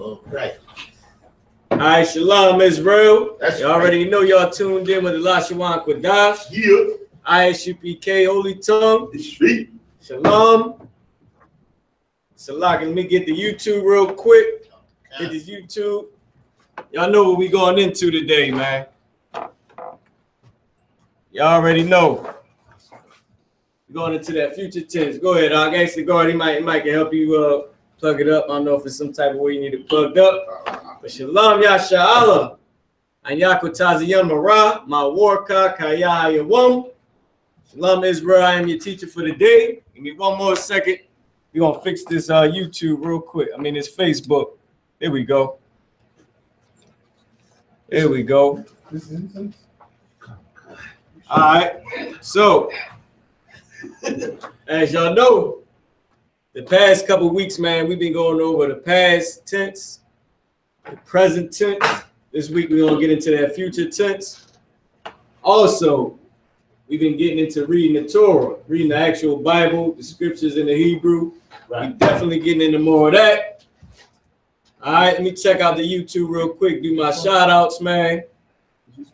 All right. All right, Shalom, Israel. That's You already know y'all tuned in with the Lashawan Qadash. Yeah. I.S.U.P.K. Holy Tongue. The street. Shalom. Salak, let me get the YouTube real quick. Get this YouTube. Y'all know what we going into today, man. Y'all already know. We're going into that future tense. Go ahead, dog. Actually, go ahead. He might can help you plug it up. I don't know if it's some type of way you need it plugged up. But Shalom Yasha'Allah. And Yakutaziyam Mara, my warka Kaya Yawam. Shalom Israel. I am your teacher for the day. Give me one more second. We're going to fix this YouTube real quick. I mean, it's Facebook. There we go. There we go. All right. So, as y'all know, the past couple weeks, man, we've been going over the past tense, the present tense. This week, we're going to get into that future tense. Also, we've been getting into reading the Torah, reading the actual Bible, the scriptures in the Hebrew. Right. We're definitely getting into more of that. All right, let me check out the YouTube real quick, do my shout outs, man.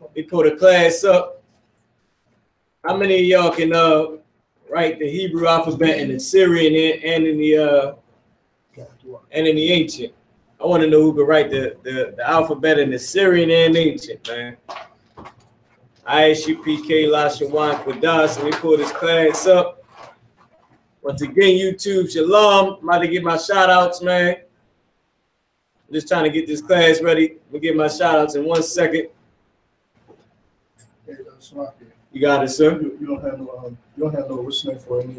Let me pull the class up. How many of y'all can write the Hebrew alphabet in the Syrian and in the ancient? I want to know who can write the alphabet in the Syrian and ancient, man. I.S.U.P.K. Lashawan Qadash. Let me pull this class up. Once again, YouTube, Shalom. I'm about to get my shout outs, man. I'm just trying to get this class ready. We'll get my shout outs in 1 second. Hey, you got it, sir. You don't have no what's name for any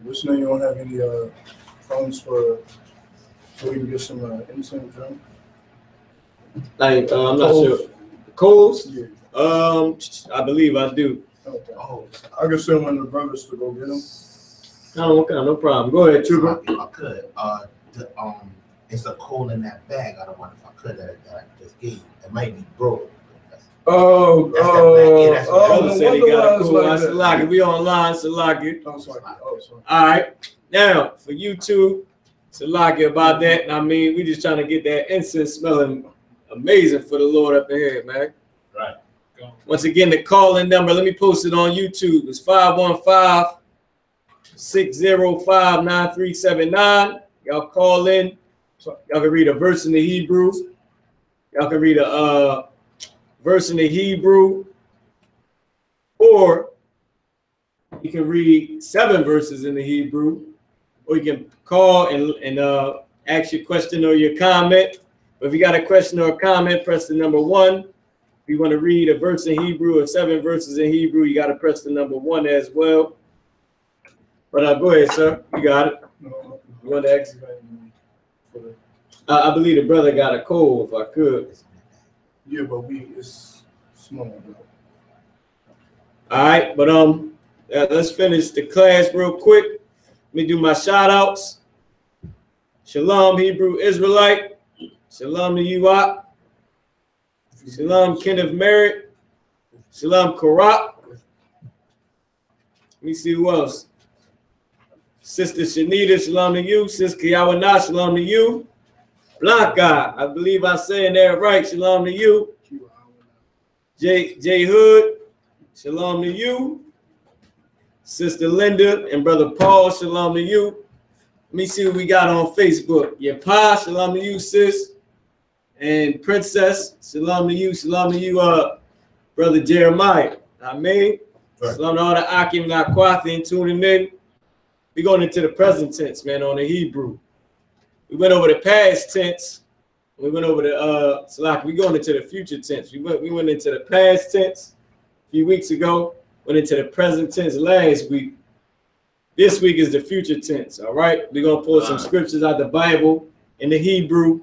what's name, you don't have any funds for so we can get some incense drink? Like I'm not sure. Coals? Yeah. I believe I do. Okay. Oh, I can send one of the brothers to go get them. No problem. Go ahead, Trooper. If I could, it's a coal in that bag. I don't want if I could that I just gave. It might be broke. Brother said he got a cool. Like Salaki, we online, Salaki. Oh, sorry. All right. Now, for you two, Salaki, about that, I mean, we just trying to get that incense smelling amazing for the Lord up in here, man. Right. Once again, the call-in number, let me post it on YouTube. It's 515-605-9379. Y'all call in. Y'all can read a verse in the Hebrew. Y'all can read a verse in the Hebrew. Or you can read 7 verses in the Hebrew. Or you can call and ask your question or your comment. But if you got a question or a comment, press the number 1. If you want to read a verse in Hebrew or 7 verses in Hebrew, you got to press the number 1 as well. But go ahead, sir. You got it. You want to ask? I believe the brother got a cold, if I could. Yeah, but it's small. All right, but let's finish the class real quick. Let me do my shout outs. Shalom, Hebrew Israelite. Shalom to I.S.U.P.K. Shalom, Kenneth Merritt. Shalom, Karak. Let me see who else. Sister Shanita, shalom to you. Sister GEN.YAHANNA, shalom to you. Blanca, I believe I'm saying that right. Shalom to you. J Hood, shalom to you. Sister Linda and Brother Paul, shalom to you. Let me see what we got on Facebook. Pa, shalom to you, sis. And Princess, shalom to you, Brother Jeremiah. Amen. Right. Shalom to all the Akim and Akwathi tuning in. We're going into the present tense, man, on the Hebrew. We went over the past tense. We went over the Salaki. We're going into the future tense. We went into the past tense a few weeks ago. Went into the present tense last week. This week is the future tense. All right. We're gonna pull some scriptures out the Bible in the Hebrew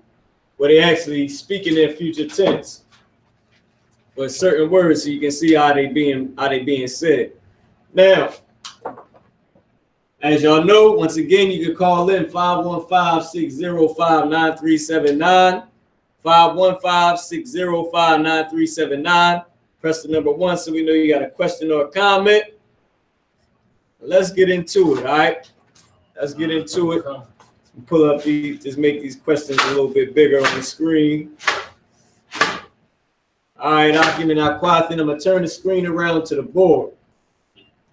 where they actually speak in their future tense. But certain words, so you can see how they being said. Now, as y'all know, once again, you can call in 515-605-9379. 515-605-9379. Press the number 1 so we know you got a question or a comment. Let's get into it, all right? Let's get into it. Pull up these, just make these questions a little bit bigger on the screen. All right, Akim and Aquathin, I'm gonna turn the screen around to the board.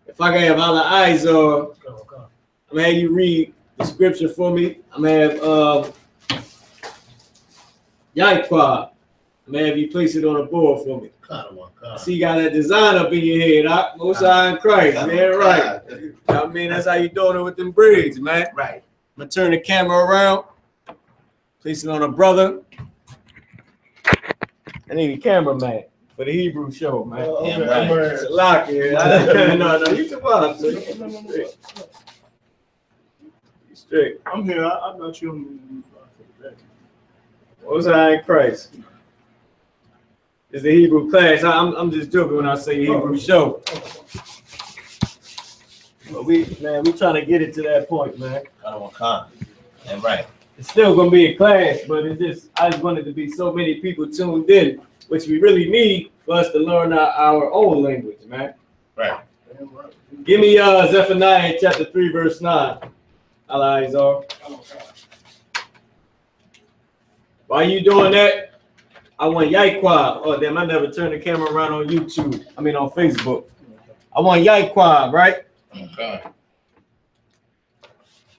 If I can have all the eyes on, I'm gonna have you read the scripture for me. I'm gonna have Yaiqua. I'm gonna have you place it on the board for me. I see you got that design up in your head, Most High in Christ, man, right? I mean, that's how you doing it with them braids, man. Right. I'm gonna turn the camera around, place it on a brother. I need a cameraman for the Hebrew show, man. It's a lock here. No, you can watch. You straight. I'm here. I got you. Most High in Christ. It's the Hebrew class. I'm just joking when I say Hebrew show. But we trying to get it to that point, man. And right. It's still gonna be a class, but I just wanted to be so many people tuned in, which we really need for us to learn our own language, man. Right. Give me Zephaniah chapter 3, verse 9. Allah Izar. While you doing that, I want Yaiqua. Oh damn, I never turned the camera around on YouTube. I mean on Facebook. I want Yaiqua, right? Okay.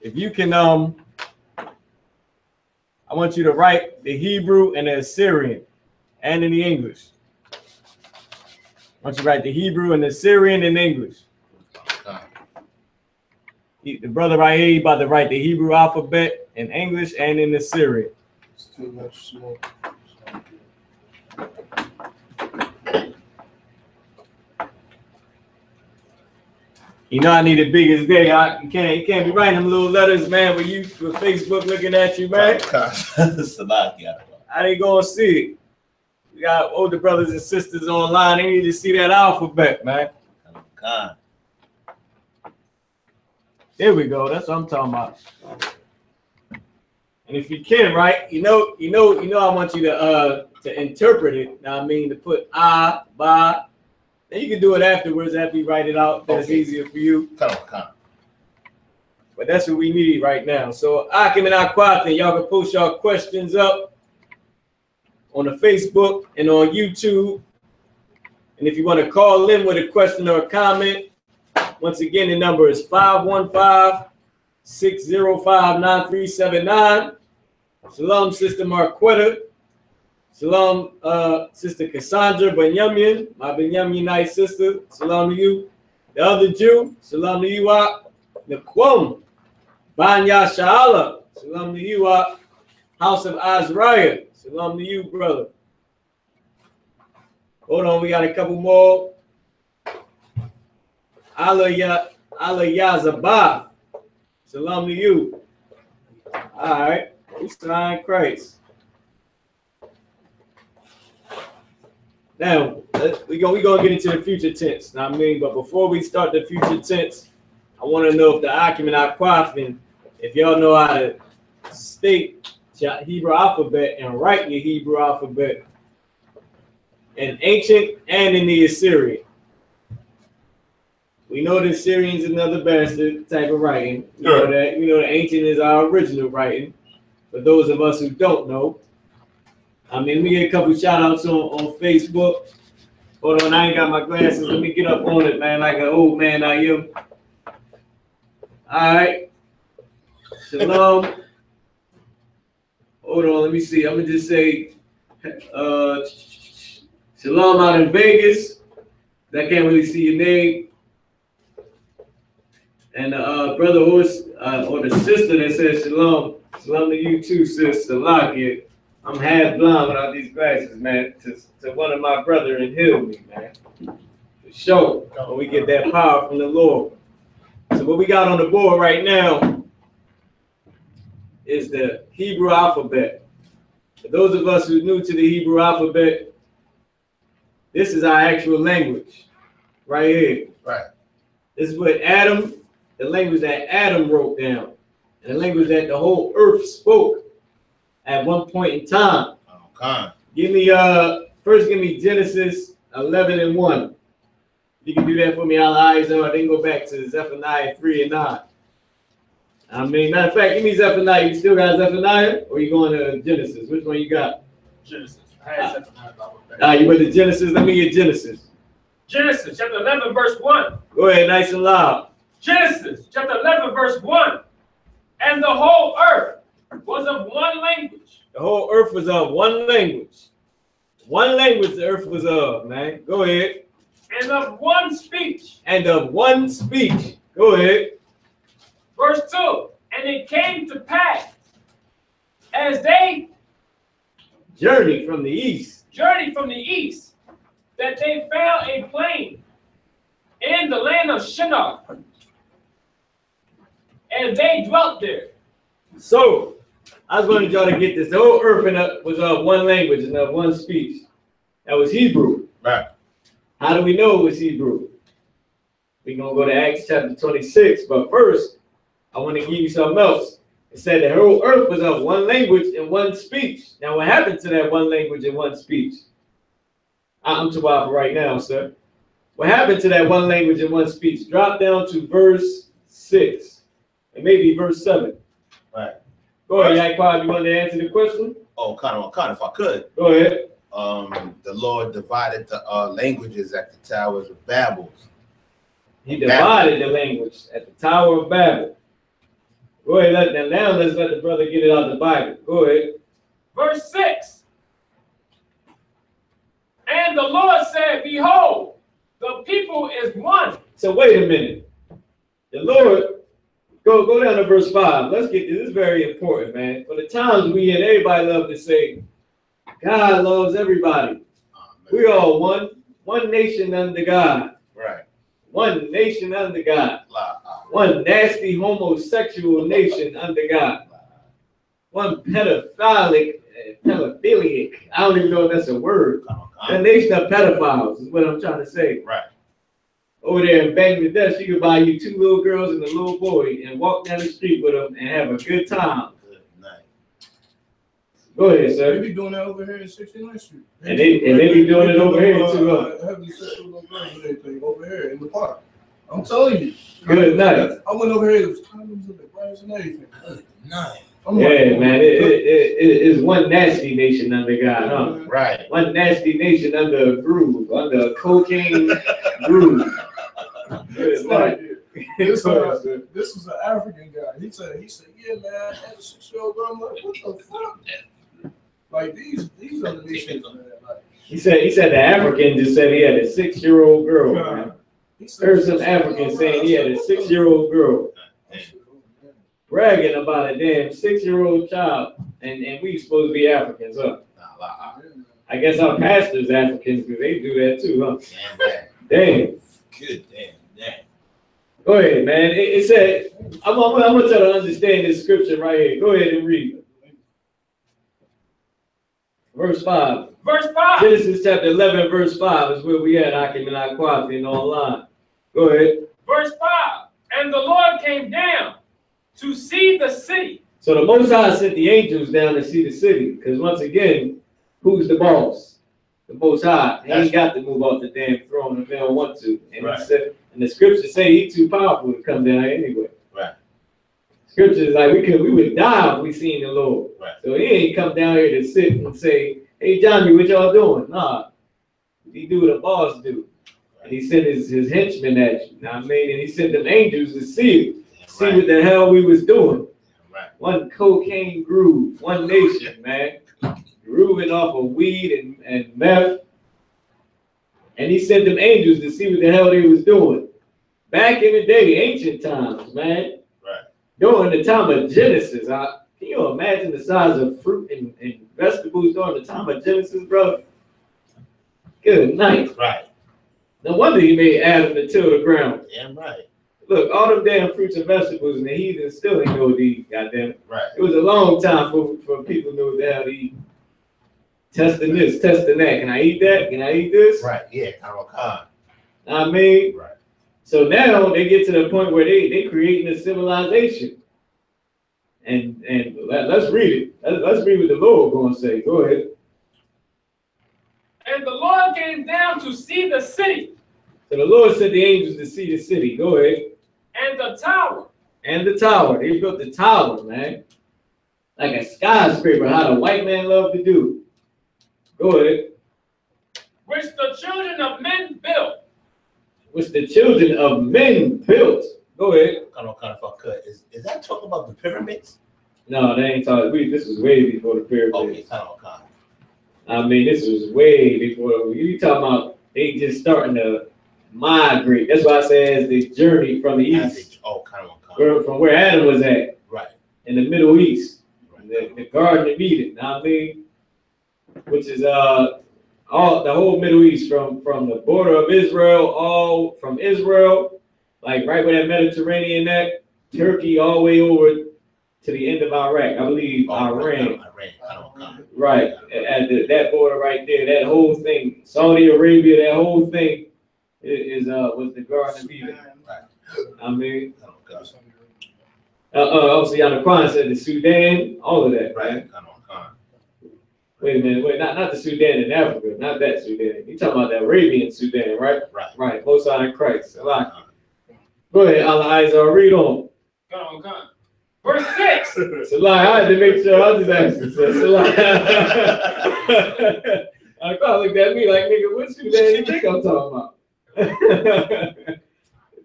If you can I want you to write the Hebrew and the Assyrian and in the English. I want you to write the Hebrew and the Assyrian in English. The brother right here, he about to write the Hebrew alphabet in English and in the Assyrian. It's too much smoke. You know I need it big as day. You can't be writing them little letters, man, with Facebook looking at you, man. I ain't gonna see it. We got older brothers and sisters online. They need to see that alphabet, man. There we go. That's what I'm talking about. And if you can, right, you know, I want you to interpret it. Now I mean to put ba. Then you can do it afterwards after you write it out. That's easier for you. But that's what we need right now. So Akim and Aquathin, y'all can post y'all questions up on the Facebook and on YouTube. And if you want to call in with a question or a comment, once again, the number is 515-605-9379. Shalom, Sister Marquetta. Shalom, Sister Cassandra Benyamin, my Benyaminite sister. Shalom to you. The other Jew, shalom to you, Naquam. Banya Sha'ala, shalom to you, House of Azariah. Shalom to you, brother. Hold on, we got a couple more. Allah Yazabah. Shalom to you. All right. We sign Christ. Now, we're gonna get into the future tense. Now, but before we start the future tense, I want to know if the Akim and Aquathin, if y'all know how to state your Hebrew alphabet and write your Hebrew alphabet in ancient and in the Assyrian. We know the Assyrian is another bastard type of writing. You know that. You know the ancient is our original writing. For those of us who don't know, let me get a couple shout outs on Facebook. Hold on, I ain't got my glasses. Let me get up on it, man, like an old man I am. All right. Shalom. Hold on, let me see. I'm going to just say shalom out in Vegas. I can't really see your name. And brother or the sister that says shalom. Shalom to you too, sis. Salakia. I'm half blind without these glasses, man. To one of my brother and heal me, man. For sure. When we get that power from the Lord. So what we got on the board right now is the Hebrew alphabet. For those of us who are new to the Hebrew alphabet, this is our actual language. Right here. Right. This is what Adam, the language that Adam wrote down. And the language that the whole earth spoke at one point in time. Okay. Give me first give me Genesis 11:1. You can do that for me, all eyes on. Then go back to Zephaniah 3:9. I mean, matter of fact, give me Zephaniah. You still got Zephaniah, or you going to Genesis? Which one you got? Genesis. I had Zephaniah. You went to Genesis. Let me get Genesis. Genesis chapter 11 verse 1. Go ahead, nice and loud. Genesis chapter 11 verse 1. And the whole earth was of one language. The whole earth was of one language. One language the earth was of, man. Go ahead. And of one speech. And of one speech. Go ahead. Verse 2. And it came to pass as they journeyed from the east. That they found a plain in the land of Shinar, and they dwelt there. So, I just wanted y'all to get this. The whole earth was of one language and of one speech. That was Hebrew. Right. How do we know it was Hebrew? We're going to go to Acts chapter 26. But first, I want to give you something else. It said the whole earth was of one language and one speech. Now, what happened to that one language and one speech? I'm too wild for right now, sir. What happened to that one language and one speech? Drop down to verse 6 and maybe verse 7. Right. Go ahead, Yakub. You want to answer the question? Oh, kind of, if I could. Go ahead. The Lord divided the languages at the towers of Babel. He divided the language at the Tower of Babel. Go ahead. Now let's let the brother get it out of the Bible. Go ahead. Verse 6. And the Lord said, behold, the people is one. So wait a minute. The Lord, go down to verse 5. Let's get this. This is very important, man. For the times we in, everybody love to say, God loves everybody. We're all one nation under God. Right. One nation under God. One nasty homosexual nation under God. One pedophilic. I don't even know if that's a word. A nation of pedophiles is what I'm trying to say. Right. Over there in Bangladesh, you could buy you 2 little girls and a little boy and walk down the street with them and have a good time. Good night. Go ahead, sir. They be doing that over here in 69th Street. And they be doing it over here too. Have these sexual little girls and everything over here in the park. I'm telling you. Good night. I went over here. There was condoms in the grass and everything. Good night. Yeah, man, it is one nasty nation under God, huh? Right. One nasty nation under a groove, under a cocaine groove. It's like, this was an African guy. He said, yeah, man, I had a 6-year-old girl. I'm like, what the fuck? Like these are the nations, man. Like, he said the African just said he had a 6-year-old girl, man. Heard some African saying he had a 6-year-old girl. Bragging about a damn 6-year-old child, and we supposed to be Africans, huh? I guess our pastors Africans because they do that too, huh? Damn. Good damn. Go ahead, man. It said, I'm gonna try to understand this scripture right here. Go ahead and read. Verse 5. Verse 5. Genesis chapter 11, verse 5 is where we at, Akim and Aquafi and online. Go ahead. Verse 5. And the Lord came down to see the city. So the Most High sent the angels down to see the city, because once again, who's the boss? The Most High. He ain't got to move off the damn throne if they don't want to. And right. He said, and the scriptures say he's too powerful to come down anyway. Right. Scriptures like we would die if we seen the Lord. Right. So he ain't come down here to sit and say, hey Johnny, what y'all doing? Nah. He do what a boss do. And he sent his henchmen at you. Know what I mean? And he sent them angels to see it. See what the hell we was doing. Right. One cocaine groove, one nation, man. Grooving off of weed and meth. And he sent them angels to see what the hell they was doing. Back in the day, ancient times, man. Right. During the time of Genesis, can you imagine the size of fruit and vegetables during the time of Genesis, brother? Good night. Right. No wonder he made Adam to till the ground. Damn right. Look, all them damn fruits and vegetables and the heathens still ain't know to eat, goddamn. Right. It was a long time for people to know what the hell to eat. Testing this, testing that. Can I eat that? Can I eat this? Right, yeah, Karakan. I mean, right. So now they get to the point where they creating a civilization. And let's read it. Let's read what the Lord going to say. Go ahead. And the Lord came down to see the city. So the Lord sent the angels to see the city. Go ahead. And the tower And the tower. They built the tower, man. Like a skyscraper, how the white man love to do. Go ahead. Which the children of men built. Which the children of men built. Go ahead. Kind of if I could. Is that talking about the pyramids? No, they ain't talking. This was way before the pyramids. Okay, kind of. I mean, this was way before. You talking about they just starting to migrate. That's why I say the journey from the east. Oh, kind of. From where Adam was at. Right. In the Middle East. Right. The Garden of Eden. You know what I mean? Which is all the whole Middle East from the border of Israel, all from Israel, like right where that Mediterranean at, Turkey all the way over to the end of Iraq. I believe Iran. Right. At that border right there, that whole thing, Saudi Arabia, that whole thing was the Garden of Eden. Right. I mean, obviously on the Quran said the Sudan, all of that. Right. Wait a minute, not the Sudan in Africa, not that Sudan. You talking about that Arabian Sudan, right? Right. Right. Most High in Christ. Go ahead, Allah Isaiah, read on. Come on. Verse 6. So like, I had to make sure I just asked you. So like, I probably looked at me like, nigga, what Sudan you think I'm talking about?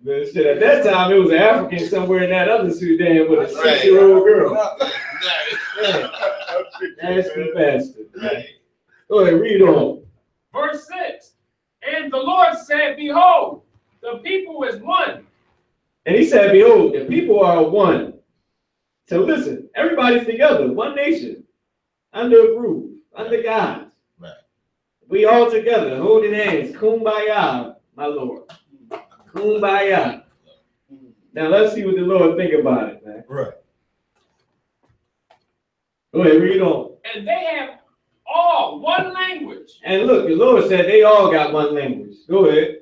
But shit, at that time, it was an African somewhere in that other Sudan with a 6-year-old girl. Nasty bastard. Right. Go ahead, read on. Verse 6. And the Lord said, behold, the people is one. And he said, behold, the people are one. So listen, everybody's together, one nation, under a roof, under God. Right. We all together, holding hands, kumbaya, my Lord. Kumbaya. Now let's see what the Lord think about it, man. Right. Go ahead, read on. And they have all one language. And look, the Lord said they all got one language. Go ahead.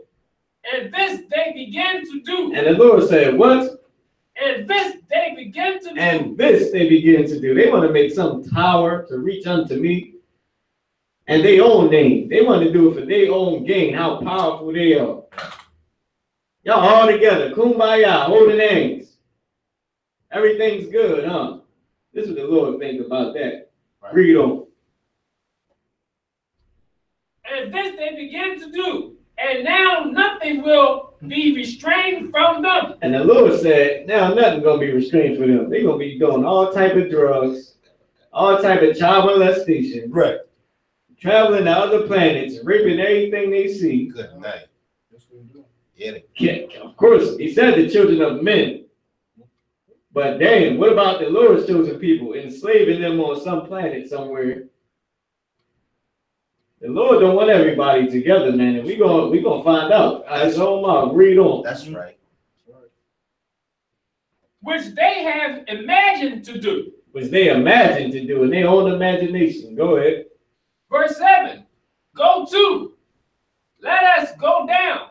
And this they begin to do. And the Lord said, what? And this they begin to do. And this they begin to do. They want to make some tower to reach unto me. And their own name. They want to do it for their own gain, how powerful they are. Y'all all together, kumbaya, holding hands. Everything's good, huh? This is what the Lord thinks about that. Right. Read on. And this they begin to do. And now nothing will be restrained from them. And the Lord said, now nothing's going to be restrained for them. They're going to be doing all type of drugs, all type of child molestation. Right. Traveling to other planets, raping everything they see. Good night. Yeah, of course, he said the children of men. But damn, what about the Lord's chosen people, enslaving them on some planet somewhere? The Lord don't want everybody together, man, and we gonna find out. That's all out. Read on. That's right. Which they have imagined to do. Which they imagine to do in their own imagination. Go ahead. Verse 7. Go to. Let us go down.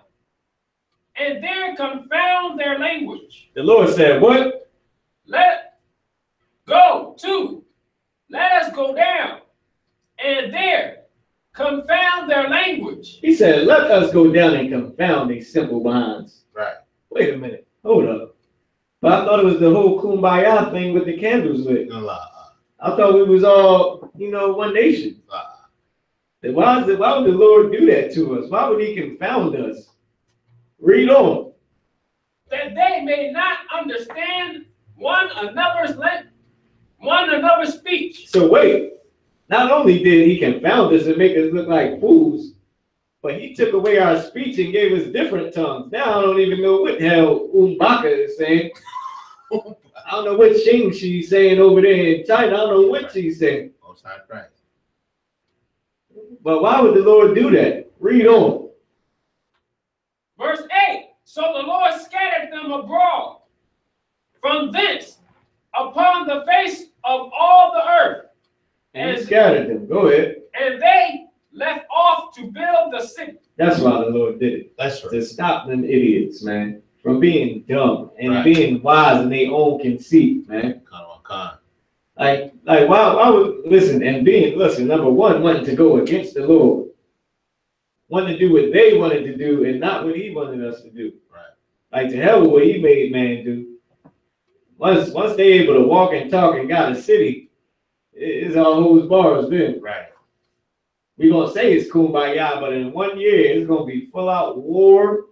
And there confound their language. The Lord said, what? Let go to. Let us go down. And there confound their language. He said, let us go down and confound these simple minds. Right. Wait a minute. Hold up. But I thought it was the whole kumbaya thing with the candles lit. I thought we was all, one nation. Why would the Lord do that to us? Why would he confound us? Read on. That they may not understand one another's speech. So wait, not only did he confound us and make us look like fools, but he took away our speech and gave us different tongues. Now I don't even know what the hell Umbaka is saying. I don't know what Xing she's saying over there in China. I don't know what she's saying. But why would the Lord do that? Read on. Verse 8. So the Lord scattered them abroad from thence upon the face of all the earth. And scattered them. Go ahead. And they left off to build the city. That's why the Lord did it. That's right. To stop them idiots, man, from being dumb and being wise in their own conceit, man. Like why would listen, number one, wanting to go against the Lord. Wanting to do what they wanted to do and not what he wanted us to do. Right. Like to hell with what he made man do. Once they able to walk and talk and got a city, it's all whose bars then. Right. We gonna say it's kumbaya, but in 1 year it's gonna be full out war.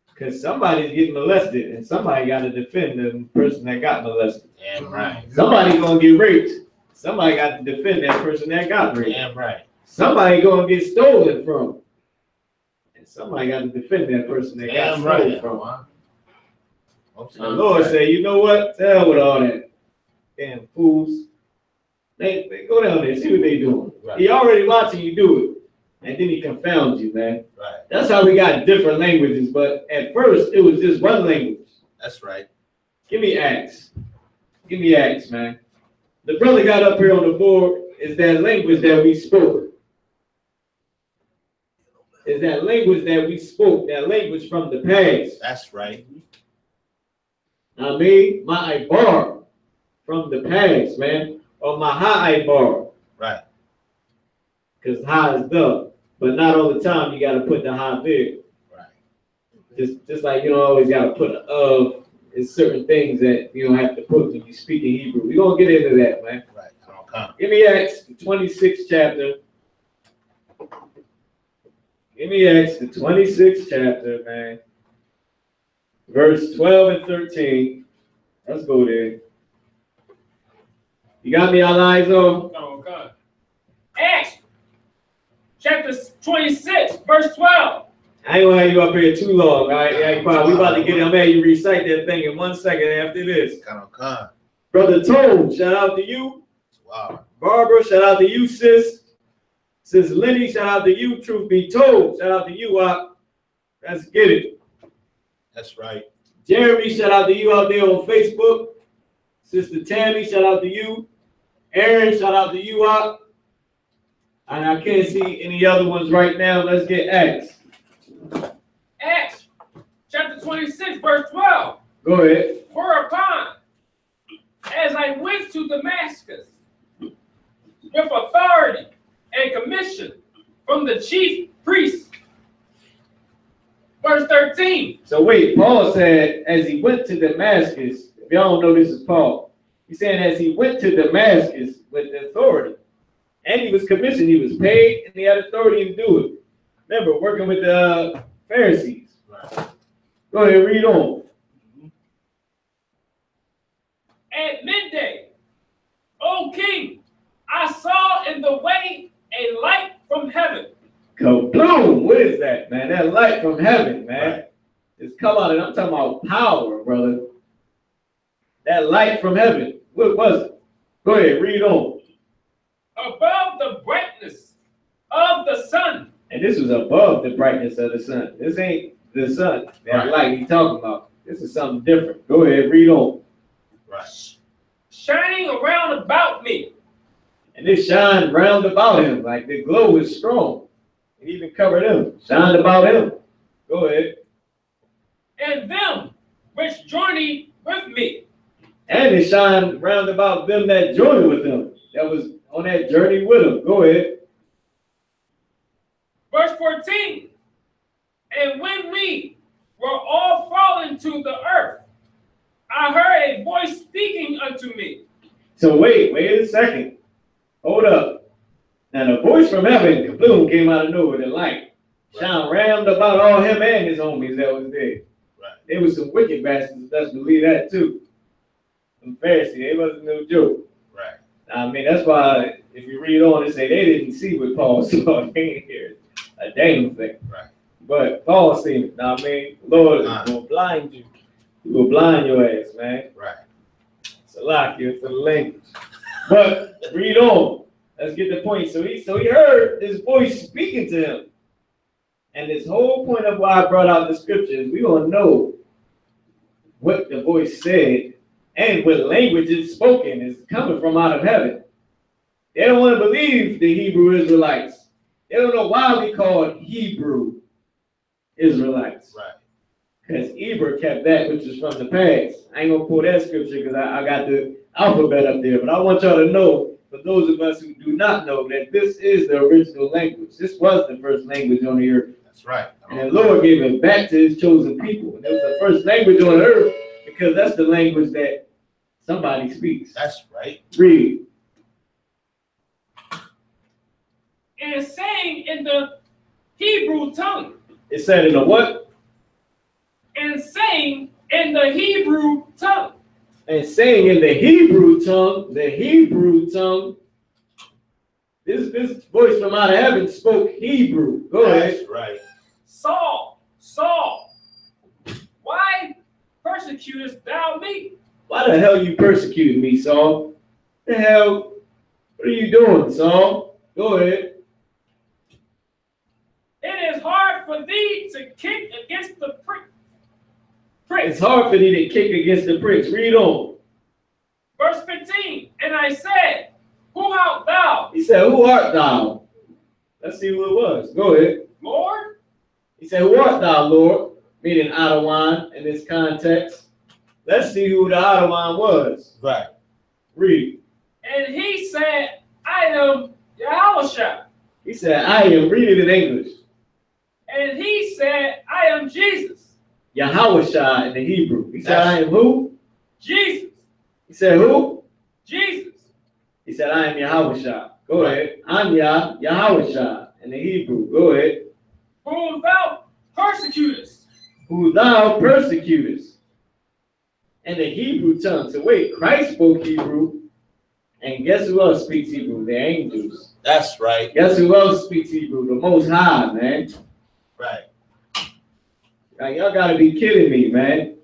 Because somebody's getting molested, and somebody got to defend the person that got molested. Damn right. Somebody gonna get raped. Somebody got to defend that person that got raped. Damn right. Somebody gonna get stolen from, and somebody got to defend that person that got stolen from. The Lord say, you know what? To hell with all that. Damn fools. They go down there, see what they doing. Right. He already watching you do it. And then he confounds you, man. Right. That's how we got different languages. But at first, it was just one language. That's right. Give me Acts. Give me Acts, man. The brother got up here on the board. Is that language that we spoke? Is that language that we spoke? That language from the past? That's right. I mean, my bar from the past, man. Or my high bar. Right. Because high is the. But not all the time you got to put the high there. Right. Just like you don't always got to put an of in certain things that you don't have to put when you speak in Hebrew. We're going to get into that, man. Right. Okay. Give me Acts, the 26th chapter. Give me Acts, the 26th chapter, man. Verse 12 and 13. Let's go there. You got me all eyes on? Oh, God. Acts. Chapter 26, verse 12. I ain't gonna have you up here too long, all right? Yeah, we about to get it. I'm gonna have you recite that thing in 1 second after this. Brother Tone, shout out to you. Wow. Barbara, shout out to you, sis. Sis Lenny, shout out to you. Truth be told, shout out to you, I. Let's get it. That's right. Jeremy, shout out to you out there on Facebook. Sister Tammy, shout out to you. Aaron, shout out to you, I. And I can't see any other ones right now. Let's get Acts. Acts, chapter 26, verse 12. Go ahead. Whereupon, as I went to Damascus with authority and commission from the chief priest. Verse 13. So wait, Paul said, as he went to Damascus, if y'all don't know this is Paul, he's saying as he went to Damascus with authority. And he was commissioned, he was paid, and he had authority to do it. Remember, working with the Pharisees. Right. Go ahead, read on. At midday, O king, I saw in the way a light from heaven. Kaboom! What is that, man? That light from heaven, man. Right. It's come out, and I'm talking about power, brother. That light from heaven. What was it? Go ahead, read on. Above the brightness of the sun. And this was above the brightness of the sun. This ain't the sun, that light he's talking about. This is something different. Go ahead, read on. Right. Shining around about me. And it shined round about him, like the glow was strong. It even covered him, shined about him. Go ahead. And them which journeyed with me. And it shined round about them that journeyed with him, that was on that journey with him. Go ahead. Verse 14. And when we were all fallen to the earth, I heard a voice speaking unto me. So wait a second. Hold up. Now the voice from heaven, kaboom, came out of nowhere, the light. Shine round about all him and his homies that was there. Right. There was some wicked bastards, let's believe that too. Some Pharisees, they wasn't no joke. Right. I mean, that's why if you read on, it say they didn't see what Paul saw. They didn't hear a damn thing. Right. But Paul seen it. Now, I mean, Lord will blind you. He will blind your ass, man. Right. It's a lock here for the language. But read on. Let's get the point. So he heard this voice speaking to him. And this whole point of why I brought out the scriptures, we gonna know what the voice said and what language is spoken is coming from out of heaven. They don't want to believe the Hebrew Israelites. They don't know why we call it Hebrew Israelites. Right. Because Eber kept that which is from the past. I ain't gonna pull that scripture because I got the alphabet up there, but I want y'all to know, for those of us who do not know, that this is the original language. This was the first language on the earth. That's right. And the Lord gave it back to his chosen people. And it was the first language on earth Because that's the language that somebody speaks. That's right. Read. And saying in the Hebrew tongue. It said in the what? And saying in the Hebrew tongue. And saying in the Hebrew tongue, this voice from out of heaven spoke Hebrew. Go ahead. That's right. Saul, Saul, why persecutest thou me? Why the hell you persecuting me, Saul? The hell? What are you doing, Saul? Go ahead. It is hard for thee to kick against the prick. It's hard for thee to kick against the pricks. Read on. Verse 15, and I said, who art thou? He said, who art thou? Let's see who it was. Go ahead. Lord? He said, who art thou, Lord? Meaning Adawan in this context. Let's see who the Adawan was. Right. Read. And he said, I am Yahushua. He said, I am. Read it in English. And he said, I am Jesus. Yahushua in the Hebrew. He said, I am who? Jesus. He said, who? Jesus. He said, I am Yahushua. Go ahead. I'm Yahushua in the Hebrew. Go ahead. Whom thou persecutest. Who thou persecutest. In the Hebrew tongue. So wait, Christ spoke Hebrew. And guess who else speaks Hebrew? The angels. That's right. Guess who else speaks Hebrew? The Most High, man. Right. Like, y'all gotta be kidding me, man.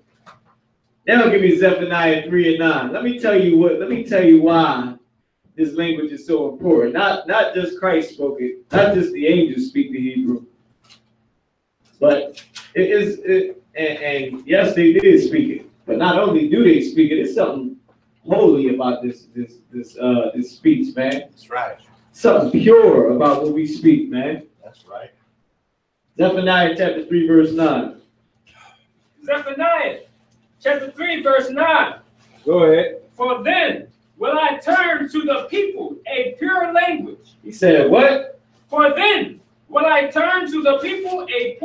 Now give me Zephaniah 3 and 9. Let me tell you why this language is so important. Not just Christ spoke it, not just the angels speak the Hebrew. But and yes, they did speak it. But not only do they speak it, it's something holy about this speech, man. That's right. Something pure about what we speak, man. That's right. Zephaniah chapter 3, verse 9. Zephaniah chapter 3, verse 9. Go ahead. For then will I turn to the people a pure language. He said, what? For then will I turn to the people a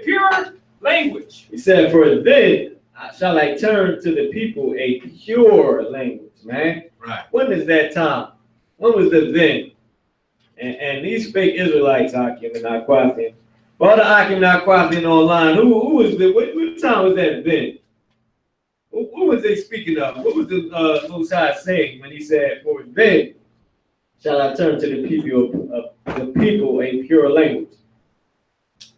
pure language. He said, for then shall I turn to the people a pure language, man. Right. When is that time? When was the then? And these fake Israelites, Akim and Aquathin, all the Akim and Aquathin online, who was the, what time was that then? What was they speaking of? What was the Most High saying when he said, for then shall I turn to the people a pure language?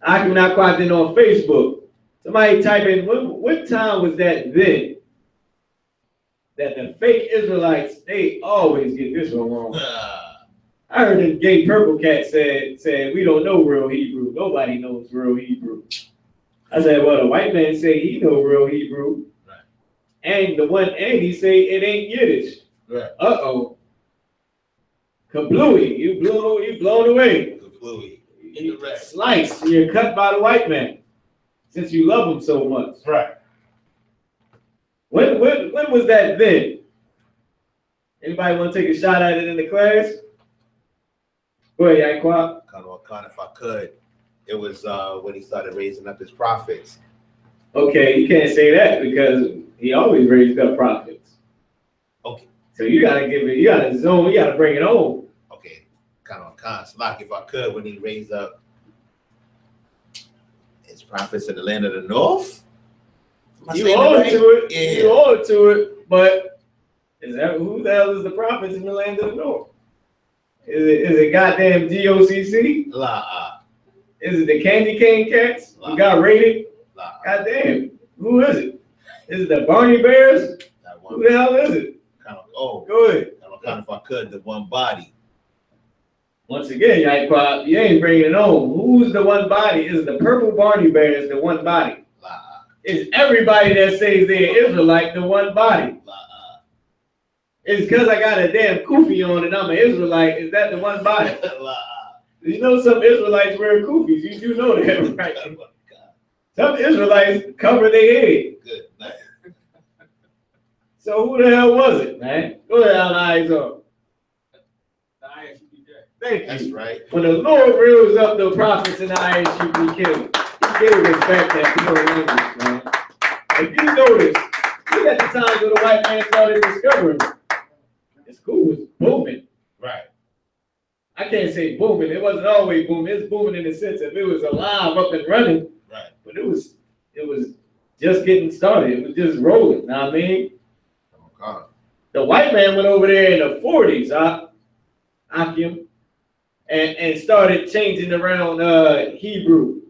Akim and Aquathin on Facebook. Somebody type in, what time was that then? That the fake Israelites, they always get this one wrong. I heard the gay purple cat said we don't know real Hebrew. Nobody knows real Hebrew. I said, well, the white man say he know real Hebrew. Right. And he say it ain't Yiddish. Right. Uh-oh. Kablooey, you blown away. Kablooey. You sliced, you're cut by the white man. Since you love him so much. Right. When was that then? Anybody want to take a shot at it in the class? Go ahead, Yaquab. If I could. It was when he started raising up his prophets. Okay, you can't say that because he always raised up prophets. Okay. So you gotta bring it home. Okay. Like if I could, when he raised up his prophets in the land of the north. You owe it to it. Yeah. You owe it to it, but who the hell is the prophets in the land of the north? Is it goddamn GOCC? Is it the Candy Cane Cats who got raided? Goddamn. Who is it? Is it the Barney Bears? Who the hell is it? Go ahead. If I could, the one body. Once again, you ain't bringing it home. Who's the one body? Is the purple Barney Bears the one body? Is everybody that says they're Israelite the one body? It's because I got a damn kufi on and I'm an Israelite. Is that the one body? You know some Israelites wear kufis. You do know that, right? Some Israelites cover their head. Good. Nice. So who the hell was it, man? Go ahead, I.S.U.P.K. Thank you. That's right. When the Lord rails up the prophets in the I.S.U.P.K, he gave us back that pure language, man. if you notice, look at the times when the white man started discovering the school was booming. Right. I can't say booming. It wasn't always booming. It was booming in the sense of it was alive, up and running. Right. But it was just getting started. It was just rolling. Know what I mean? Oh God. The white man went over there in the 40s, Akim, and started changing around Hebrew.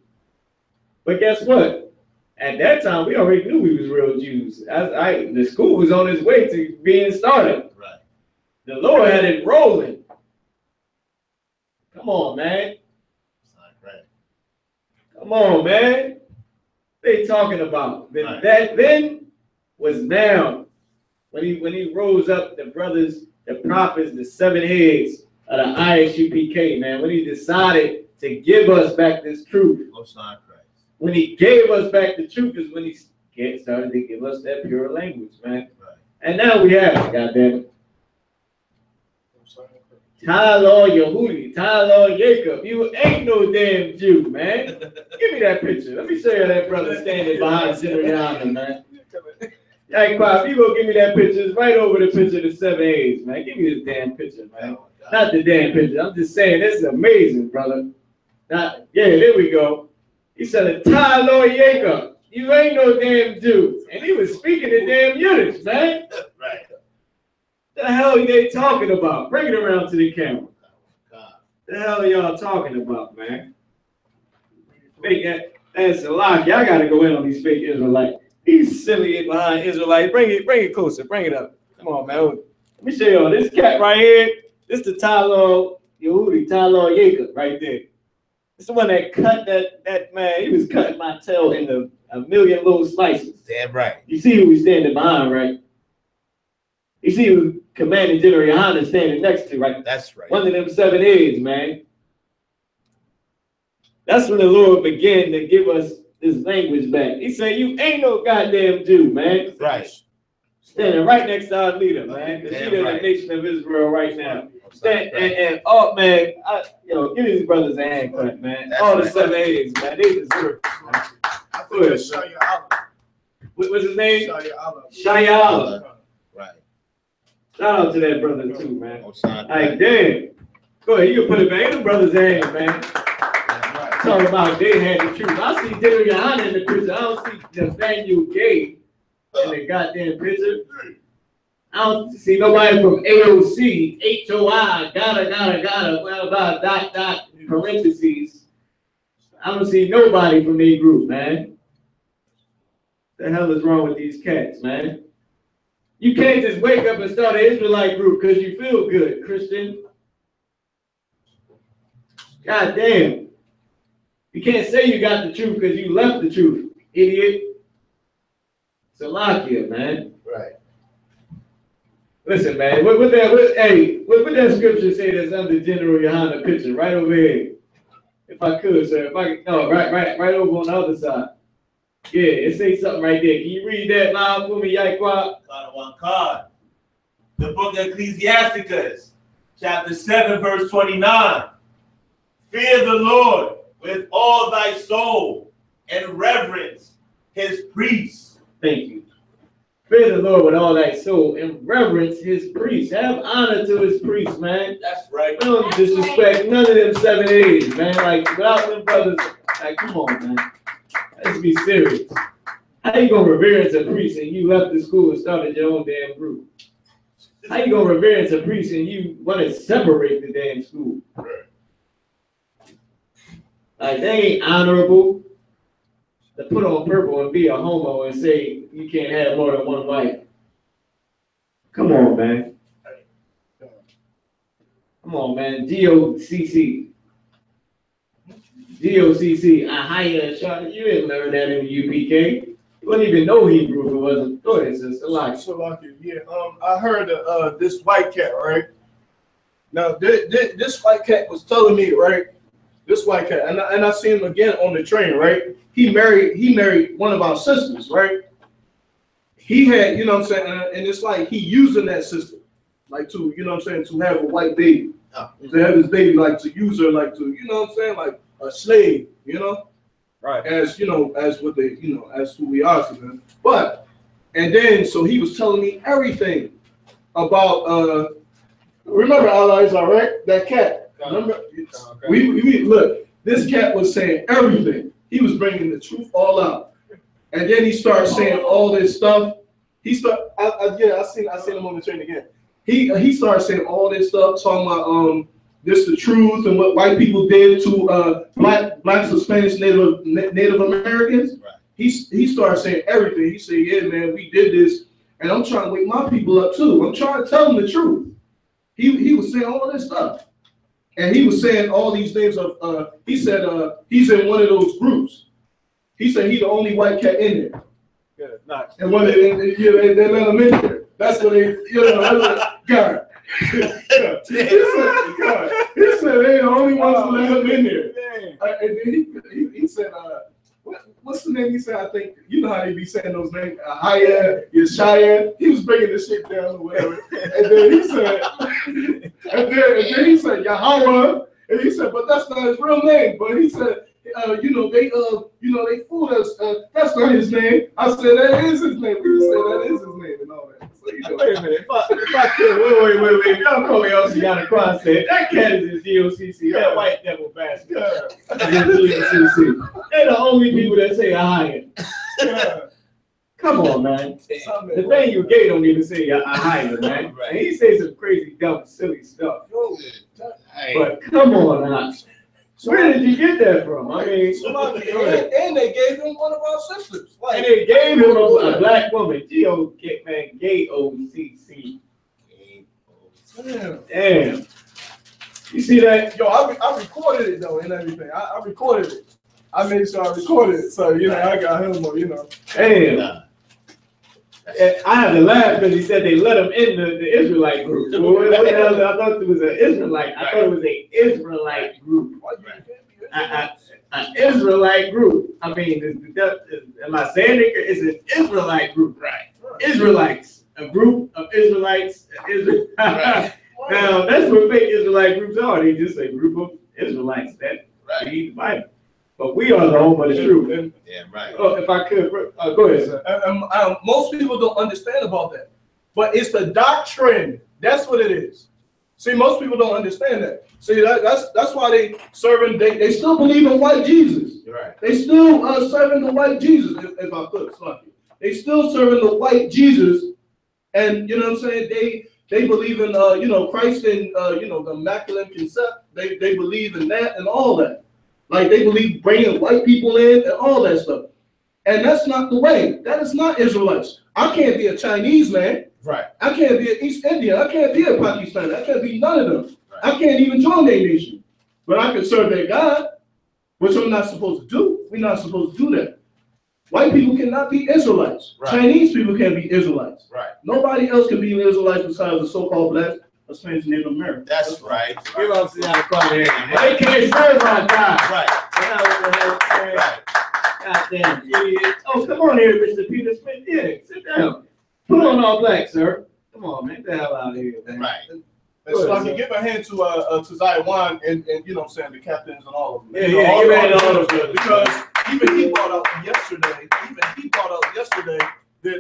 But guess what? At that time, we already knew we was real Jews. The school was on its way to being started. Right. The Lord had it rolling. Come on, man. Right. Come on, man. What they talking about? Right. That then was now. When he rose up, the brothers, the prophets, the 7 heads of the I.S.U.P.K, man, when he decided to give us back this truth. When he gave us back the truth is when he started to give us that pure language, man. Right. And now we have it, goddamn it. Tyler Yehudi, Tyler Jacob, you ain't no damn Jew, man. Give me that picture. Let me show you that brother standing behind GEN.YAHANNA, man. Hey, Quap, you go give me that picture. It's right over the picture of the 7 A's, man. Give me this damn picture, man. Not the damn picture. I'm just saying, this is amazing, brother. Yeah, there we go. He said, Tyler Jacob, you ain't no damn Jew. And he was speaking in damn units, man. Right. The hell are they talking about? Bring it around to the camera. The hell are y'all talking about, man? Fake, that's a lie. Y'all gotta go in on these fake Israelites. He's silly behind Israelite. Bring it closer. Bring it up. Come on, man. Let me show y'all this cat right here. This is the Tyler Yehudi, Tyler Jacob right there. It's the one that cut that man. He was cutting my tail into a million little slices. Damn right. You see who he's standing behind, right? You see who Commanding GEN.YAHANNA is standing next to, right? That's right. One of them 7 A's, man. That's when the Lord began to give us this language back. He said, you ain't no goddamn Jew, man. Right. Standing right next to our leader, man. The leader of the nation of Israel right now. Oh, man, give these brothers a hand clap, man. That's all the 7 A's, man. They deserve it, man. I think it's What's his name? Shayala. Right. Shout out to that brother, too, man. Like, damn. Go ahead, you can put it back in the brother's hand, man. Talking about they had the truth. I see GEN.YAHANNA in the picture. I don't see Nathaniel Gay in the goddamn picture. I don't see nobody from AOC, HOI, gotta, blah, blah, dot, parentheses. I don't see nobody from their group, man. The hell is wrong with these cats, man? You can't just wake up and start an Israelite group because you feel good, Christian. God damn. You can't say you got the truth because you left the truth, idiot. Salakia, man. Right. Listen, man. What that scripture say that's under GEN.YAHANNA picture right over here? If I could, sir. Right over on the other side. Yeah, it says something right there. Can you read that loud for me, Yaquab? The book of Ecclesiasticus, chapter 7, verse 29. Fear the Lord with all thy soul and reverence his priests. Thank you. Fear the Lord with all thy soul and reverence his priests. Have honor to his priests, man. That's right. Don't disrespect none of them 7 A's, man. Like, without them brothers, like, come on, man. Let's be serious. How you gonna reverence a priest and you left the school and started your own damn group? How you gonna reverence a priest and you want to separate the damn school? Like, they ain't honorable to put on purple and be a homo and say you can't have more than one wife. Come on, man. Come on, man. GOCC. Ahaya Shah. You didn't learn that in the U.P.K. You wouldn't even know Hebrew if it wasn't. Go ahead, sister. Yeah. I heard this white cat, right? Now, this white cat was telling me, right? This white cat, and I see him again on the train, right? He married one of our sisters, right? He had, you know what I'm saying, and it's like he using that sister, like to, you know what I'm saying, to have a white baby, to have this baby, like to use her, like to, you know what I'm saying, like a slave, you know? Right. as as what they as who we are to them. But and then so he was telling me everything about remember Allah, all right? That cat. Remember? We look. This cat was saying everything. He was bringing the truth all out, and then he started saying all this stuff. He started. I seen him on the train again. He started saying all this stuff, talking about this the truth and what white people did to blacks and Spanish Native Americans. Right. He started saying everything. He said, "Yeah, man, we did this, and I'm trying to wake my people up too. I'm trying to tell them the truth." He was saying all this stuff, and he was saying all these names of. He said he's in one of those groups. He said he's the only white cat in there. Yeah, nice. And when they let him in there, that's what they God. He said they the only ones to let him in there. And then he said, what's the name? He said, I think, you know how they be saying those names, Haya, Yeshaya. He was bringing this shit down or whatever. And then he said, and then he said, Yahweh. And he said, but that's not his real name. But he said, they fooled us. That's not his name. I said, that is his name. He said, that is his name and all that. So, wait a minute. If I could, wait. Y'all call me Oceana Cross said, that cat is in GOCC. That white devil bastard. GOCC. They're the only people that say Ahaya. Come on, man. The thing you gay don't even say Ahaya, man. Right. And he says some crazy, dumb, silly stuff. But come on, now. Where did you get that from? I mean, and they gave him one of our sisters. And they gave him a black woman. G-O-C-C. Damn. You see that? Yo, I recorded it though and everything. I recorded it. I made sure I recorded it. So, I got him, Damn. I had to laugh because he said they let him in the Israelite group. What the hell? I thought it was an Israelite. I thought it was an Israelite group. An Israelite group. I mean, am I saying it? It's an Israelite group, right? Israelites, a group of Israelites. Right. Now that's what fake Israelite groups are. They just a group of Israelites that read the Bible. But we are the home of the truth. Yeah, right. Oh, if I could, go ahead, sir. Most people don't understand about that, but it's the doctrine. That's what it is. See, most people don't understand that. See, that's why they serving. They still believe in white Jesus. Right. They still serving the white Jesus. If I could, they still serving the white Jesus, and you know what I'm saying. They believe in Christ and the Immaculate Conception. They believe in that and all that. Like they believe bringing white people in and all that stuff. And that's not the way. That is not Israelites. I can't be a Chinese man. Right. I can't be an East Indian. I can't be a Pakistani. I can't be none of them. Right. I can't even join their nation. But I can serve their God, which I'm not supposed to do. We're not supposed to do that. White people cannot be Israelites. Right. Chinese people can't be Israelites. Right. Nobody else can be Israelites besides the so-called black or Spanish Native American. That's right. Give us the they can't serve our God. Right. Right. Goddamn idiot. Oh, come on here, Mr. Peter Smith. Yeah, sit down. Put on all black, sir. Come on, man. Get the hell out of here, man. Right. So I can give a hand to Zion and you know what I'm saying, the captains and all of them. Yeah, give a hand to all of them. Because even he brought up yesterday that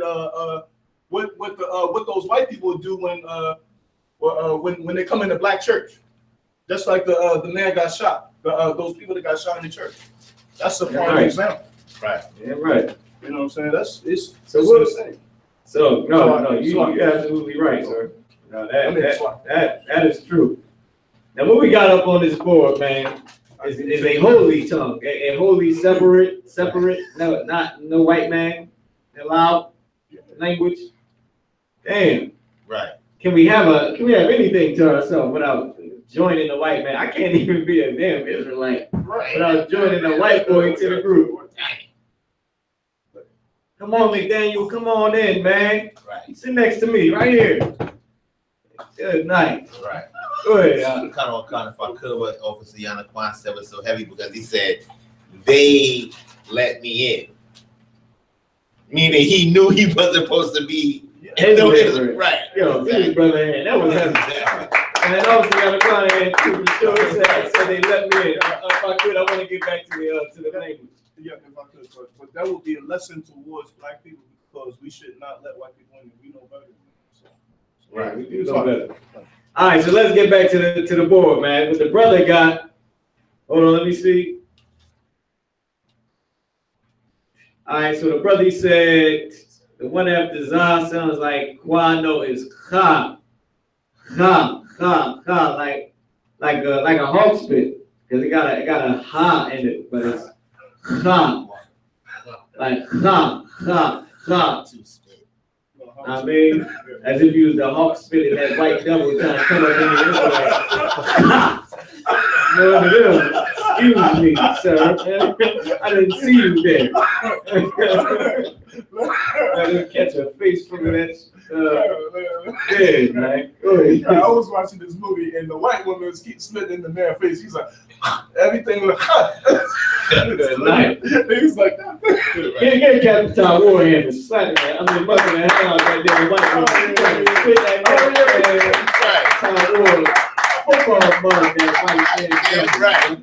what those white people do when they come in the black church. Just like the man got shot. Those people that got shot in the church. That's a prime example. Right. Yeah, right. You know what I'm saying? So you're absolutely right, sir. No, that is true. Now, what we got up on this board, man, is a holy tongue, a holy separate, no white man allowed language. Damn. Right. Can we have anything to ourselves without joining the white man? I can't even be a damn Israelite without joining a white boy to the group. Come on, McDaniel, come on in, man. Right. Sit next to me, right here. Good night. Right. Go ahead. Kind of, if I could, what Officer Yana Kwan said was so heavy because he said, they let me in. Meaning he knew he wasn't supposed to be. Right. Yo, exactly. Brother, that was heavy. And then also Yana Kwan had too, for sure. Said they let me in. If I could, I want to get back to the language. Yeah, if I could, but that would be a lesson towards black people because we should not let white people in. We know better than them. So, Right, we do know better. All right, so let's get back to the board, man. What the brother got? Hold on, let me see. All right, so the brother he said the one after Zah sounds like Quano is cha, like a hawk spit because it got a ha in it, but it's cha, like cha. I mean, as if you was the hawk spit in that white devil trying to come up in the Israelite. Excuse me, sir. I didn't see you there. I didn't catch a face from that. Yeah, right. I was watching this movie and the white woman was keep spitting in the man's face. He's like, everything was He was like, get Captain Tom Warham and slap it. I mean, mucking the hell out that damn white woman. Spit that Tom Warham. Football bug that white man. Right.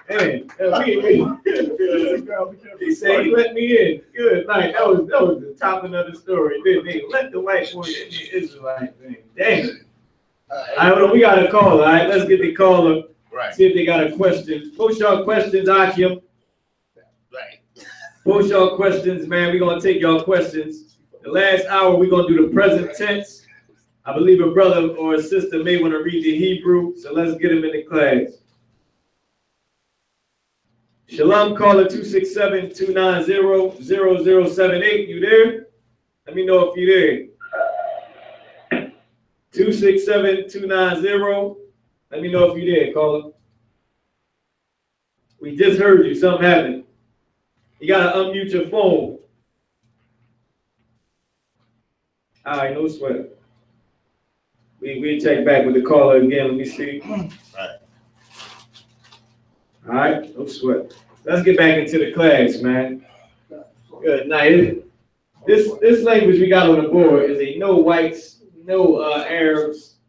Hey, he said he let me in. Good night. That was the topping of the story. They let the white boy in the Israelite thing. Dang. All right, we got a caller. All right, let's get the caller. Right. See if they got a question. Post your questions, Akim. Right. Post your questions, man. We're gonna take your questions. The last hour, we're gonna do the present tense. I believe a brother or a sister may want to read the Hebrew, so let's get them in the class. Shalom, caller 267-290-0078. You there? Let me know if you're there. 267-290. Let me know if you're there, caller. We just heard you. Something happened. You got to unmute your phone. All right, no sweat. We'll check back with the caller again. Let me see. All right, no sweat. Let's get back into the class, man. Good night. This language we got on the board is a no whites, no Arabs,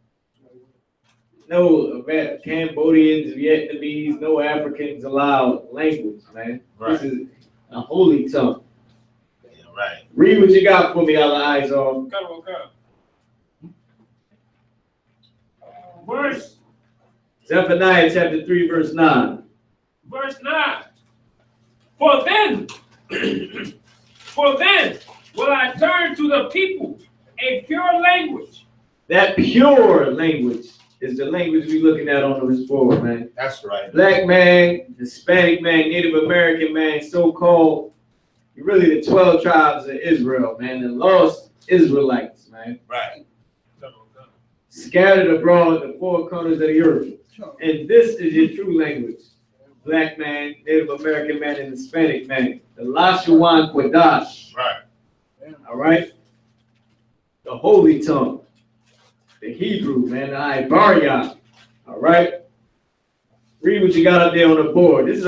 no Cambodians, Vietnamese, no Africans allowed language, man. Right. This is a holy tongue. Yeah, right. Read what you got for me, I.S.U.P.K. Verse Zephaniah chapter 3, verse 9. Verse 9. For then will I turn to the people a pure language. That pure language is the language we're looking at on this board, man. That's right. Black man, Hispanic man, Native American man, so-called, really the 12 tribes of Israel, man, the lost Israelites, man. Right. Scattered abroad the four corners of the earth. And this is your true language. Black man, Native American man, and Hispanic man. The Lashawan Qadash. Right. All right? The holy tongue. The Hebrew, man, the Ibaria. All right? Read what you got up there on the board. This is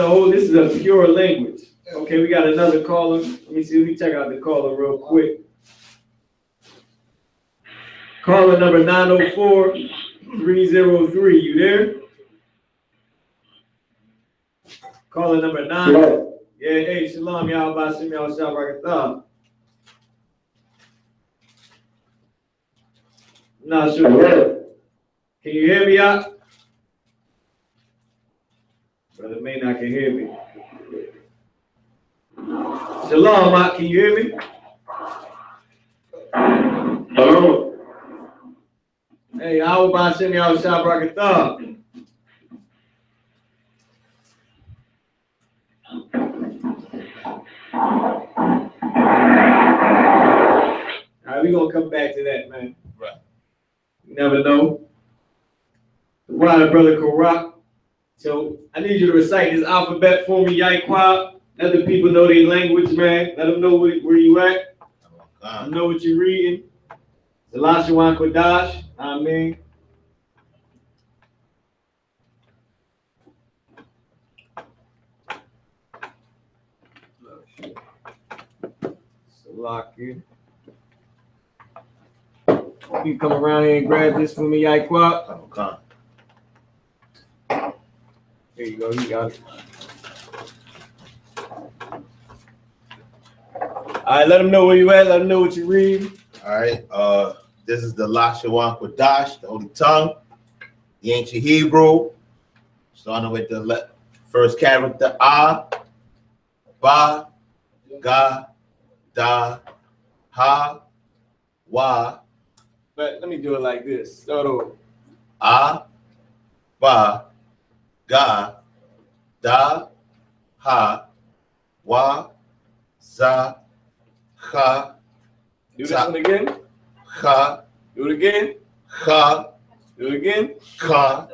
a pure language. Okay, we got another caller. Let me check out the caller real quick. Caller number 904-303. You there? Caller number 9. Hello. Yeah, hey, shalom, y'all. Bashim, y'all, Shabbat. I'm not sure. Hello. Can you hear me out? Brother may not can hear me. Shalom, Mark, can you hear me? Hello. Hey, how about Shimmy out Shabbat? All right, we're gonna come back to that, man. Right. You never know. Right, brother Karak. So I need you to recite this alphabet for me, Yaiqua. Let the people know their language, man. Let them know where you at. Let them know what you're reading. The Lashawan Qadash. Amen. Salaki. You come around here and grab this for me, Yaiqua. There you go. You got it. All right, let them know where you at. Let them know what you read. All right. This is the Lashawan Qadash, the Holy Tongue, the ancient Hebrew, starting with the first character A, Ba, Ga, Da, Ha, Wa. But let me do it like this. Start over. A, Ba, Ga, Da, Ha, Wa, Za, Ha. Do this one again. Ha. Do it again. Ha. Do it again. Ha.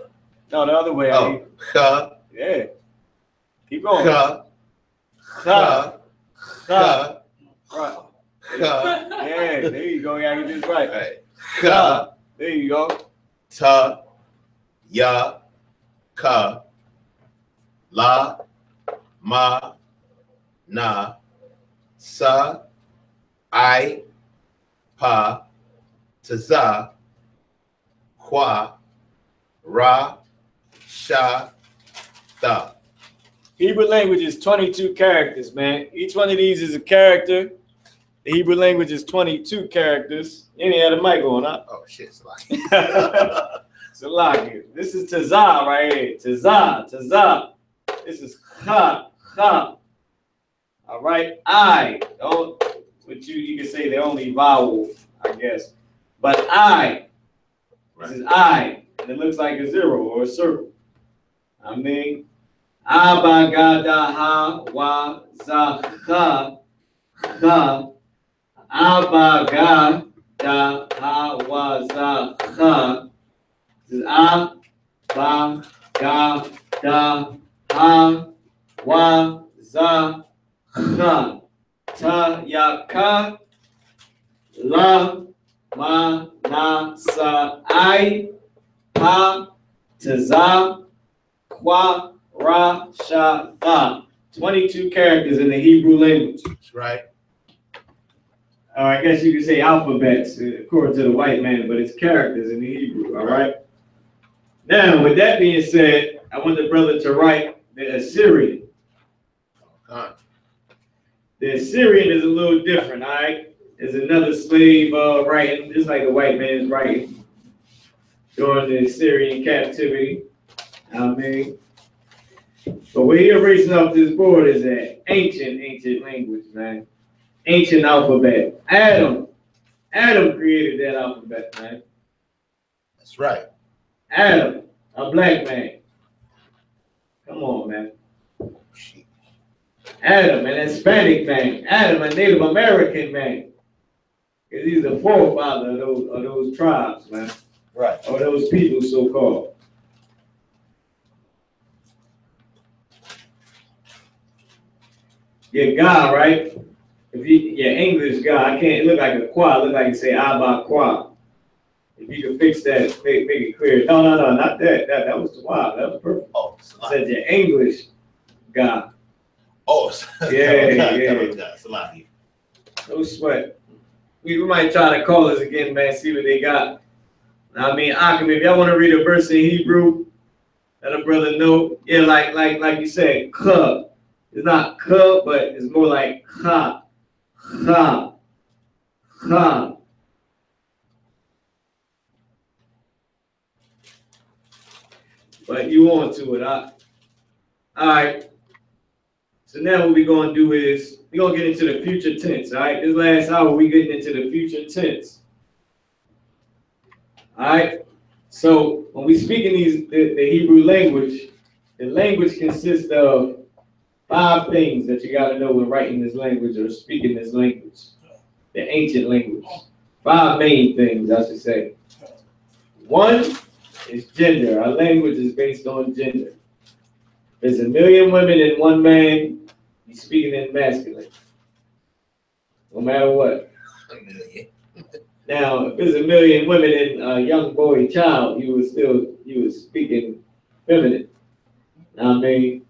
No, the other way. Oh. Ha. Yeah. Keep going. Ha. Ha. Ha. Right. Ha. Yeah, there you go. Yeah, get this right. Right. Ha. There you go. Ta. Ya. Ka. La. Ma. Na. Sa. I. Pa. Taza. Kwa. Ra. Sha. Da. Hebrew language is 22 characters, man. Each one of these is a character. The Hebrew language is 22 characters. You ain't had a mic on, huh? Oh, shit. It's a lot. It's a lot here. This is Taza right here. Taza. This is Ha. All right. I. Don't, but you can say the only vowel, I guess. But I. This is I. And it looks like a zero or a circle. I mean, Abagada wa za ha. Abagada wa za ha. This is Abagada wa za ha. Ta ya ka la ma na sa I pa taza kwa ra sha tha. 22 characters in the Hebrew language. That's right. Or I guess you could say alphabets according to the white man, but it's characters in the Hebrew. All right. Now, with that being said, I want the brother to write the Assyrian. Okay. The Assyrian is a little different, all right? There's another slave writing, just like the white man's writing during the Assyrian captivity. I mean, but where he erasing off this board is that ancient language, man. Ancient alphabet. Adam created that alphabet, man. That's right. Adam, a black man. Come on, man. Shit. Adam, an Hispanic man. Adam, a Native American man. Because he's the forefather of those tribes, man. Right. Or those people, so-called. Your God, right? If your English God, I can't look like a qua, look like you say Abba qua. If you can fix that, make it clear. No, not that. That was the wow. That was perfect. Oh, I said your English God. Oh, Yeah. Salami. No sweat. We might try to call us again, man, see what they got. I mean, Akim, if y'all want to read a verse in Hebrew, let a brother know. Yeah, like you said, ka. It's not ka, but it's more like ha. But you on to it, huh? All right. So now what we're going to do is we're going to get into the future tense, all right? This last hour, we're getting into the future tense. All right? So when we speak in the Hebrew language, the language consists of 5 things that you got to know when writing this language or speaking this language, the ancient language. 5 main things, I should say. 1 is gender. Our language is based on gender. There's 1 million women and 1 man, he's speaking in masculine. No matter what. Now, if there's 1 million women and a young boy, child, you was speaking feminine. I mean,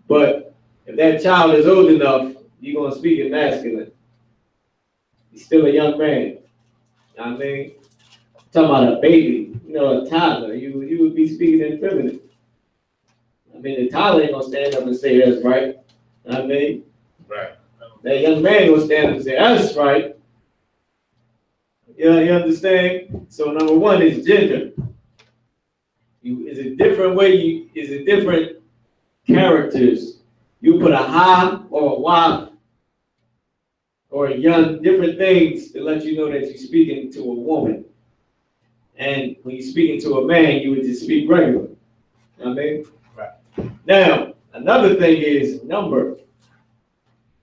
but if that child is old enough, you're gonna speak in masculine. He's still a young man. I mean, talking about a baby, a toddler, you would be speaking in feminine. I mean, the Tyler ain't gonna stand up and say that's right. I mean, Right. that young man gonna stand up and say that's right. Yeah, you understand? So number one is gender. Is a different way. Is it different characters? You put a ha or a wa or a young, different things to let you know that you're speaking to a woman. And when you're speaking to a man, you would just speak regular. I mean, right. Now another thing is number.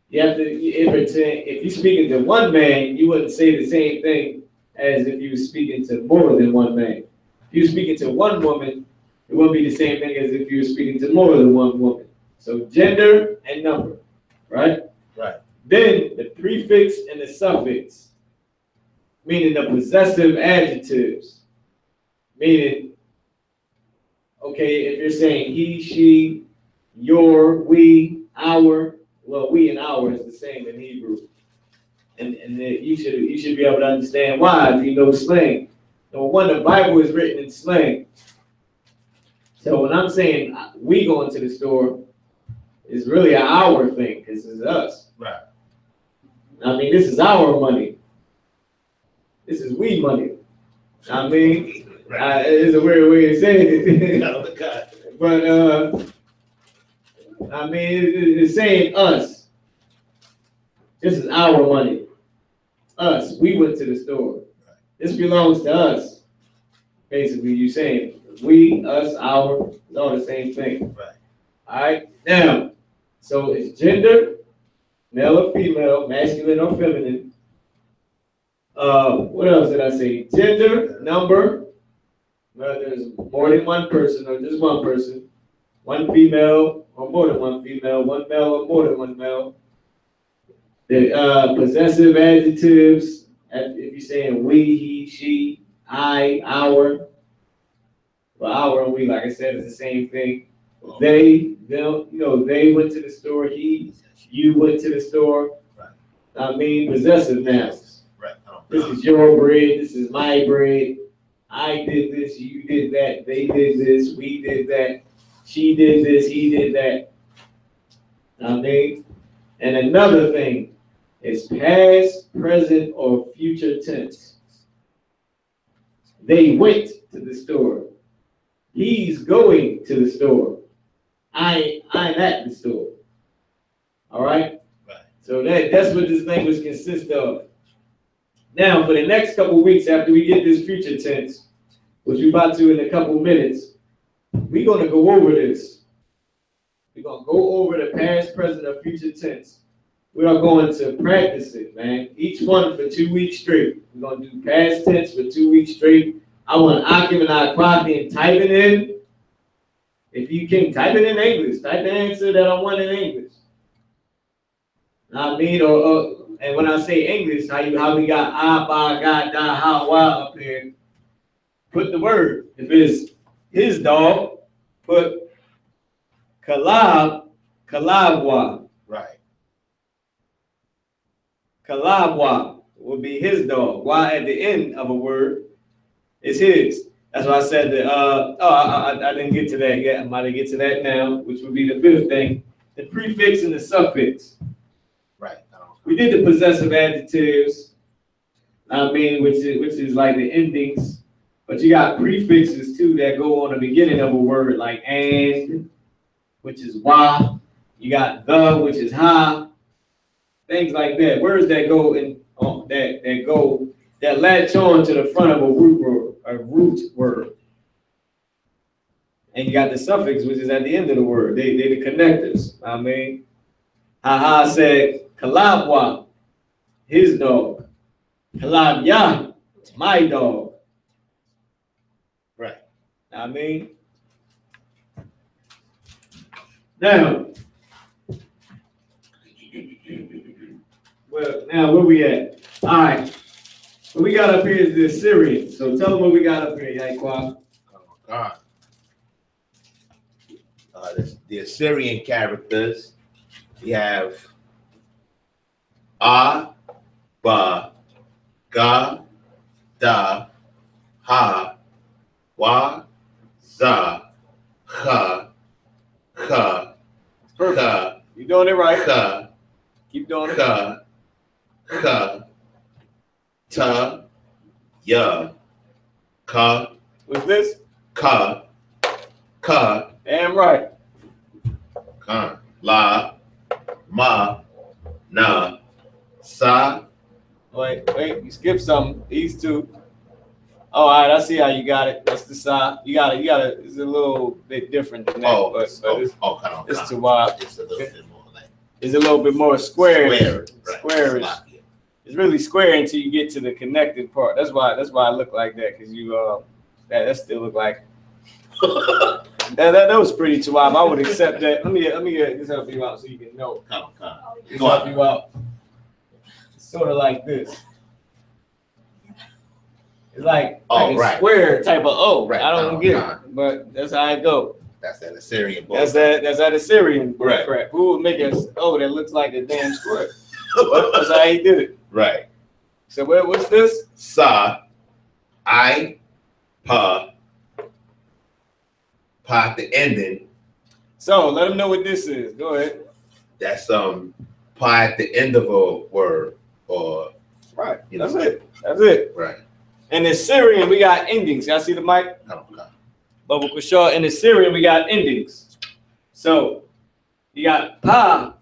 You have to, if you're speaking to one man, you wouldn't say the same thing as if you were speaking to more than one man. If you're speaking to one woman, it wouldn't be the same thing as if you were speaking to more than one woman. So gender and number, right? Right. Then the prefix and the suffix, meaning the possessive adjectives, meaning, okay, if you're saying he, she, your, we, our, well, we and our is the same in Hebrew. And you should be able to understand why if you know slang. Number one, the Bible is written in slang. So when I'm saying we going to the store, it's really an our thing because it's us. Right. I mean, this is our money. This is we money. I mean, Right. it's a weird way of saying it. No, God. But I mean, it's saying us. This is our money. Us. We went to the store. This belongs to us. Basically, you're saying we, us, our, it's all the same thing. Right. All right. Now, so it's gender, male or female, masculine or feminine. What else did I say? Gender, number, whether there's more than one person or just one person, one female or more than one female, one male or more than one male. The possessive adjectives, if you're saying we, he, she, I, our. Well, our and we, like I said, is the same thing. They, them, they went to the store. You went to the store. Right. I mean, possessive nouns. Right. This is your bread. This is my bread. I did this. You did that. They did this. We did that. She did this. He did that. I mean, and another thing is past, present, or future tense. They went to the store. He's going to the store. I'm at the store. All right? Right. So that's what this language consists of. Now, for the next couple of weeks after we get this future tense, which we're about to in a couple minutes, we're going to go over this. We're going to go over the past, present, or future tense. We are going to practice it, man. Each one for 2 weeks straight. We're going to do past tense for 2 weeks straight. I want Akim and I type it in. If you can, type it in English. Type the answer that I want in English. I mean, and when I say English, how we got ba, ga, da, ha, wa up here. Put the word. If it's his dog, put kalabwa. Right. Kalabwa will be his dog. Why at the end of a word is his. That's why I said that. I didn't get to that yet. I'm about to get to that now, which would be the fifth thing. The prefix and the suffix. Right. We did the possessive adjectives. I mean, which is like the endings. But you got prefixes too that go on the beginning of a word, like and, which is wa. You got the, which is ha. Things like that. Words that go in that latch on to the front of a root word. And you got the suffix, which is at the end of the word. They the connectors. I mean, ha said kalabwa, his dog. Kalabya, my dog. Right. I mean, now, where we at? All right. What we got up here is the Assyrian. So tell them what we got up here, Yaquan. Oh, God. The Assyrian characters, we have A, Ba, Ga, Da, Ha, Wa, Za, Ha, perfect. You're doing it right. Keep doing it. What's this? Damn right. La, ma, na, sa. Wait, you skipped something. These two. Oh, all right, I see how you got it. That's the sa. You got it. It's a little bit different than that. But it's too wide. It's a little bit more like. It's a little bit more square. Squarish. Right. It's really square until you get to the connected part. That's why I look like that, because you that still look like that was pretty too wide. I would accept that. Let me just help you out so you can know. Help you out. It's sort of like this. It's like a square type of O. Right. I don't get it, but that's how it go. That's that Assyrian book. That's that Assyrian book. Right. Crap. Who would make us? Oh, that looks like a damn square. That's how he did it. Right. So what's this? Sa, I, pa at the ending. So let them know what this is. Go ahead. That's pa at the end of a word, or right. That's it. Right. In the Syrian, we got endings. Y'all see the mic? Bubba Kushaw. In the Syrian, we got endings. So you got pa,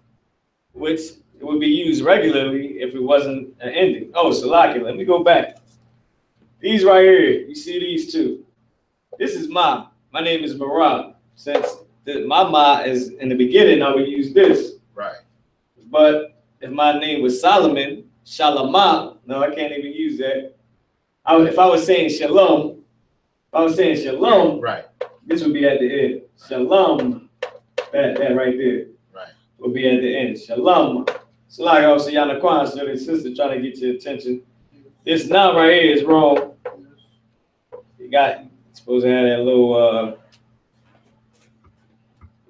which would be used regularly if it wasn't an ending. Oh, Salaki, let me go back. These right here, you see these two. This is ma. My name is Marab. Since my ma is in the beginning, I would use this. Right. But if my name was Solomon, Shalama, no, I can't even use that. If I was saying Shalom, right, this would be at the end. Shalom, that right there, right, would be at the end. Shalom. So like I was saying, Yana Kwan, so the sister trying to get your attention. This now right here is wrong. You got supposed to have that little.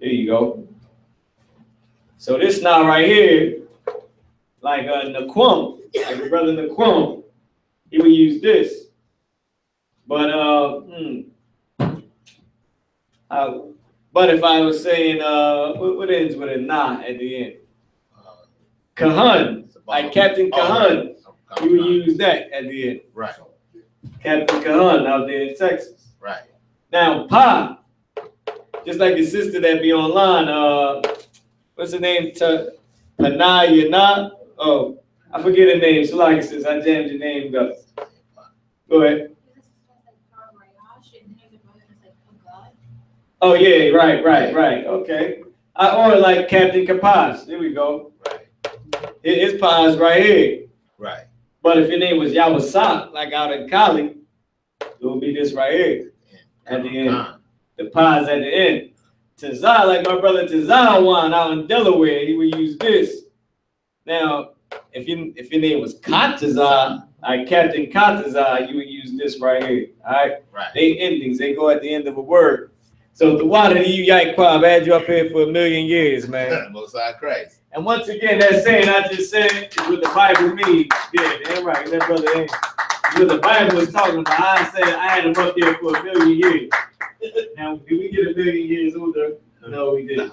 There you go. So this now right here, like Naquam, like the brother Naquam, he would use this. But if I was saying what ends with a na at the end? Kahan, like Captain Kahan, he would use that at the end. Right. Captain Kahan out there in Texas. Right. Now Pa, just like your sister that be online, what's her name? Panayana. Oh, I forget her name. So like it says, I jammed your name up. Go ahead. Oh yeah, right. Okay. Or like Captain Kapash. There we go. Right. His pa is right here. Right. But if your name was Yawasak, like out in Cali, it would be this right here at the end. The pa is at the end. Tazah, like my brother Tazawan out in Delaware, he would use this. Now, if your name was Katazah, like Captain Katazah, you would use this right here. All right. Right. They endings. They go at the end of a word. So the water to you, Yike I've had you up here for 1,000,000 years, man. Most High Christ. And once again, that saying I just said is what the Bible means. Yeah, damn right. That brother ain't. What the Bible is talking about. I said I had him up there for 1,000,000 years. Now, did we get 1,000,000 years older? No, we didn't.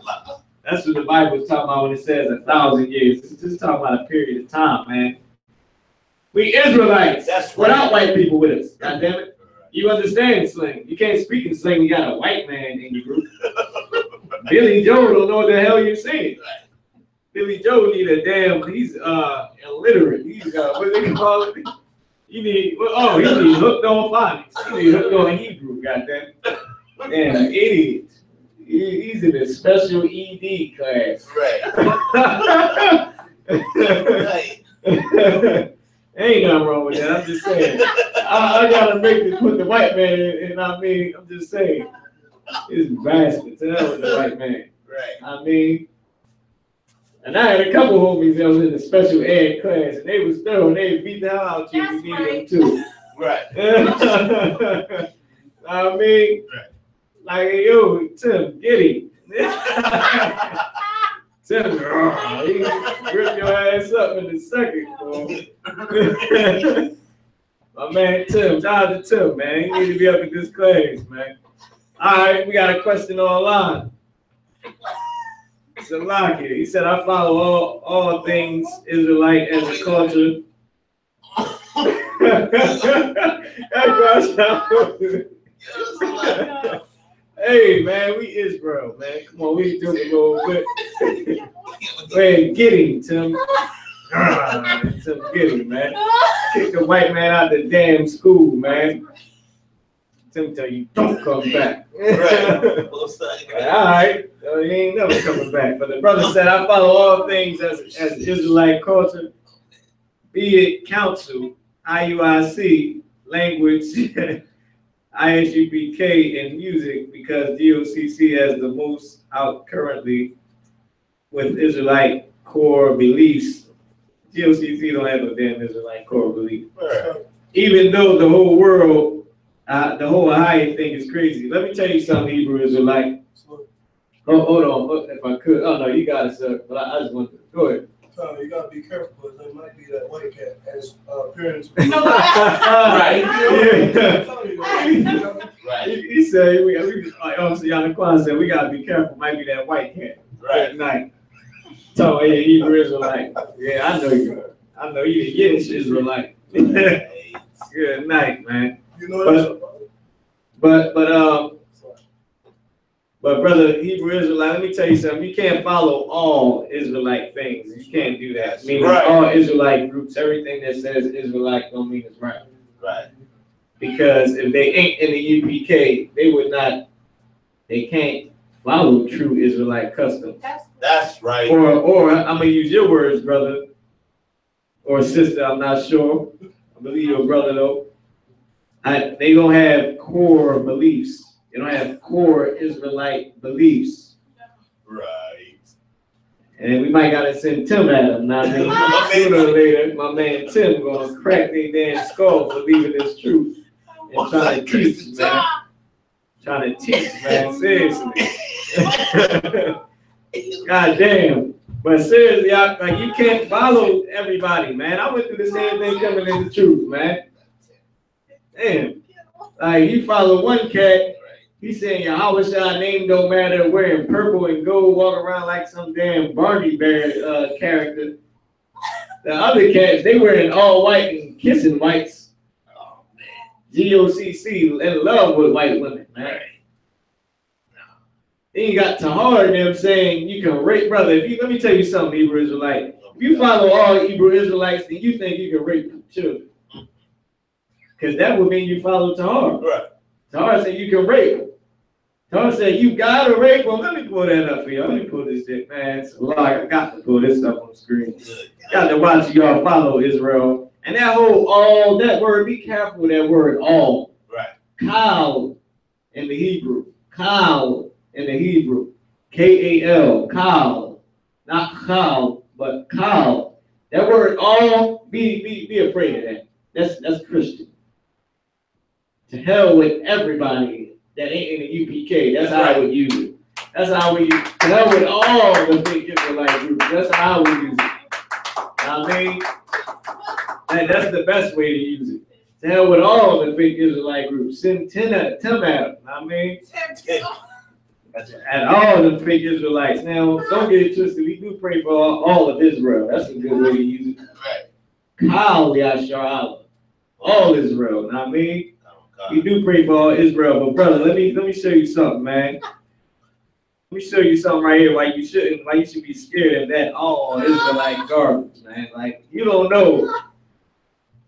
That's what the Bible is talking about when it says 1,000 years. It's just talking about a period of time, man. We Israelites. That's without white people with us. God damn it. You understand slang. You can't speak in slang. You got a white man in your group. Billy Joe don't know what the hell you're saying. Billy Joe need a damn, he's illiterate. He's what do they call it? He need hooked on phonics. He need hooked on Hebrew, goddamn. Damn, idiot. He's in a special ED class. Right. Ain't nothing wrong with that. I'm just saying. I gotta put the white man in. I mean, I'm just saying. It's bastard to hell with the white man. Right. I mean, and I had a couple homies that was in the special ed class, and they was thorough. They beat the hell out of you. That's You right. need them too. Right. I mean, like, yo, Tim, get him. Tim, he rip your ass up in a second, boy. My man Tim, shout out to Tim, man. He need to be up in this class, man. All right, we got a question online. Salaki. He said, I follow all things Israelite as a culture. Hey, man, we Israel, man. Come on, we do a little bit. Man, get him, Tim. Tim, get him, man. Kick the white man out the damn school, man. Tim tell you, don't come back. Right. All right. He ain't never coming back. But the brother said, I follow all things as Israelite culture, be it council, IUIC, language, I.S.U.P.K, and music, because DOCC has the most out currently with Israelite core beliefs. DOCC don't have a damn Israelite core belief. Right. Even though the whole world, the whole Ohio thing is crazy. Let me tell you something, Hebrew Israelite. Oh, hold on, if I could. Oh, no, you got it, sir. But I just want to. Go ahead. You gotta be careful because there might be that white cat as parents. Right. Right. He said, obviously, Yanaquan said, we gotta be careful. Might be that white cat. Right. At night. So, yeah, Hebrew Israelite. Yeah, I know you. I know you. Yiddish Israelite. Good night, man. You know But brother, Hebrew Israelite, let me tell you something. You can't follow all Israelite things. You can't do that. Meaning all Israelite groups, everything that says Israelite don't mean it's right. Right. Because if they ain't in the U.P.K, they can't follow true Israelite customs. That's right. Or I'm gonna use your words, brother, or sister. I'm not sure. I believe you're a brother though. They don't have core beliefs. They don't have core Israelite beliefs. Right. And we might gotta send Tim at them. Now, sooner or later, my man Tim gonna crack their damn skull for leaving this truth and trying to teach, man. Trying to teach, man. Seriously. God damn. But seriously, like you can't follow everybody, man. I went through the same thing coming in the truth, man. Damn. Like you follow one cat, he's saying Yahweh name don't matter, wearing purple and gold, walk around like some damn Barney Bear character. The other cats, they wearing all white and kissing whites. Oh man. GOCC in love with white women, man. Then you got Tahar and them saying you can rape, brother. Let me tell you something, Hebrew Israelite. If you follow all Hebrew Israelites, then you think you can rape children. Because that would mean you follow Tahar. Right. Tahar said you can rape them. Tahar said you gotta rape them. Let me pull that up for you. Let me pull this shit, man. It's a lot. I got to pull this up on the screen. Got to watch y'all follow Israel. And that whole all, that word, be careful with that word all. Right. Kal in the Hebrew. Kal in the Hebrew. K-A-L. Kal. Not Kal, but Kal. That word all, be afraid of that. That's Christian. To hell with everybody that ain't in the U.P.K. That's how I would use it. That's how we use it. To hell with all the big Israelite groups. That's how we use it. I mean, that's the best way to use it. To hell with all the big Israelite groups. Send Tim at them. I mean, and all the big Israelites. Now, don't get it twisted. We do pray for all of Israel. That's a good way to use it. Right. Kal Yasharala. All Israel. I mean, we do pray for all Israel, but brother, let me show you something, man. Let me show you something right here. Why you should be scared of that all Israelite garbage, man. Like you don't know,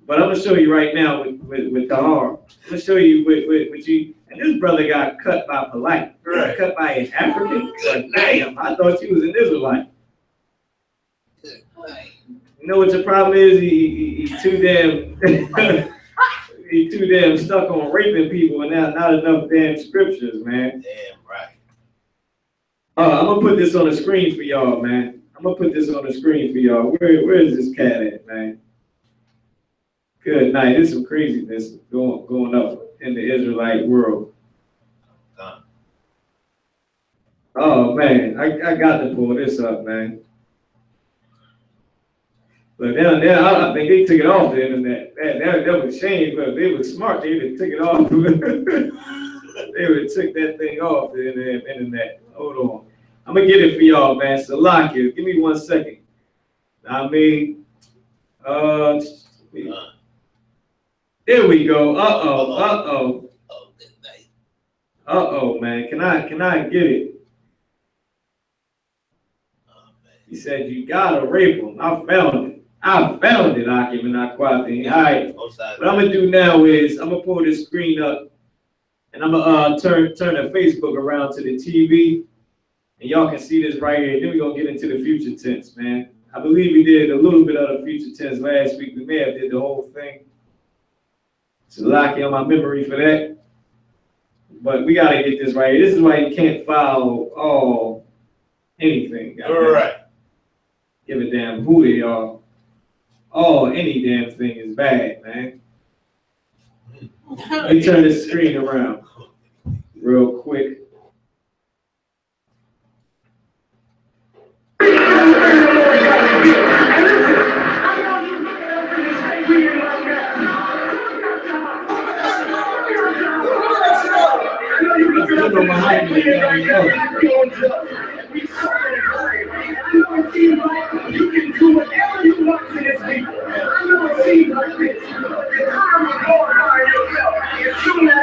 but I'm gonna show you right now with Tahar. I'm gonna show you with you. And this brother got cut by polite. Right. Cut by an African. Like, damn, I thought you was an Israelite. You know what the problem is? He too damn. He too damn stuck on raping people and not enough damn scriptures, man. Damn right. I'm gonna put this on the screen for y'all, man. I'm gonna put this on the screen for y'all. Where is this cat at, man? Good night. There's some craziness going up in the Israelite world. Oh man, I got to pull this up, man. But down there, I think they took it off the internet. That was a shame, but they were smart. They would took it off. They would took that thing off the internet. Hold on. I'm gonna get it for y'all, man. Salakia, give me 1 second. I mean, there we go. Man. Can I get it? He said you gotta rape him. I found it, Akim and Aquafi. All right. What I'm gonna do now is I'm gonna pull this screen up, and I'm gonna turn the Facebook around to the TV, and y'all can see this right here. Then we're gonna get into the future tense, man. I believe we did a little bit of the future tense last week. We may have did the whole thing. So lucky on my memory for that. But we gotta get this right here. This is why you can't follow anything. All right. Give a damn who they are. Any damn thing is bad, man. Let me turn this screen around real quick. You can do whatever you want to this people. I know it seems like this. The time will glorify yourself. As soon as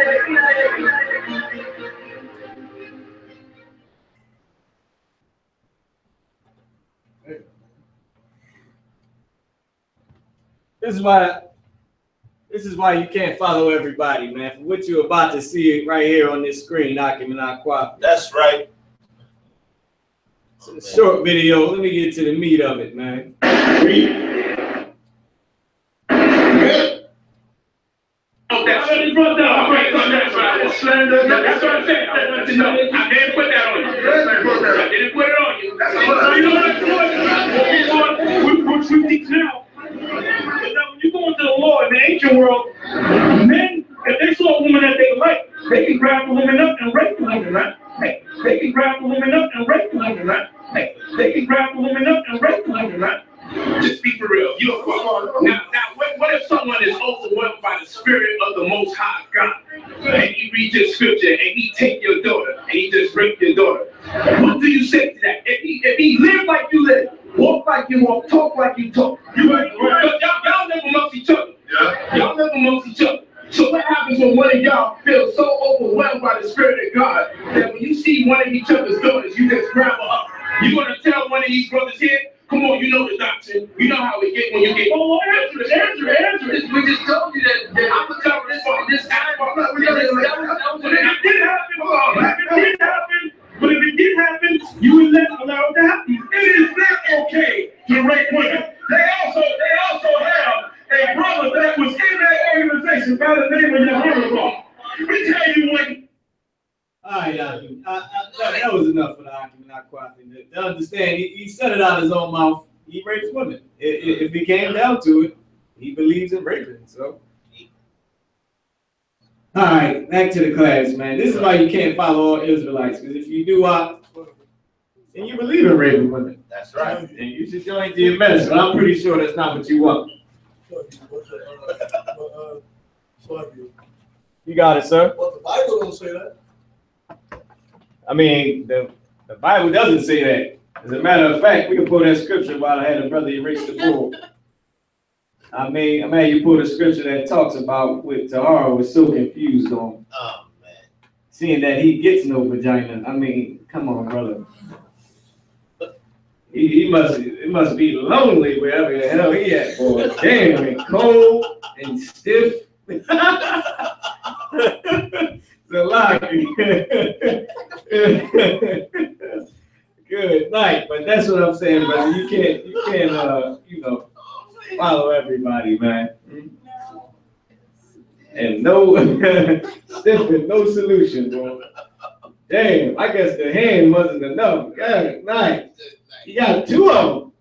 This is why you can't follow everybody, man. For what you're about to see right here on this screen, Akim and Aquafi. That's right. It's a short video. Let me get to the meat of it, man. That's what I'm saying. I wanted to know. I didn't put that on you. I didn't put it on you. That's what we're teaching now. When you go into the law in the ancient world, men, if they saw a woman that they like, they can grab the woman up and rape the woman, right? Hey, they can grab the woman up and rape the woman, right? Hey, they can grab the woman up and rape the woman, right? Just be for real. You're now, what if someone is overwhelmed by the spirit of the Most High God, and you read your scripture, and he take your daughter, and he just rape your daughter? What do you say to that? If he live like you live, walk like you walk, talk like you talk, you right? Y'all live amongst each other. Yeah. Y'all live amongst each other. So what happens when one of y'all feels so overwhelmed by the Spirit of God that when you see one of each other's daughters, you just grab her up? You gonna tell one of these brothers here, come on, you know the doctrine. You know how we get when you get. Oh, answer it. We just told you that I'm gonna cover this one. This happen. But if it did happen, you would allow it to happen. It is not okay to rape women. They also have a brother that was in that organization by the name of Yahanna. We tell you when. All right, Akim. That was enough for the Akim and Aquafi. To understand, he said it out of his own mouth. He rapes women. If it came down to it, he believes in raping. So, all right, back to the class, man. This is why you can't follow all Israelites, because if you do, then you believe in raping women. That's right. And you should join the medicine. I'm pretty sure that's not what you want. You got it, sir. Well, the Bible don't say that. I mean, the Bible doesn't say that. As a matter of fact, we can pull that scripture while I had a brother erase the board. I mean, you pull the scripture that talks about what Tahara was so confused on. Oh, man. Seeing that he gets no vagina. I mean, come on, brother. It must be lonely wherever the hell he at, boy. Damn, and cold and stiff. It's a lot. Good night, but that's what I'm saying, brother. You can't, follow everybody, man. And no stiff and no solution, bro. Damn, I guess the hand wasn't enough. God, night. You got two of them.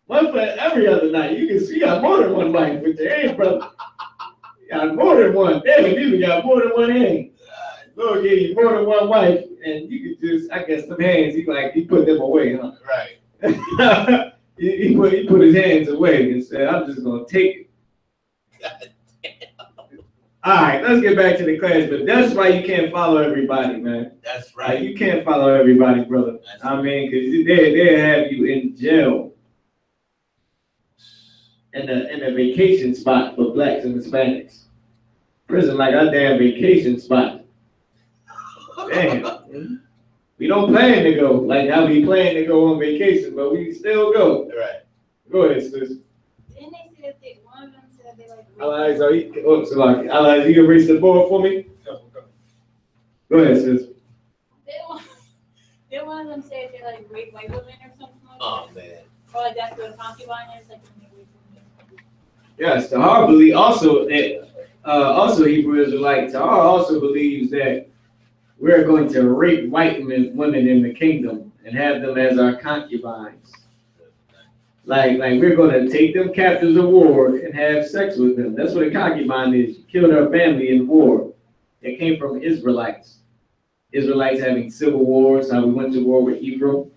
One for every other night. You can see you got more than one wife with your hand, brother. You got more than one. Damn, you even got more than one hand. Lord gave you more than one wife, and you could just, I guess, some hands, he put them away, huh? Right. he put his hands away and said, I'm just going to take it. God damn. All right, let's get back to the class. But that's why you can't follow everybody, man. That's right. Like, you can't follow everybody, brother. That's I mean, because they'll have you in jail. In a vacation spot for blacks and Hispanics. Prison like our damn vacation spot. Damn. We don't plan to go. Like how we plan to go on vacation, but we still go. Right. Go ahead, sis. Didn't they say that one of them said they like Allies, Allies, you can erase the board for me? Go ahead, sis. Didn't one of them say they like rape white women or something like Oh that? man. Or like that's what a concubine is, like when they rape women. Yes, Tahar believes also that also Hebrew Israelite. Tahar also believes that we're going to rape white women in the kingdom and have them as our concubines. Like we're going to take them captives of war and have sex with them. That's what a concubine is. You kill their family in war. It came from Israelites. Israelites having civil wars. How we went to war with Ephraim.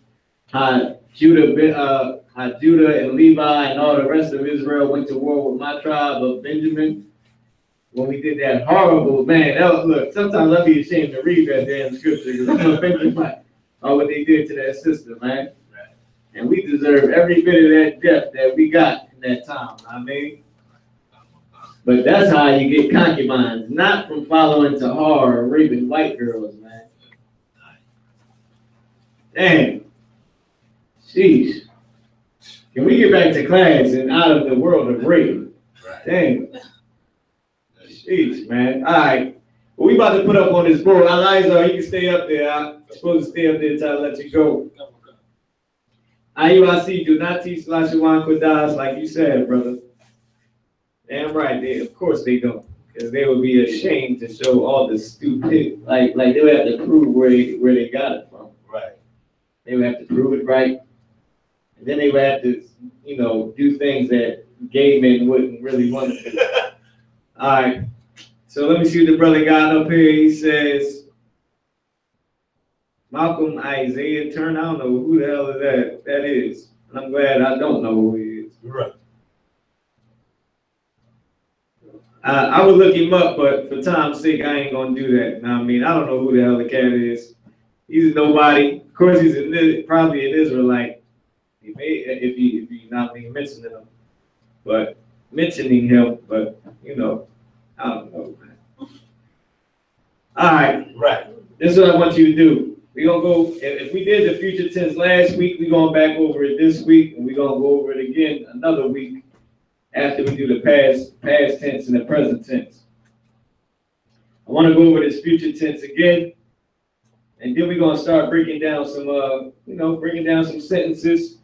How Judah and Levi and all the rest of Israel went to war with my tribe of Benjamin. When we did that horrible, man, look, sometimes I'd be ashamed to read that damn scripture because I'm offended by what they did to that sister, man. And we deserve every bit of that death that we got in that time, I mean. But that's how you get concubines, not from following Tahar or raping white girls, man. Damn. Sheesh. Can we get back to class and out of the world of rape? Right. Damn. Jeez, man. All right. Well, we about to put up on this board. Eliza, you can stay up there. I'm supposed to stay up there until I let you go. I.U.I.C. do not teach Lashawan Qadash like you said, brother. Damn right. Of course they don't. Because they would be ashamed to show all the stupid, like they would have to prove where they got it from. Right. They would have to prove it right. And then they would have to, do things that gay men wouldn't really want to do. All right. So let me see what the brother got up here. He says, Malcolm Isaiah Turner. I don't know who the hell that is. And I'm glad I don't know who he is. Right. I would look him up, but for time's sake, I ain't gonna do that. I mean, I don't know who the hell the cat is. He's nobody. Of course, he's probably an Israelite. He may, if you not being mentioning him, but mentioning him, but I don't know, man. All right. Right. This is what I want you to do. We're gonna go, if we did the future tense last week, we're going back over it this week, and we're gonna go over it again another week after we do the past tense and the present tense. I want to go over this future tense again, and then we're gonna start breaking down some some sentences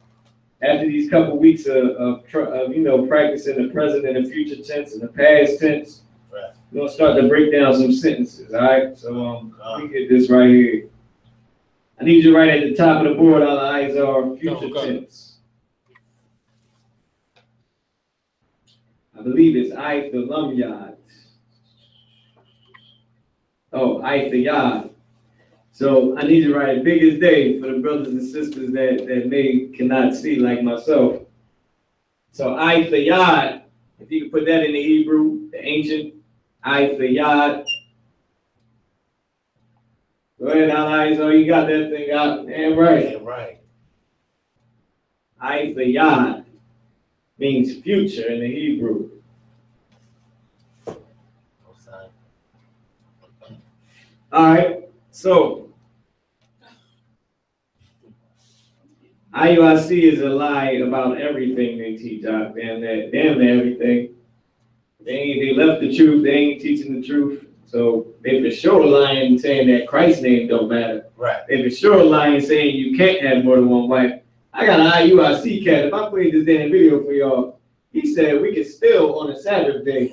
after these couple weeks of practicing the present and the future tense and the past tense. Right. We're gonna start to break down some sentences. All right. So let me get this right here. I need you right at the top of the board. All the eyes are future tense. I believe it's I.S.U.P.K. Oh, I.S.U.P.K. So I need you to write biggest day for the brothers and sisters that cannot see like myself. So I.S.U.P.K. If you can put that in the Hebrew, the ancient I.S.U.P.K. Go ahead, allies. Oh, you got that thing out. Damn right. Damn right. I.S.U.P.K. means future in the Hebrew. All right, so I.U.I.C. is a lie about everything they teach out. Damn everything. They left the truth. They ain't teaching the truth. So they for sure lying saying that Christ's name don't matter. Right. They for sure lying saying you can't have more than one wife. I got an I.U.I.C. cat. If I played this damn video for y'all, he said we can still on a Sabbath day,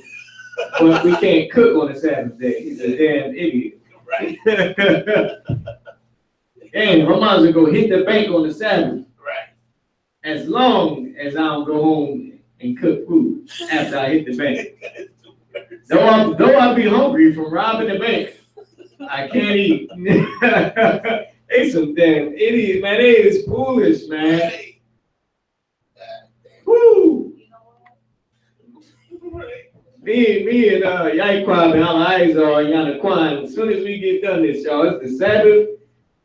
but we can't cook on a Sabbath day. He's a damn idiot. Right. And my mom's gonna go hit the bank on the Sabbath. Right. As long as I don't go home and cook food after I hit the bank. Though I'll be hungry from robbing the bank, I can't eat. They some damn idiots, man. They is foolish, man. Woo! Me and Yaquan and our eyes are on Yanaquan. As soon as we get done this, y'all, it's the Sabbath.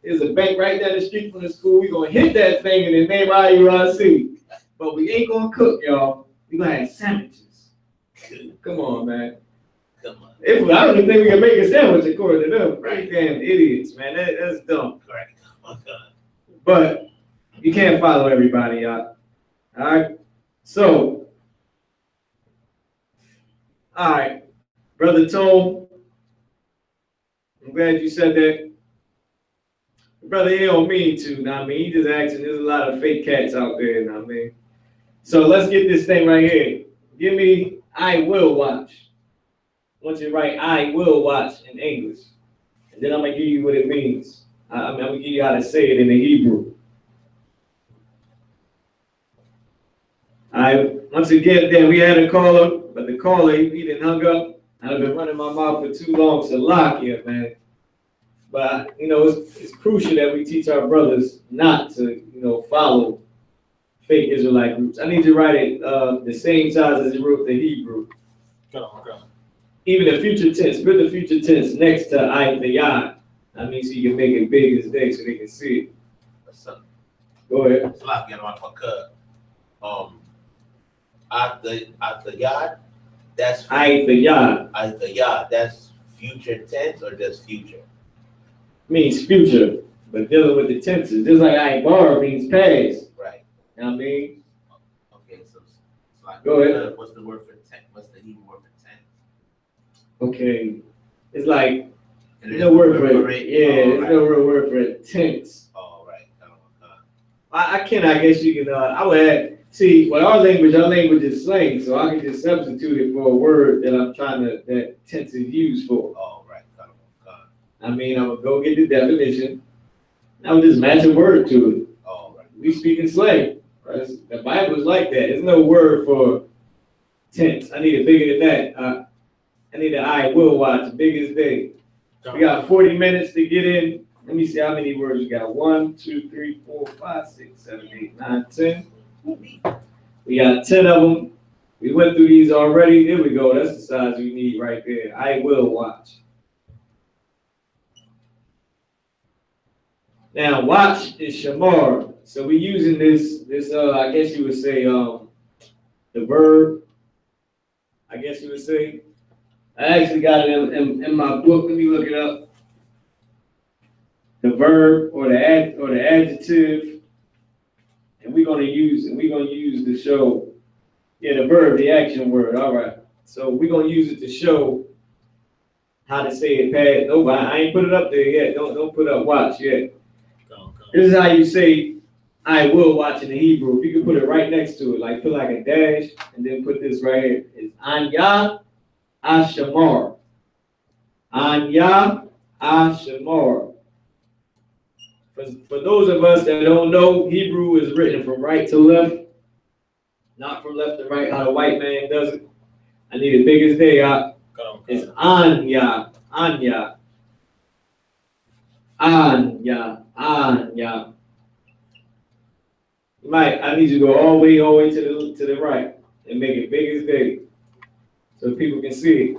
There's a bank right down the street from the school. We're gonna hit that thing in the name of I.S.U.P.K. But we ain't gonna cook, y'all. We're gonna have sandwiches. Come on, man. Come on. I don't even think we can make a sandwich according to them. Right, damn idiots, man. That's dumb. Right. Oh, God. But you can't follow everybody, y'all. All right. So, all right, Brother Tom, I'm glad you said that. Brother, he don't mean to, know what I mean? He just asking, there's a lot of fake cats out there, know what I mean? So let's get this thing right here. Give me, I will watch. Once you write, I will watch in English. And then I'm going to give you what it means. I'm going to give you how to say it in the Hebrew. All right, once again, then we had a caller, but the caller, he didn't hung up. I've been running my mouth for too long to lock here, man. But, you know, it's crucial that we teach our brothers not to, you know, follow fake Israelite groups. I need you to write it the same size as you wrote the Hebrew. Go. Even the future tense, put the future tense next to I.S.U.P.K. I mean, so you can make it big as day so they can see it. What's up? Go ahead. It's like getting my fuck up. At the yard, that's I.S.U.P.K. that's future tense or just future? Means future, but dealing with the tenses, just like I.S.U.P.K means past. Right. You know what I mean? Okay, so it's like, go ahead. What's the word for tense? What's the Hebrew word for tense? Okay, it's like no word for it. Yeah, there's no real word for it. Tense. Oh, right. I guess you can. I would add. See, with our language is slang, so I can just substitute it for a word that I'm trying to that tense is used for. Oh, right. I mean, I'm gonna go get the definition. I would just match a word to it. Oh, right. We speak in slang. Right? The Bible is like that. There's no word for tense. I need it bigger than that. I need an I will watch, big as day. We got 40 minutes to get in. Let me see how many words we got. 1, 2, 3, 4, 5, 6, 7, 8, 9, 10. We got 10 of them. We went through these already. There we go. That's the size we need right there. I will watch. Now, watch is shamar. So we're using this I guess you would say, the verb. I guess you would say. I actually got it in my book. Let me look it up. The verb or the adjective, and we're gonna use to show. Yeah, the verb, the action word. All right. So we're gonna use it to show how to say it past. No, I ain't put it up there yet. Don't put up watch yet. This is how you say I will watch in the Hebrew. If you can put it right next to it, like put like a dash, and then put this right here. It's Anya Ashamar. Anya Ashamar. For those of us that don't know, Hebrew is written from right to left, not from left to right, how the white man does it. I need it big as day. It's Anya, Anya, Anya, Anya. Mike, I need you to go all the way to the right and make it big as day, so people can see it.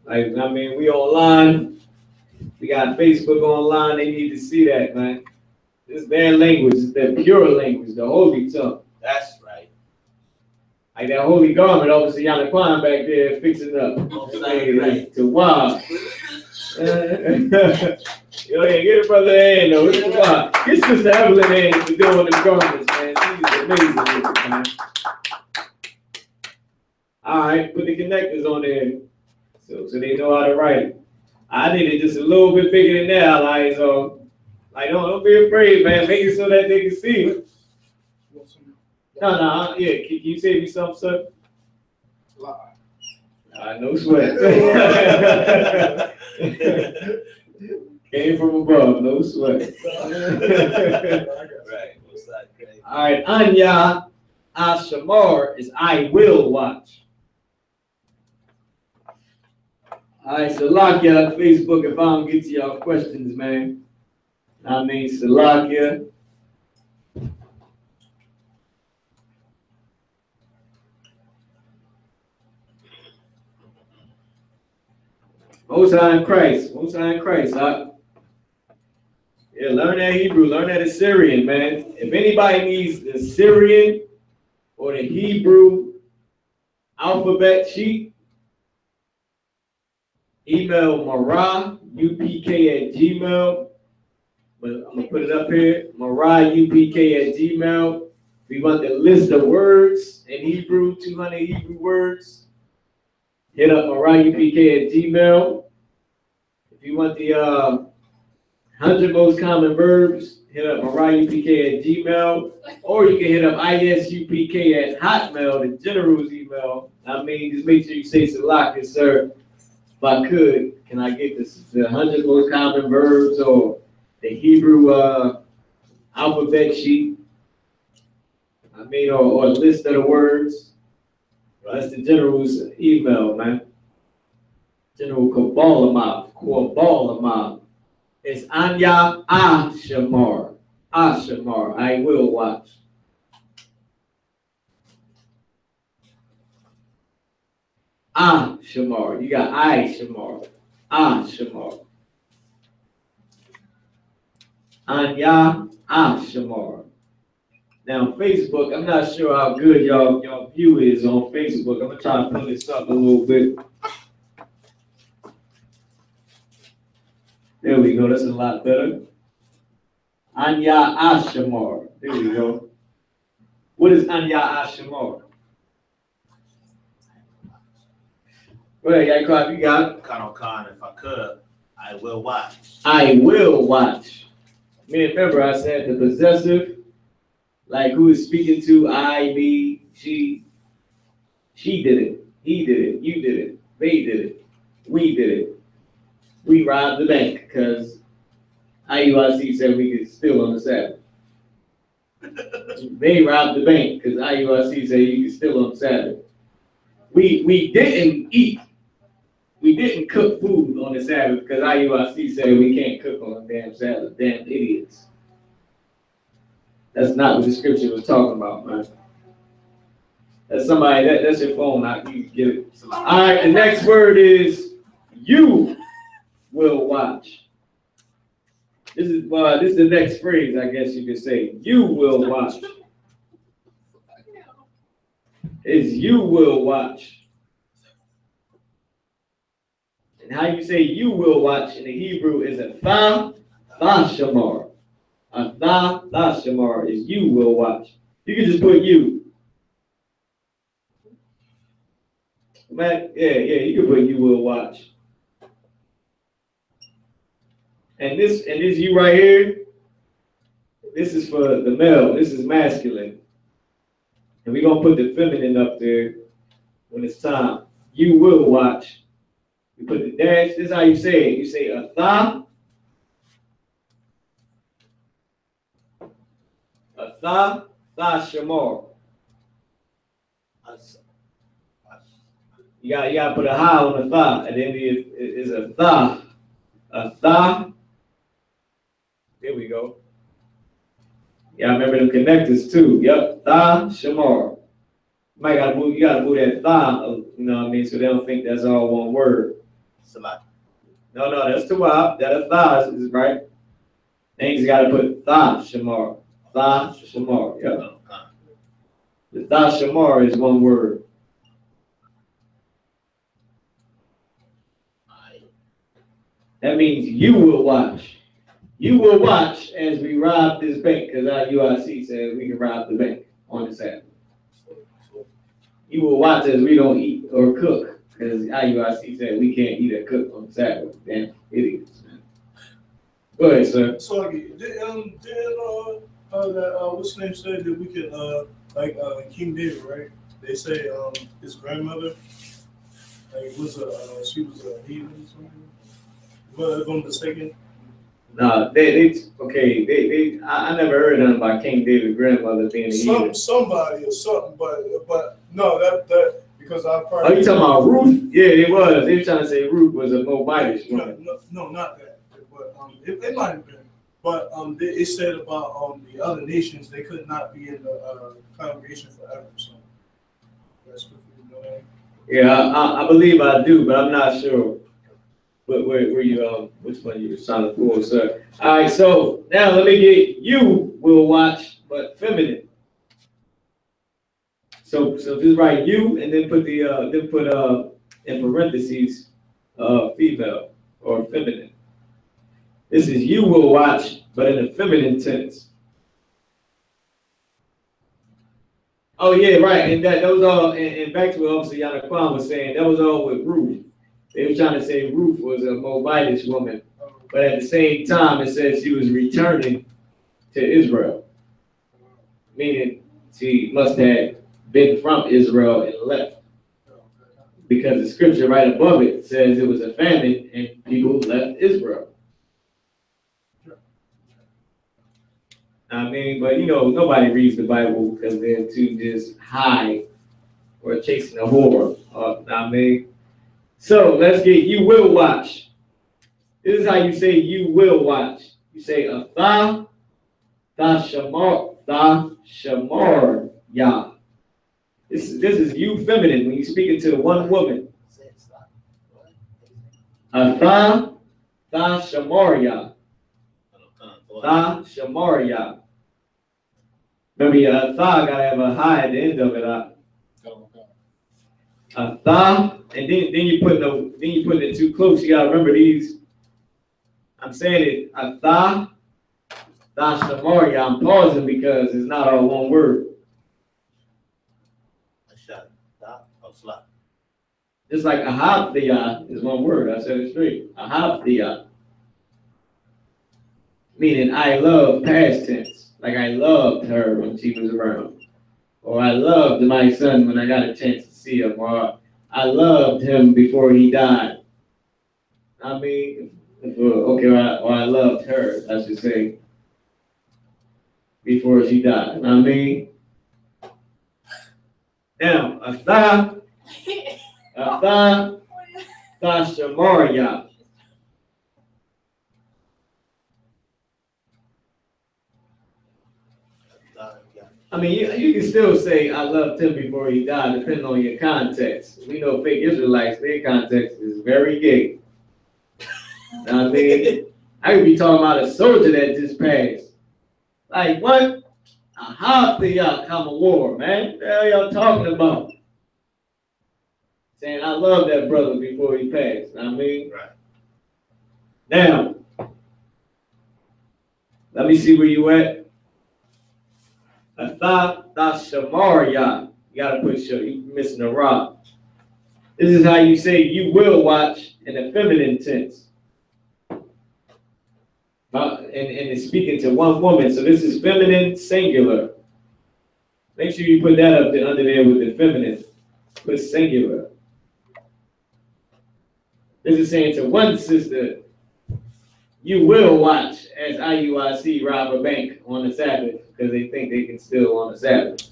Like, I mean, we online, we got Facebook online. They need to see that, man. This is their language, it's their pure language, the holy tongue. That's right. Like that holy garment, obviously, Yanaquan back there fixing up. Right. To wow. Yo, yeah, get it, brother. Hey, no, it's wow. Get Sister Evelyn in to do on the garments, man. She's amazing, man. All right, put the connectors on there so they know how to write it. I need it just a little bit bigger than that, like, so. Like, don't be afraid, man. Make it so that they can see it. No, yeah. Can you save me something, sir? No sweat. Came from above, no sweat. Right. All right, Anya Ashamar is I will watch. All right, so lock y'all on Facebook if I don't get to y'all questions, man. I mean, Salakia. Most High in Christ. Most High in Christ. Yeah, learn that Hebrew. Learn that Assyrian, man. If anybody needs the Syrian or the Hebrew alphabet sheet, email Marah, UPK@gmail. But I'm gonna put it up here. Marah, UPK@gmail. We want the list of words in Hebrew, 200 Hebrew words. Hit up Marah, UPK@gmail. If you want the 100 most common verbs, hit up Marah, UPK@gmail. Or you can hit up I.S.U.P.K@hotmail, the general's email. I mean, just make sure you say Salak, sir. If I could, can I get the 100 most common verbs or the Hebrew alphabet sheet? I mean, or a list of the words. That's the general's email, man. General Kabbalah. It's Anya Ashamar. Ashamar. I will watch. Shamar. You got Shamar. Shamar. Anya Shamar. Now Facebook, I'm not sure how good y'all view is on Facebook. I'm gonna try to pull this up a little bit. There we go. That's a lot better. Anya Ashamar. There we go. What is Anya Ashamar? Well, Yaakov, you got it. Khan, if I could, I will watch. I will watch. Remember, I said the possessive, like who is speaking to I, me, she. She did it. He did it. You did it. They did it. We did it. We robbed the bank because IUIC said we could steal on the Sabbath. They robbed the bank because IUIC said you could steal on the Sabbath. We didn't eat. We didn't cook food on the Sabbath because IUIC said we can't cook on the damn Sabbath. Damn idiots. That's not what the scripture was talking about, man. That's somebody, that's your phone. You get it. All right, the next word is you will watch. This is the next phrase, I guess you could say. You will watch. Is you will watch. And how you say you will watch in the Hebrew is a shamar. A shamar is you will watch. You can just put you. Man, yeah, you can put you will watch. And this you right here, this is for the male. This is masculine. And we're gonna put the feminine up there when it's time. You will watch. You put the dash. This is how you say it. You say a shamar. You gotta put a ha on the tha, and then it is a tha. There we go. Yeah, remember them connectors too. Yep, tha shamar. You gotta move that tha, you know what I mean, so they don't think that's all one word. No, that's tawab. That a tha is right. Then you just gotta put tha shamar. Tha shamar. Yep. The tha shamar is one word. That means you will watch. You will watch as we rob this bank, because our UIC said we can rob the bank on the Sabbath. You will watch as we don't eat or cook, because our UIC said we can't eat or cook on the Sabbath. Damn idiots, man. Go ahead, sir. So, what's the name said that we could, King David, right? They say his grandmother, she was a heathen or something. But if I'm mistaken. No, I never heard nothing about King David's grandmother being a heathen. Somebody or something, but no, that because I've heard. Oh, you talking about Ruth? Yeah, it was. They were trying to say Ruth was a Moabitish woman. No, not that. But it might have been. But it said about the other nations they could not be in the congregation forever. So that's what you know. Yeah, I believe I do, but I'm not sure. Where you which one you was trying to pull, sir? All right, so now let me get you will watch, but feminine. So just write you and then put in parentheses female or feminine. This is you will watch, but in a feminine tense. Oh yeah, right. And that was all. And back to what Officer Yanaquan was saying. That was all with Ruth. They were trying to say Ruth was a Moabitish woman, but at the same time, it says she was returning to Israel, meaning she must have been from Israel and left, because the scripture right above it says it was a famine and people left Israel. I mean, but you know, nobody reads the Bible because they're too just high or chasing a whore. I mean, so let's get you will watch. This is how you say you will watch. You say Atha Shamar Yah. This is you feminine when you're speaking to one woman. Atha Shamar Yah. Tha Shamar Yah. Remember, tha gotta have a high at the end of it. Tha, and then you put it too close. You gotta remember these. I'm saying it. Tha Shamar Yah. I'm pausing because it's not all one word. Just like ahavdiyah is one word. I said it straight. Ahavdiyah. Meaning I love past tense. Like I loved her when she was around. Or I loved my son when I got a chance to see him. Or I loved him before he died. I mean, or I loved her, I should say, before she died. I mean, now, Atha Shamar. I mean, you can still say I loved him before he died, depending on your context. We know fake Israelites, their context is very gay. I mean, I could be talking about a soldier that just passed. Like, what? A half the y'all come a war, man. What the hell y'all talking about? Saying I love that brother before he passed. I mean, right. Now, let me see where you at. Atha Shamar Yah. You gotta put you're missing a rock. This is how you say you will watch in a feminine tense. And it's speaking to one woman, so this is feminine singular. Make sure you put that up there under there with the feminine. Put singular. This is saying to one sister, you will watch as IUIC rob a bank on the Sabbath because they think they can steal on the Sabbath.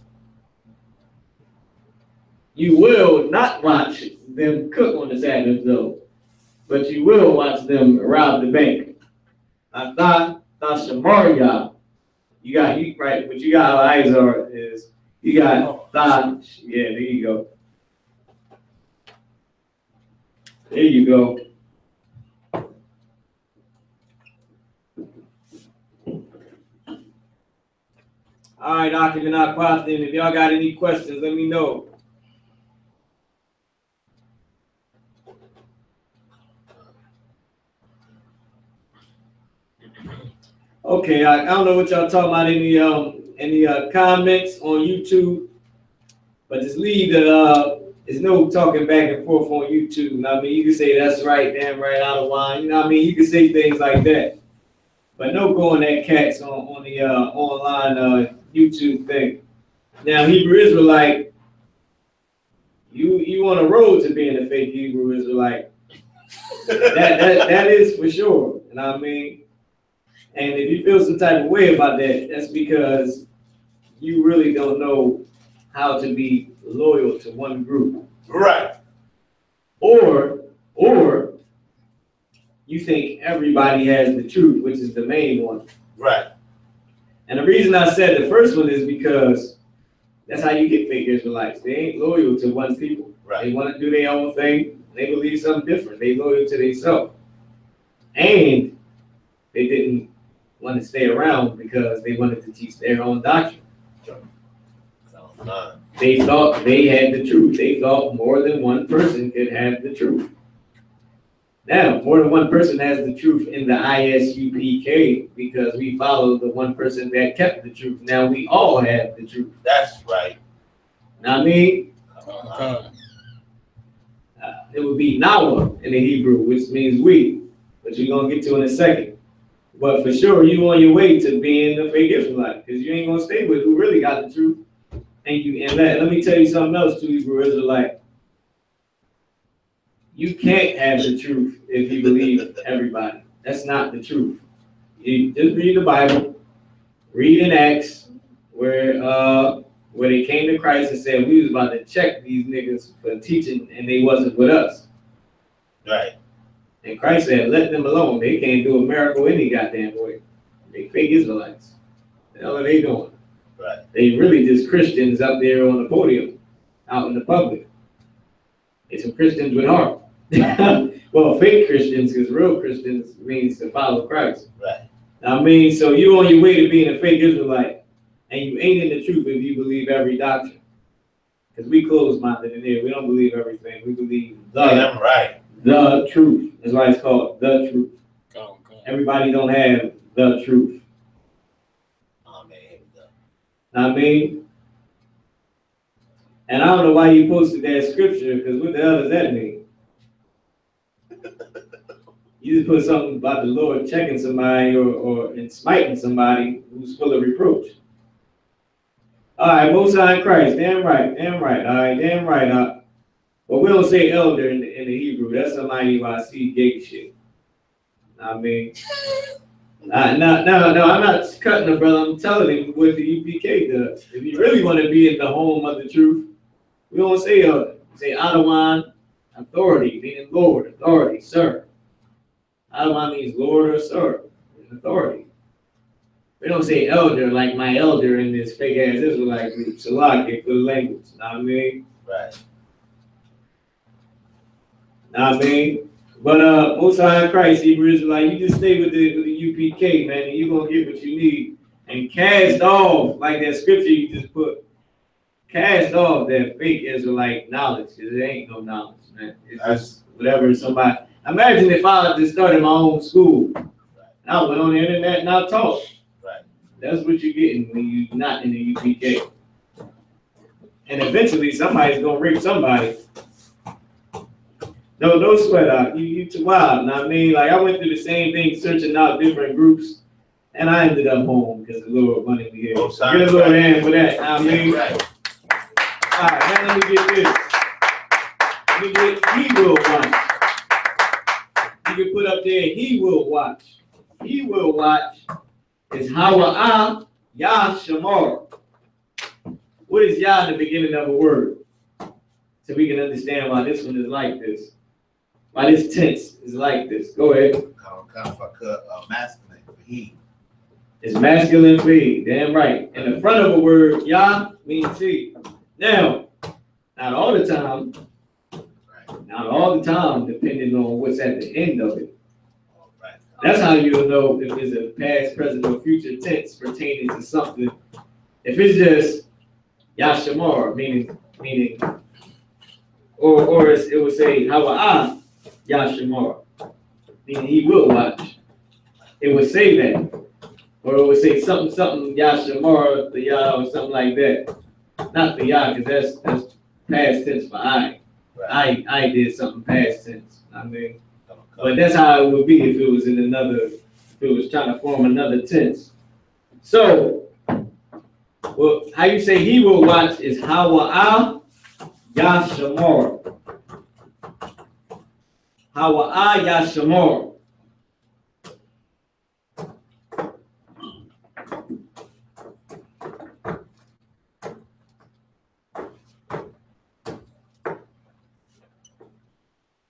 You will not watch them cook on the Sabbath though, but you will watch them rob the bank. Atha Shamar Yah. You got right, but you got how eyes are is you got Tha. Yeah, there you go. There you go. All right, Dr. Then if y'all got any questions, let me know. Okay, I don't know what y'all talking about. Any comments on YouTube? But just leave the there's no talking back and forth on YouTube. You know what I mean? You can say that's right, damn right, out of line. You know what I mean? You can say things like that. But no going at cats on the online YouTube thing. Now, Hebrew Israelite, you on a road to being a fake Hebrew Israelite. that is for sure. You know what I mean? And if you feel some type of way about that, that's because you really don't know how to be loyal to one group. Right. Or you think everybody has the truth, which is the main one. Right. And the reason I said the first one is because that's how you get fake Israelites. They ain't loyal to one people. Right. They want to do their own thing. They believe something different. They loyal to themselves. And they didn't want to stay around because they wanted to teach their own doctrine. They thought they had the truth. They thought more than one person could have the truth. Now, more than one person has the truth in the I.S.U.P.K. because we follow the one person that kept the truth. Now we all have the truth. That's right. Now, I mean, it would be Nawa in the Hebrew, which means we, which we're going to get to in a second. But for sure, you on your way to being a fake Israelite because you ain't going to stay with who really got the truth. And let me tell you something else, too, Hebrew Israelite. You can't have the truth if you believe everybody. That's not the truth. You just read the Bible, read in Acts, where they came to Christ and said we was about to check these niggas for teaching and they wasn't with us. Right. And Christ said, let them alone. They can't do a miracle any goddamn way. They fake Israelites. The hell are they doing? Right. They really just Christians up there on the podium, out in the public. They some Christians with heart. Well, fake Christians, because real Christians means to follow Christ. Right. I mean, so you on your way to being a fake Israelite, and you ain't in the truth if you believe every doctrine. Because we closed-minded in here. We don't believe everything. We believe the truth. That's why it's called the truth. Everybody don't have the truth. I mean, and I don't know why you posted that scripture, because what the hell does that mean? You just put something about the Lord checking somebody or smiting somebody who's full of reproach. All right, Most High in Christ, damn right, all right, damn right. But we don't say elder in the Hebrew. That's some I.S.U.P.K gay shit. I mean, no, I'm not cutting the brother. I'm telling him what the UPK does. If you really want to be in the home of the truth, we don't say elder. We say Adawan, authority, meaning Lord, authority, sir. Adawan means Lord or sir, authority. We don't say elder like my elder in this fake ass Israelite group, SHALAM for the language. Know what I mean? Right. Know what I mean? But Most High in Christ, Hebrew Israelite, you just stay with the UPK, man, and you're gonna get what you need. And cast off, like that scripture you just put, cast off that fake Israelite knowledge, because it ain't no knowledge, man. It's just whatever somebody. Imagine if I just started my own school. I went on the internet and I taught. Right. That's what you're getting when you're not in the UPK. And eventually somebody's gonna rape somebody. No, don't sweat out. You too wild. Know what I mean? Like, I went through the same thing, searching out different groups, and I ended up home because the Lord wanted me here. Oh, Give a little hand for that. Know what I mean? Right. All right, now let me get this. Let me get He Will Watch. You can put up there, He Will Watch. He Will Watch is Hawa Yah Shamar. What is Yah in the beginning of a word? So we can understand why this one is like this. Why this tense is like this. Go ahead. Masculine for he. It's masculine for he. Damn right. And the front of a word, Yah, means he. Now, not all the time. Not all the time, depending on what's at the end of it. That's how you'll know if it's a past, present, or future tense pertaining to something. If it's just Yashamar, meaning, or it would say Hawa Yashamar, meaning he will watch. It would say that. Or it would say something Yashamar, the Yah, or something like that. Not the Yah, because that's past tense for I. Right. I did something past tense. I mean, but that's how it would be if it was in another, if it was trying to form another tense. So, well, how you say he will watch is Hawa Yashamar. Hawa Yashamar.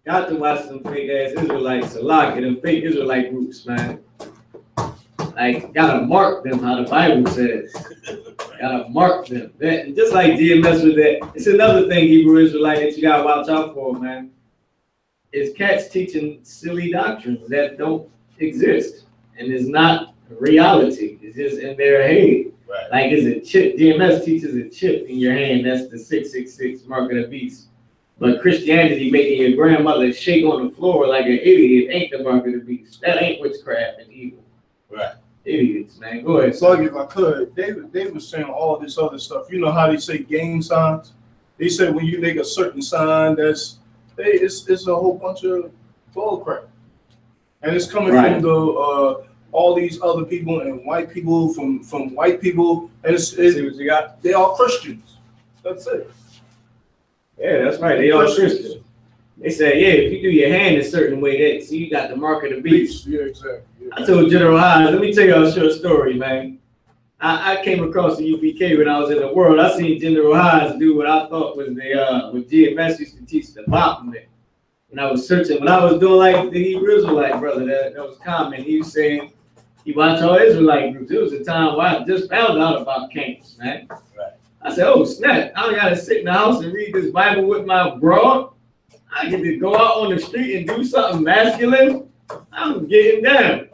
Got to watch some fake ass Israelites a lot, and them fake Israelite groups, man. Like, gotta mark them how the Bible says. Gotta mark them. That, just like DMS with that, it's another thing, Hebrew Israelite, that you gotta watch out for, man. is cats teaching silly doctrines that don't exist and is not reality. It's just in their head. Right. Like it's a chip. DMS teaches a chip in your hand. That's the 666 mark of the beast. But Christianity making your grandmother shake on the floor like an idiot ain't the mark of the beast. That ain't witchcraft and evil. Right. Idiots, man. Go ahead. So if I could, they were saying all this other stuff. You know how they say gang signs? They say when you make a certain sign, it's a whole bunch of bull crap. And it's coming from the all these other people and white people from white people. And See what you got? they all Christians. That's it. Yeah, that's right. They all Christians. They say, yeah, if you do your hand a certain way, that so you got the mark of the beast. Yeah, exactly. Yeah. I told General Hines, let me tell y'all a short story, man. I came across the UPK when I was in the world. I seen General Hines do what I thought was what GMS used to teach the Baphomet. When I was searching, when I was doing like the Hebrew Israelite brother, that was common. He was saying he watched all Israelite groups. It was a time where I just found out about camps, man. Right. I said, oh snap, I don't gotta sit in the house and read this Bible with my broad. I get to go out on the street and do something masculine. I'm getting down.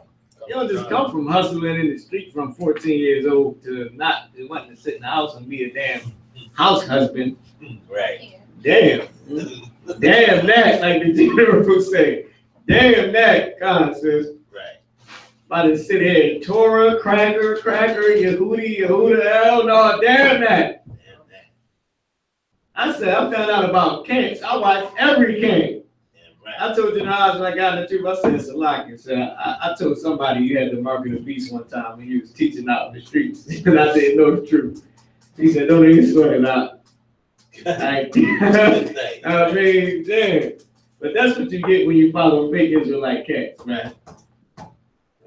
You don't just come from hustling in the street from 14 years old to not wanting to sit in the house and be a damn house husband. Right. Damn. Damn that, like the general say. Damn that, sis. Right. About to sit here and Torah, cracker, Yehudi, Yehuda, hell no, damn that. I said, I found out about camps. I watched every camp. Right. I told you when I got in the truth, I said, it's a lock. I told somebody you had the mark of the beast one time when you was teaching out in the streets. And I didn't know the truth. He said, don't even swear it out. I mean, damn. But that's what you get when you follow fake Israelite cats, man.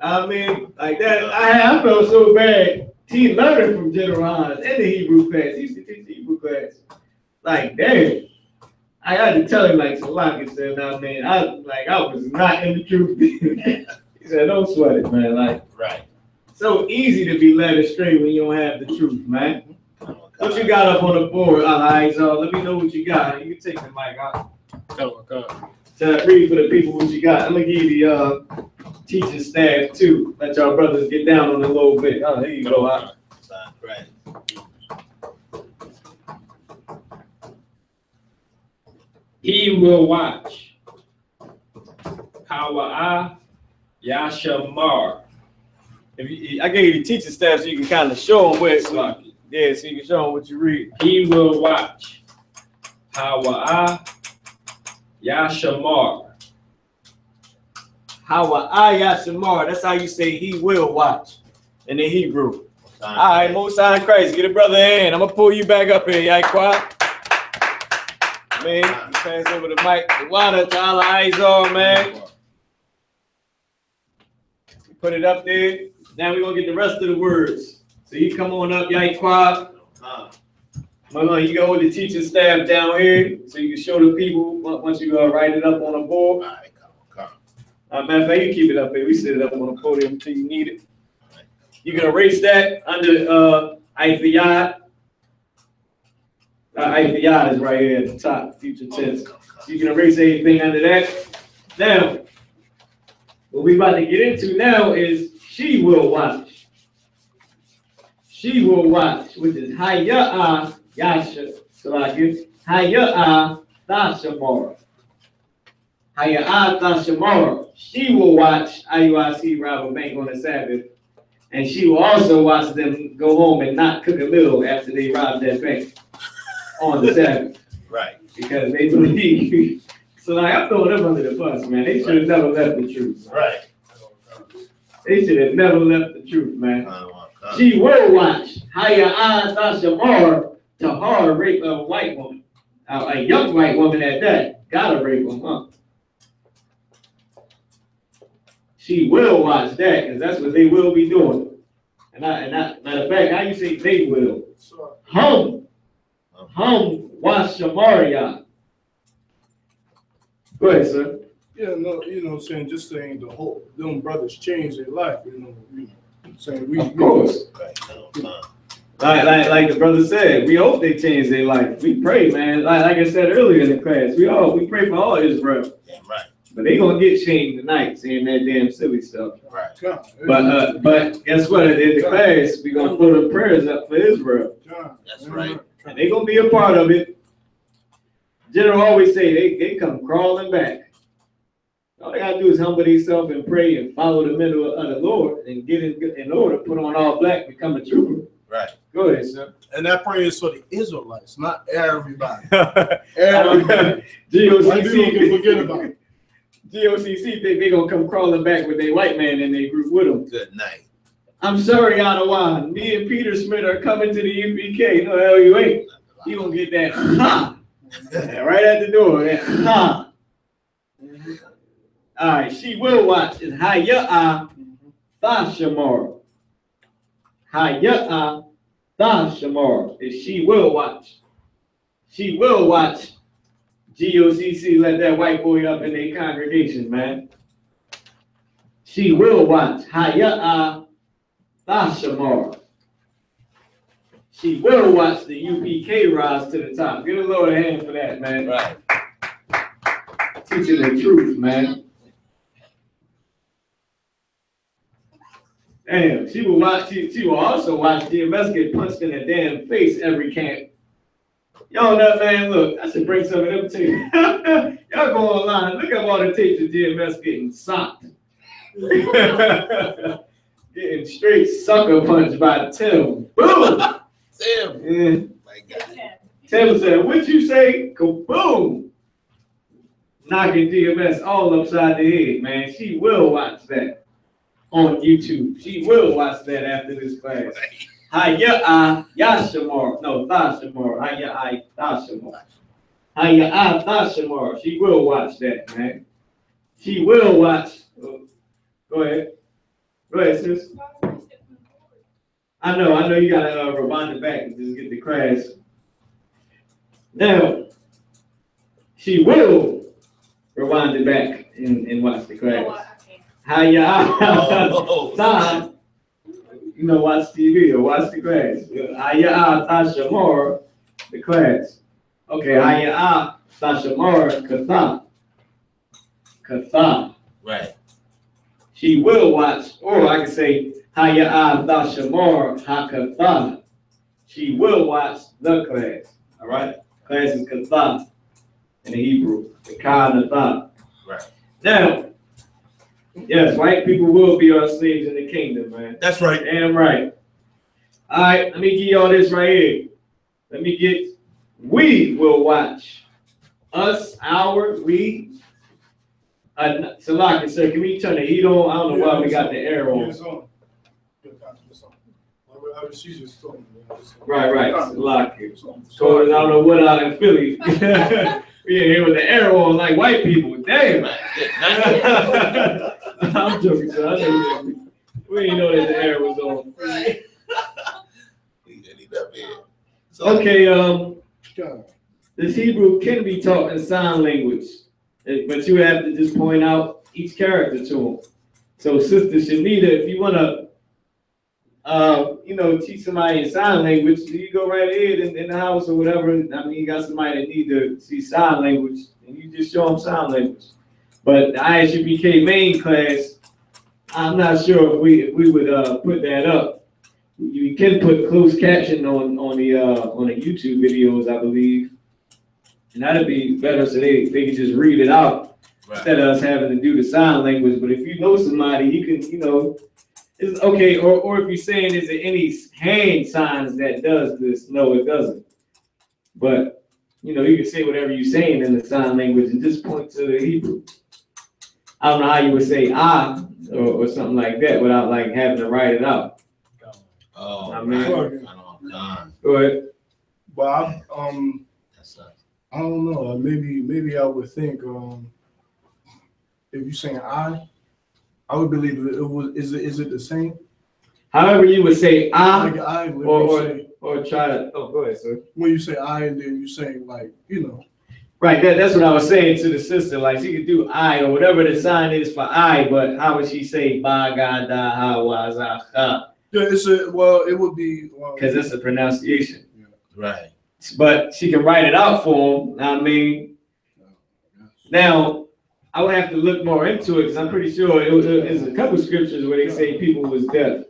I mean, like that, I felt so bad. He learned from General Hines in the Hebrew class. He used to teach the Hebrew class. Like, damn. I had to tell him, like, Salaki said, I mean, I was not in the truth. He said, don't sweat it, man. Like, right. So easy to be led astray when you don't have the truth, man. What you got up on the board, I.S.U.P.K? Let me know what you got. You can take the mic out. Read for the people what you got. I'm going to give you teaching staff, too. Let y'all brothers get down on it a little bit. Oh, there you go. Right. He will watch. I Yashamar. I gave you teaching staff so you can kind of show them where it's like. Yeah, so you can show them what you read. He will watch. I Yashamar. I Yashamar. That's how you say he will watch in the Hebrew. All right, Most High in Christ. Get a brother in. I'm going to pull you back up here, Yahweh. Man, pass over the mic. The water to Allah I.S.U.P.K, man. Put it up there. Now we're going to get the rest of the words. So you come on up, Yahweh. You go with the teaching staff down here so you can show the people once you write it up on a board. All right, come. Matter of fact, you keep it up here. We set it up on the podium until you need it. You can erase that under I.S.U.P.K. I.S.U.P.K is right here at the top, future tense. You can erase anything under that. Now, what we about to get into now is she will watch. She will watch, which is Hayya'a Yasha. So I give Hayya'a Tashamara. Hayya'a Tashamara. She will watch IUIC rob a bank on the Sabbath. And she will also watch them go home and not cook a meal after they rob that bank on the Sabbath. Right. Because they believe. So like, I'm throwing them under the bus, man. They should have never left the truth. Right. They should have never left the truth, man. She will watch Hayya'a Tashamar Tahar rape a white woman. A young white woman at that. Gotta rape them, huh? She will watch that, because that's what they will be doing. And matter of fact, how you say they will? Hum watch Shamaria. Go ahead, sir. Yeah, no, you know what I'm saying? Just saying them brothers changed their life, you know saying? Of course. Like the brother said, we hope they change their life. We pray, man. Like I said earlier in the class, we pray for all Israel. Yeah, right. But they gonna get shamed tonight saying that damn silly stuff. Right. But guess what? At the end of the class, we gonna put the prayers up for Israel. That's right. And they gonna be a part of it. General always say they come crawling back. All they gotta do is humble themselves and pray and follow the middle of the Lord and get in order, put on all black, become a trooper. Right. Go ahead, sir. And that prayer is for the Israelites, not everybody. Everybody. GOCC can forget about it. GOCC think they gonna come crawling back with their white man in their group with them. Good night. I'm sorry, Lashawan. Me and Peter Smith are coming to the U.P.K. No, hell you ain't. You gonna get that ha right at the door. That ha. All right, she will watch. Is Hayya'a Thashamar. Hayya'a Thashamar. Is she will watch. She will watch. GOCC let that white boy up in their congregation, man. She will watch. Hayya'a Thashamar. She will watch the U.P.K. rise to the top. Give a Lord a hand for that, man. Right. Teaching the truth, man. Damn, she will watch. She will also watch GMS get punched in the damn face every camp. Y'all know, man. Look, I should bring some of them to you. Y'all go online. Look up all the tapes of GMS getting socked. Getting straight sucker punched by Tim. Boom. Tim. Yeah. My God. Tim said, "What you say?" Kaboom. Knocking GMS all upside the head, man. She will watch that on YouTube. She will watch that after this class. Hayya'a Yashamar. No, Thashamar. Hayya'a Thashamar. Hayya'a Thashamar. She will watch that, man. She will watch. Go ahead. Go ahead, sis. I know you gotta rewind it back and just get the class. Now, she will rewind it back and watch the class. Hayya'a you know, watch TV or watch the class. Hayya'a Thashamar, the class. Okay, Hayya'a Thashamar Katha. Katha. Right. She will watch, or I can say Hayya'a Thashamar Hakatha. She will watch the class. All right? Class is Katha in the Hebrew. The Kanatha. Right. Now, yes, white people will be our slaves in the kingdom, man. That's right. Damn right. All right, let me give y'all this right here. Let me get, we will watch. Us, our, we. Salaki, sir, can we turn the heat on? I don't know why we got the air on. It's on. Right, Salaki. So I don't know what out in Philly. We in here with the air on like white people. Damn. I'm joking, sir. I know we didn't know that the air was on. Right. Okay, this Hebrew can be taught in sign language, but you have to just point out each character to them. So, Sister Shanita, if you want to, teach somebody in sign language, you go right ahead in the house or whatever. I mean, you got somebody that need to see sign language, and you just show them sign language. But the I.S.U.P.K. main class, I'm not sure if we would put that up. You can put closed caption on the YouTube videos, I believe, and that'd be better so they can just read it out instead of us having to do the sign language. But if you know somebody, you can, it's okay. Or if you're saying, is there any hand signs that does this? No, it doesn't. But you can say whatever you're saying in the sign language and just point to the Hebrew. I don't know how you would say "ah" or something like that without like having to write it out. Oh, I mean, go ahead. But I don't know. Maybe I would think if you're saying I would believe it was. Is it the same? However you would say "ah" Like I or try to. Oh, go ahead, sir. When you say I and then you say like Right, that's what I was saying to the sister. Like she could do I or whatever the sign is for I, but how would she say ba ga da ha wa za ha? Yeah, it's a, well, it would be because it's a pronunciation. Right. But she can write it out for him. I mean, now I would have to look more into it because I'm pretty sure there's a couple scriptures where they say people was deaf.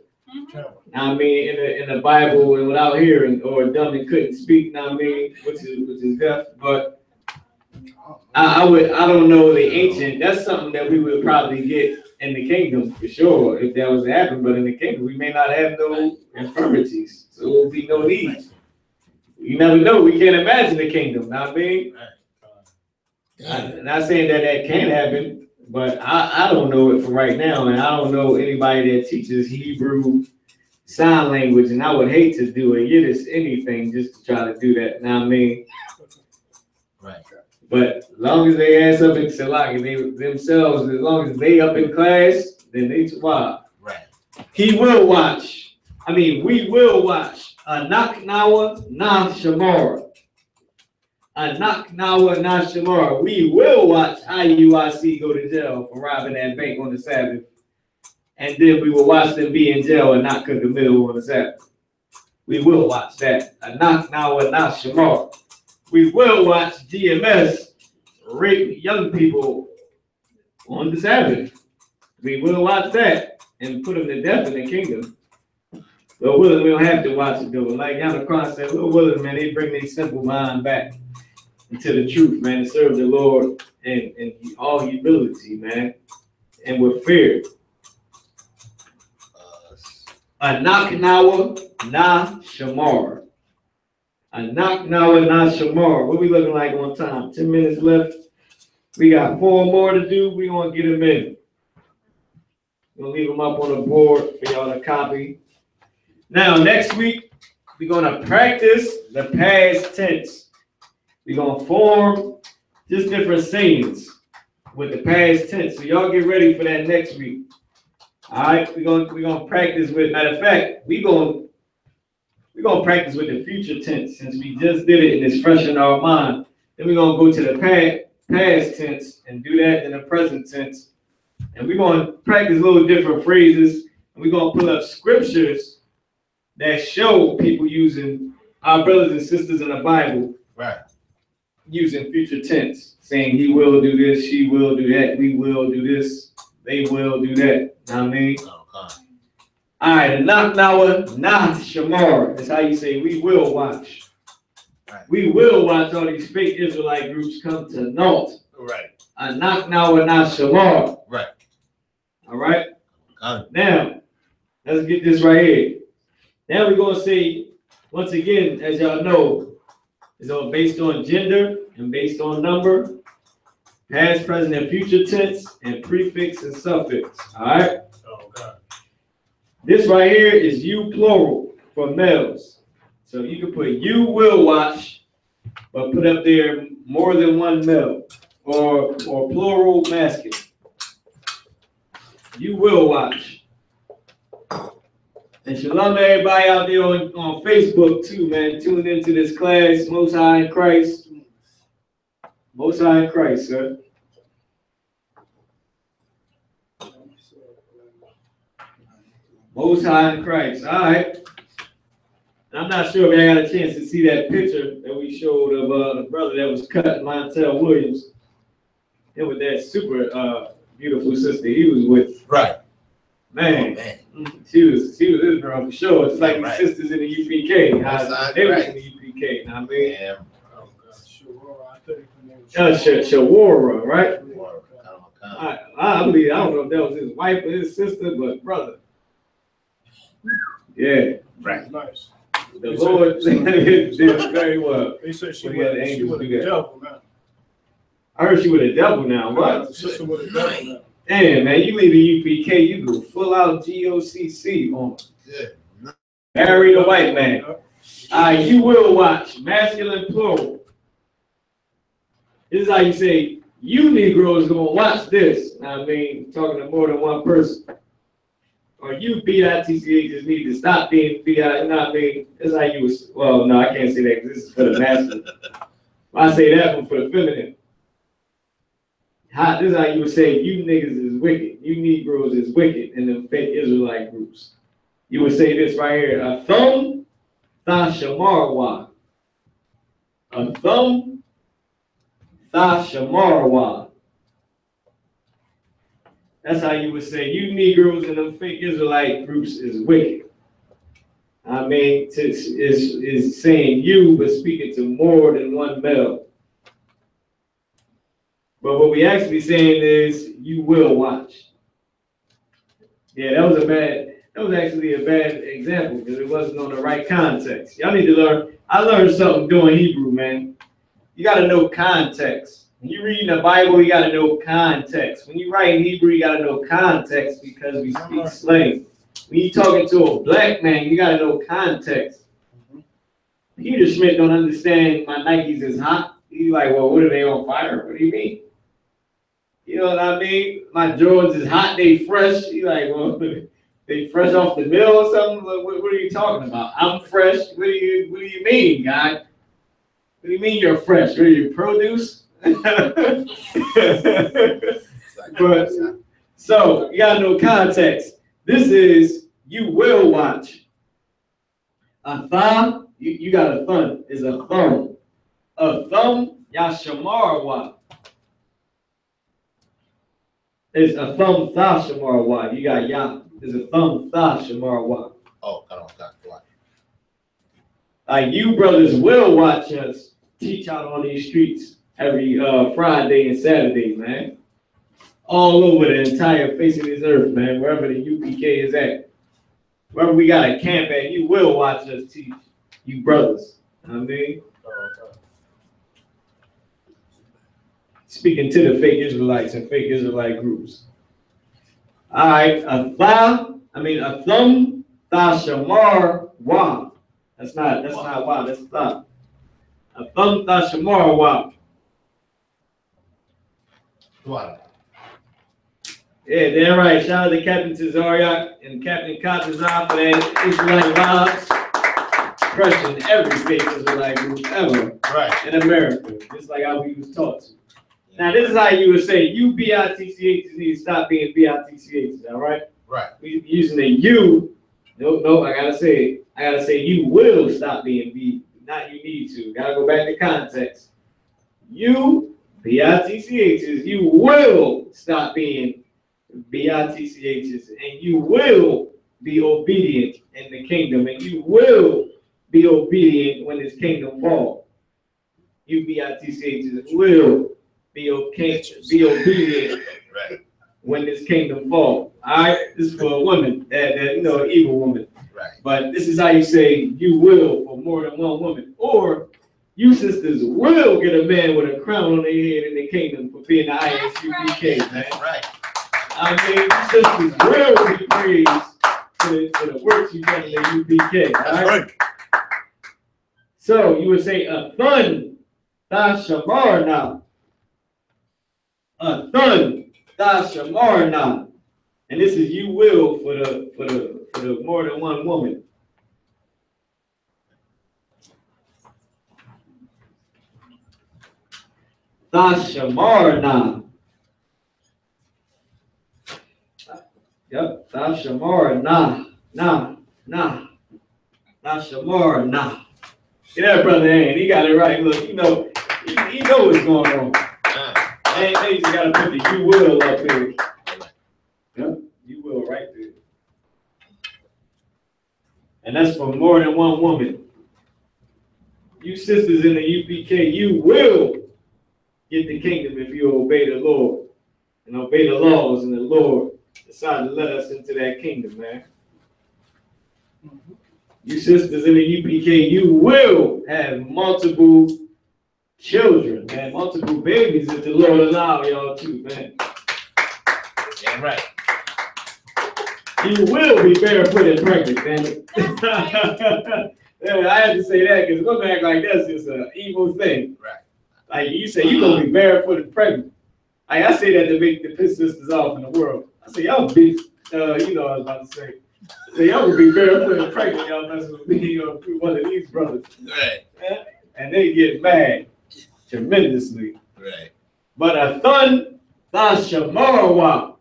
I mean, in the Bible and without hearing, or dumb and couldn't speak. I mean, which is deaf. But I don't know the ancient. That's something that we would probably get in the kingdom for sure if that was to happen. But in the kingdom, we may not have no infirmities, so there will be no need. You never know. We can't imagine the kingdom. Know what I mean, I'm not saying that can happen, but I don't know it for right now, and I don't know anybody that teaches Hebrew sign language, and I would hate to do a Yiddish anything just to try to do that. Know what I mean? Right. But as long as they ass up in SHALAM, they themselves, as long as they up in class, then they survive. Right. He will watch. I mean, we will watch. Anaknawa na Shamara. Anaknawa na Shamara. We will watch I.U.I.C. go to jail for robbing that bank on the Sabbath. And then we will watch them be in jail and not cook a meal on the Sabbath. We will watch that. Anaknawa na Shamara. We will watch GMS rape young people on the Sabbath. We will watch that and put them to death in the kingdom. But Willis, we don't have to watch it though. Like Yana Cross said, Willis, man, they bring their simple mind back into the truth, man, to serve the Lord and all humility, man, and with fear. Anaknawa na Shamar. Anaknawa na Shamar. What we looking like on time? 10 minutes left. We got 4 more to do. We gonna get them in. We'll leave them up on the board for y'all to copy. Now, next week, we're going to practice the past tense. We're going to form just different sayings with the past tense. So y'all get ready for that next week. All right, we're going to practice with, matter of fact, we're going to practice with the future tense since we just did it and it's fresh in our mind. Then we're going to go to the past tense and do that in the present tense. And we're going to practice a little different phrases. And we're going to pull up scriptures that show people using our brothers and sisters in the Bible, right, using future tense, saying he will do this, she will do that, we will do this, they will do that. Know what I mean? Okay. All right, Naknawa na Shamar. That's how you say we will watch. Right. We will watch all these fake Israelite groups come to naught. Right. Naknawa na Shamar. Right. All right. Okay. Now, let's get this right here. Now we're going to say, once again, as y'all know, it's all based on gender and based on number, past, present, and future tense, and prefix and suffix. All right? Oh, God. This right here is you plural for males. So you can put you will watch, but put up there more than one male or plural masculine. You will watch. And shalom to everybody out there on Facebook too, man. Tune into this class, Most High in Christ. Most High in Christ, sir. Most High in Christ. All right. And I'm not sure if I got a chance to see that picture that we showed of the brother that was cut, Montel Williams. And with that super beautiful sister he was with. Right. Man. Oh, man. She was Israel for sure. It's like right. the sisters in the U.P.K. They was right. in the U.P.K. Now I mean, Yeah. Oh, God. Shawara, right? Okay. I believe, I don't know if that was his wife or his sister, but brother. Yeah, Right. Nice. the Lord did very well. They said she What do you got, was angels a do that? devil now. I heard she with a devil now. What? The sister with a devil now. Damn, man, you leave the U.P.K., you go full out GOCC on Yeah. marry the white man. You will watch, masculine plural. This is how you say, you Negroes gonna watch this. I mean, talking to more than one person. Or you BITCA just need to stop being BI, you know what I mean? That's how you was, well, no, I can't say that because this is for the masculine. I say that one for the feminine. This is how you would say, you niggas is wicked. You Negroes is wicked in the fake Israelite groups. you would say this right here. A thumb, Thashamarwa. A thumb, Thashamarwa. That's how you would say you Negroes and the fake Israelite groups is wicked. I mean, is saying you, but speaking to more than one male. But what we actually saying is you will watch. Yeah, that was actually a bad example because it wasn't on the right context. Y'all need to learn. I learned something doing Hebrew, man. You got to know context. When you read the Bible, you got to know context. When you write in Hebrew, you got to know context because we speak slang. When you talking to a black man, you got to know context. Peter Schmidt don't understand my Nikes is hot. He's like, well, what are they on fire? What do you mean? You know what I mean? My Jordans is hot, they fresh. He's like, well, they fresh off the mill or something? What are you talking about? I'm fresh. What do you mean, guy? What do you mean you're fresh? What are you, produce? But, so you gotta know context. This is you will watch. A thumb, you got a thumb, is a thumb. A thumb, Yashamarwa. It's a thumb Thashamarwa. You got Ya. It's a thumb Thashamarwa. Oh, I don't got what. Like you brothers will watch us teach out on these streets every Friday and Saturday, man. All over the entire face of this earth, man. Wherever the UPK is at. Wherever we got a camp at, you will watch us teach. You brothers. You know what I mean? Speaking to the fake Israelites and fake Israelite groups. All right, a thumb, Thashamar wa. That's not wa, that's thumb. A thumb, Thashamar wa. What? Yeah, damn right. Shout out to Captain Tazariak and Captain Katazar for that Israelite vibes. Crushing every fake Israelite group ever in America. Just like how we was taught to. Now, this is how you would say you BITCHs need to stop being BITCHs, all right? Right. We using the you. No, I gotta say it. I gotta say you will stop being B, not you need to. Gotta go back to context. You BITCHs, you will stop being BITCHs, and you will be obedient in the kingdom, and you will be obedient when this kingdom falls. You BITCHs will be obedient when this kingdom falls. All right, this is for a woman, that an evil woman. Right. But this is how you say you will for more than one woman, or you sisters will get a man with a crown on their head in the kingdom for being the I.S.U.P.K. man. That's right. I mean, you sisters will be praised for the works you've done in the U.P.K. All right? So you would say a thun, Thashamarna. A thun, Thashamarna. And this is you will for the more than one woman. Thashamarna. Yep, Thashamarna. Nah. Thashamarna. Get that brother in. He got it right. Look, you know what's going on. They just gotta put the you will up there. Yep, you will right there. And that's for more than one woman. You sisters in the U.P.K, you will get the kingdom if you obey the Lord and obey the laws, and the Lord decided to let us into that kingdom, man. You sisters in the U.P.K, you will have multiple children, man, multiple babies if the Lord allow y'all to, man. Yeah, right. You will be barefoot and pregnant, man. Yeah, I had to say that because women act like that's just an evil thing. Right. Like you say, you're gonna be barefoot and pregnant. Like I say that to make the piss sisters off in the world. I say y'all be, you know what I was about to say. So y'all will be barefoot and pregnant. Y'all messing with me or one of these brothers. Right. Yeah? And they get mad tremendously. Right. But a thun, Thashamarwa.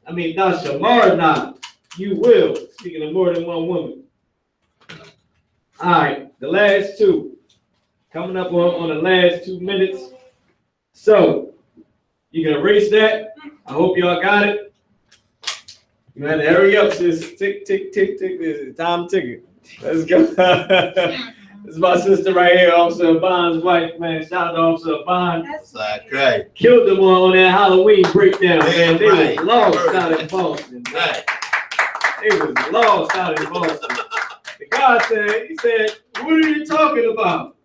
Thashamarna. You will. Speaking of more than one woman. All right, the last two. Coming up on the last 2 minutes. So, you can erase that. I hope y'all got it. You have to hurry up, sis. Tick, tick, tick, tick. This is time ticking. Let's go. This is my sister right here, Officer Bond's wife, man. Shout out to Officer Bond. That's right. Killed them on that Halloween breakdown, man. They Right. was lost out in Boston. Right. They was lost out in Boston. The guy said, he said, what are you talking about?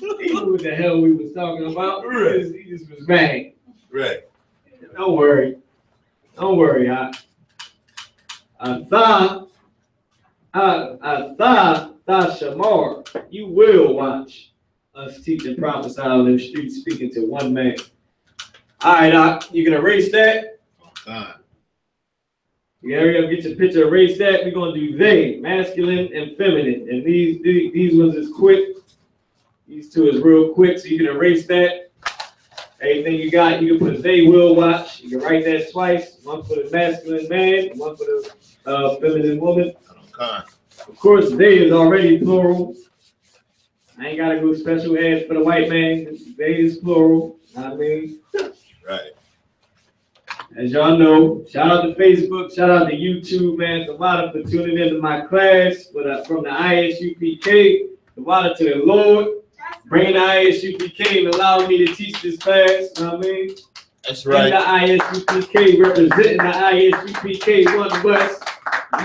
He knew what the hell we was talking about. He just was mad. Right. Don't worry. Don't worry. Shamar, you will watch us teach and prophesy on the streets, speaking to one man. All right, you can erase that. You hurry up, get your picture, erase that. We're gonna do they, masculine and feminine, and these ones is quick. These two is real quick, so you can erase that. Anything you got, you can put they will watch. You can write that twice. One for the masculine man, one for the feminine woman. Of course, they is already plural. I ain't gotta go special ed for the white man. They is plural. I mean, right. As y'all know, shout out to Facebook, shout out to YouTube, man. Tawada for tuning into my class from the I.S.U.P.K. Tawada to the Lord. Bringing the I.S.U.P.K. and allowing me to teach this class. You know what I mean? That's right. And the I.S.U.P.K. representing the I.S.U.P.K. One West.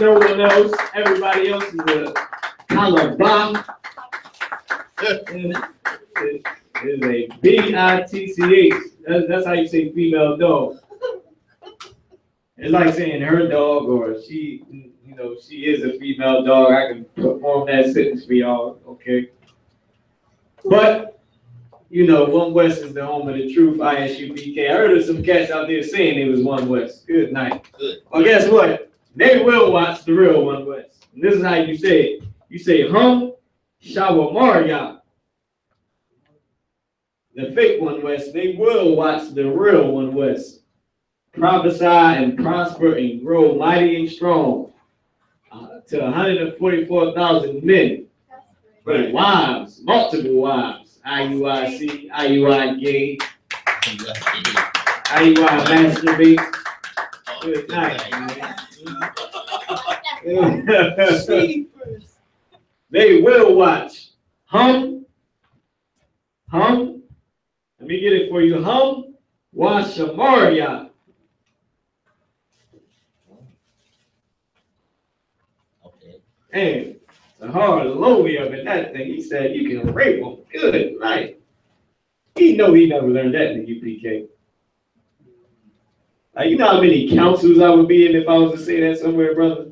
No one else. Everybody else is a Kalabah. Is a B-I-T-C-H. That's how you say female dog. It's like saying her dog or she, you know, she is a female dog. I can perform that sentence for y'all, okay? But, you know, One West is the home of the truth, I.S.U.P.K. I heard of some cats out there saying it was One West. Good night. Good. Well, guess what? They will watch the real One West. And this is how you say it. You say, Shawamarya. The fake One West, they will watch the real One West. Prophesy and prosper and grow mighty and strong to 144,000 men. But wives, multiple wives. IUIC, IUI-K, IUI masturbate. Good night, man. They will watch. Let me get it for you. Washamarya. Okay. Hey, the hard lonely up in that thing. He said you can rape them. Good night. He know he never learned that in the UPK. Like, you know how many councils I would be in if I was to say that somewhere, brother?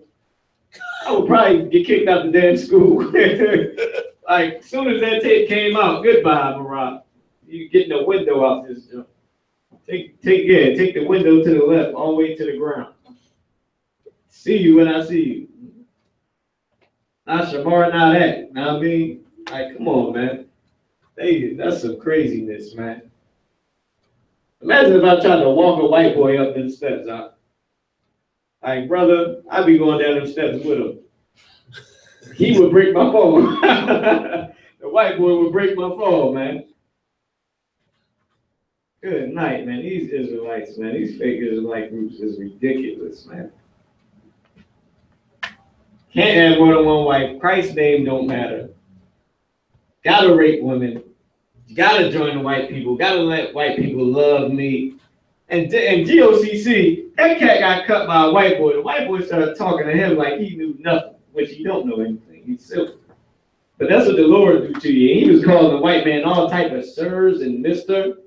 I would probably get kicked out the damn school. Like, as soon as that tape came out, goodbye, Marat. You getting the window out this jump. Take the window to the left, all the way to the ground. See you when I see you. Not Shamar, not that. Know what I mean? Like, come on, man. That's some craziness, man. Imagine if I tried to walk a white boy up them steps out. Like, brother, I'd be going down them steps with him. He would break my fall. The white boy would break my fall, man. Good night, man. These Israelites, man. These fake Israelite groups is ridiculous, man. Can't have more than one wife. Christ's name don't matter. Gotta rape women. Gotta join the white people. Gotta let white people love me. And GOCC, that cat got cut by a white boy. The white boy started talking to him like he knew nothing, which he don't know anything. He's silly. But that's what the Lord do to you. He was calling the white man all type of sirs and mister.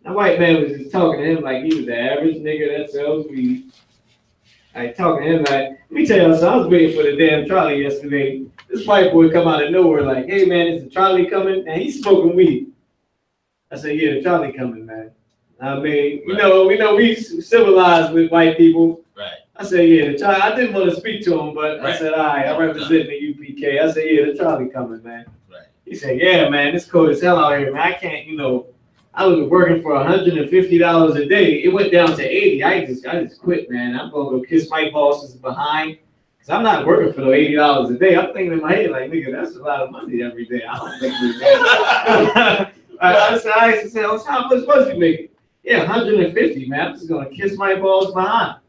That white man was just talking to him like he was the average nigga that sells weed. Like, talking to him like, let me tell y'all something. I was waiting for the damn trolley yesterday. This white boy come out of nowhere like, hey man, is the trolley coming? And he's smoking weed. I said, yeah, the trolley coming, man. I mean, you know, we civilized with white people. Right. I said, yeah, the trolley. I didn't want to speak to him, but Right. I said, all right, I represent the UPK. I said, yeah, the trolley coming, man. Right. He said, yeah, man, it's cold as hell out here, man. I can't, you know, I was working for $150 a day. It went down to 80. I just quit, man. I'm gonna go kiss my bosses behind. Cause I'm not working for the $80 a day. I'm thinking in my head, like, nigga, that's a lot of money every day. I don't think we I said, oh, how much was you making? Yeah, 150, man. I'm just gonna kiss my balls behind.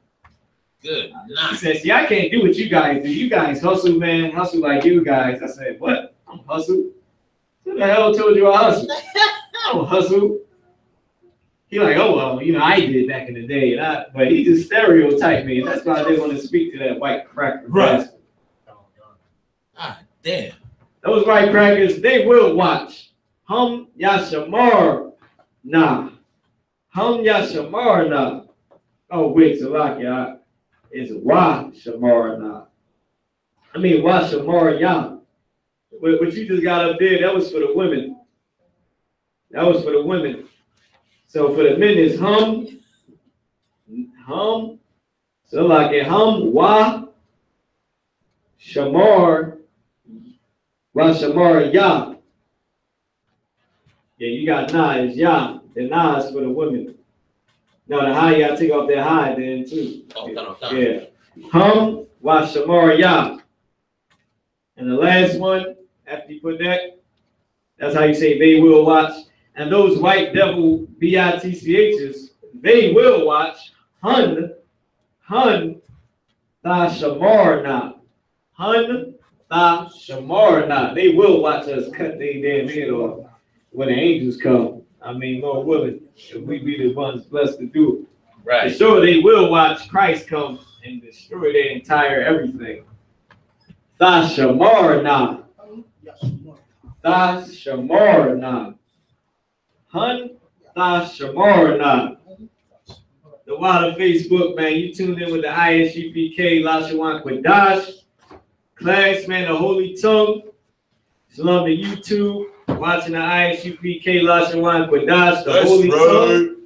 Good. He said, see, I can't do what you guys do. You guys hustle, man. Hustle like you guys. I said, what? I'm hustle? Who the hell told you I hustle? I don't hustle. He like, oh, well, you know, I did back in the day. But he just stereotyped me. And that's why I didn't want to speak to that white cracker. Right. Ah, damn. Those white crackers, they will watch. Hum Yashamar Nah. Hum Yashamar Nah. Oh, wait, Salakia. It's Wa Shamar Nah. I mean, Wa Shamar Yah. What you just got up there, that was for the women. That was for the women. So for the men, it's hum. So like a hum, Wa Shamar. Wa Shamar Yah. Yeah, you got Nah is Yah. The Nah is for the women. No, the high, you gotta take off that high then too. Oh, yeah. Hum Wa Shamar Yah. And the last one, after you put that, that's how you say they will watch. And those white devil BITCHs, they will watch. Hun Tha Shamarna. Hun Tha Shamarna. They will watch us cut their damn head off when the angels come. I mean, Lord willing, if we be the ones blessed to do it. Right. For sure, they will watch Christ come and destroy their entire everything. Tha Shamarna. Tha Shamarna. Hun Tha Shamarna. The Water Facebook, man, you tuned in with the I.S.U.P.K. Lashawan Qadash class, man, the Holy Tongue. Shalom to YouTube, watching the I.S.U.P.K. Lashawan Qadash, the Holy Tongue.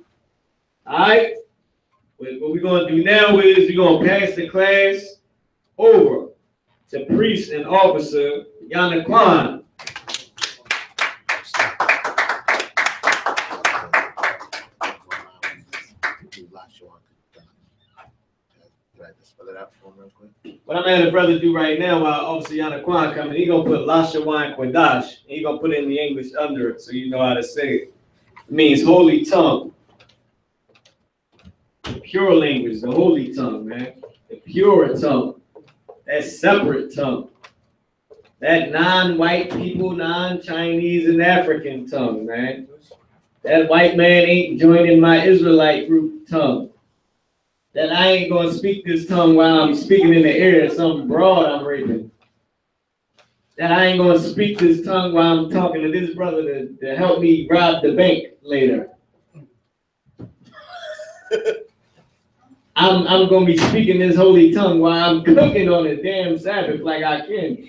All right. What we're going to do now is we're going to pass the class over to priest and officer Yahannah. What I'm having the brother do right now, while Officer Yahannah coming, he gonna put Lashawan Qadash. He gonna put in the English under it, so you know how to say it. It means holy tongue, the pure language, the holy tongue, man, the pure tongue, that separate tongue, that non-white people, non-Chinese and African tongue, man. That white man ain't joining my Israelite group tongue. That I ain't gonna speak this tongue while I'm speaking in the air, some broad I'm raping. That I ain't gonna speak this tongue while I'm talking to this brother to help me rob the bank later. I'm gonna be speaking this holy tongue while I'm cooking on the damn Sabbath like I can.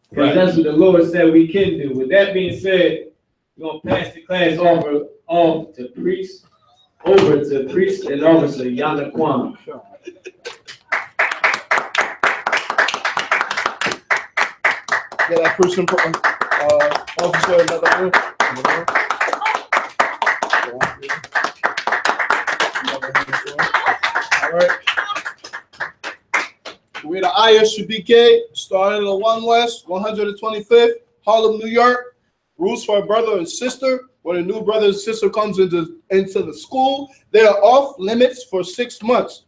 Because that's what the Lord said we can do. With that being said, we're gonna pass the class off to priest. Over to priest and officer Yahannah. Yeah, that person, officer, another all right. We're the I.S.U.P.K, started in 1 West, 125th, Harlem, New York. Rules for a brother and sister. When a new brother and sister comes into the school, they are off limits for 6 months.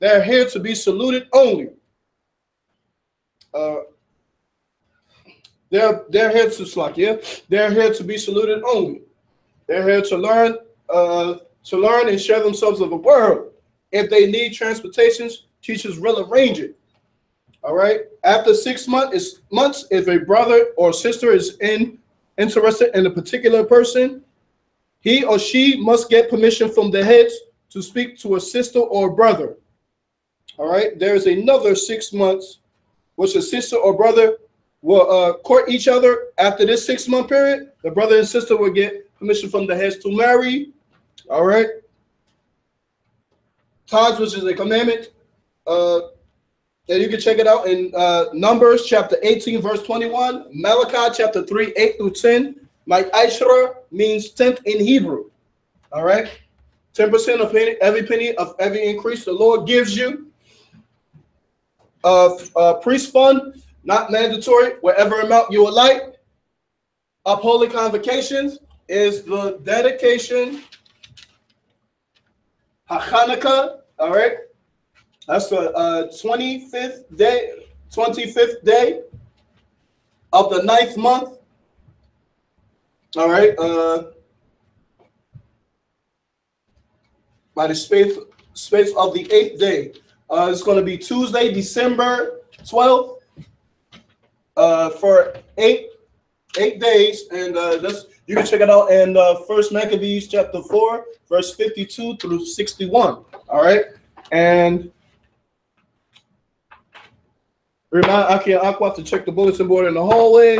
They're here to be saluted only. They're here to slack, yeah. They're here to be saluted only. They're here to learn and share themselves of the world. If they need transportations, teachers will arrange it. All right. After 6 months, if a brother or sister is interested in a particular person, he or she must get permission from the heads to speak to a sister or brother. All right. There is another 6 months, which a sister or brother will court each other. After this 6 month period, the brother and sister will get permission from the heads to marry. All right. Tithes, which is a commandment. And you can check it out in Numbers chapter 18, verse 21, Malachi chapter 3, 8 through 10, My Ashra means 10th in Hebrew. All right? 10% of every penny of every increase the Lord gives you. Priest fund, not mandatory, whatever amount you would like. Upholy convocations is the dedication. Hanukkah, all right? That's the 25th day of the 9th month. All right. By the space of the 8th day. It's going to be Tuesday, December 12th, for eight days, and you can check it out in 1 Maccabees chapter 4, verse 52 through 61. All right, and remind Aki and Aqua to check the bulletin board in the hallway.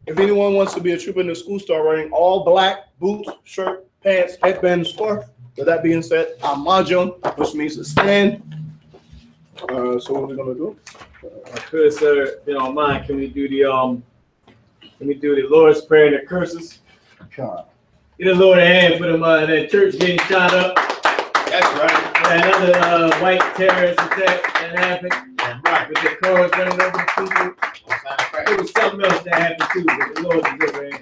If anyone wants to be a trooper in the school, start wearing all black boots, shirt, pants, headband, scarf. With that being said, Amajum, which means to stand. So what are we gonna do? Good, sir. If you don't mind, can we do the Lord's Prayer and the curses? God. Get the Lord a hand for them that church getting shot up. That's right. Another white terrorist attack that happened. That's right. With the cars running over people. There was something else that happened too, but the Lord delivered him.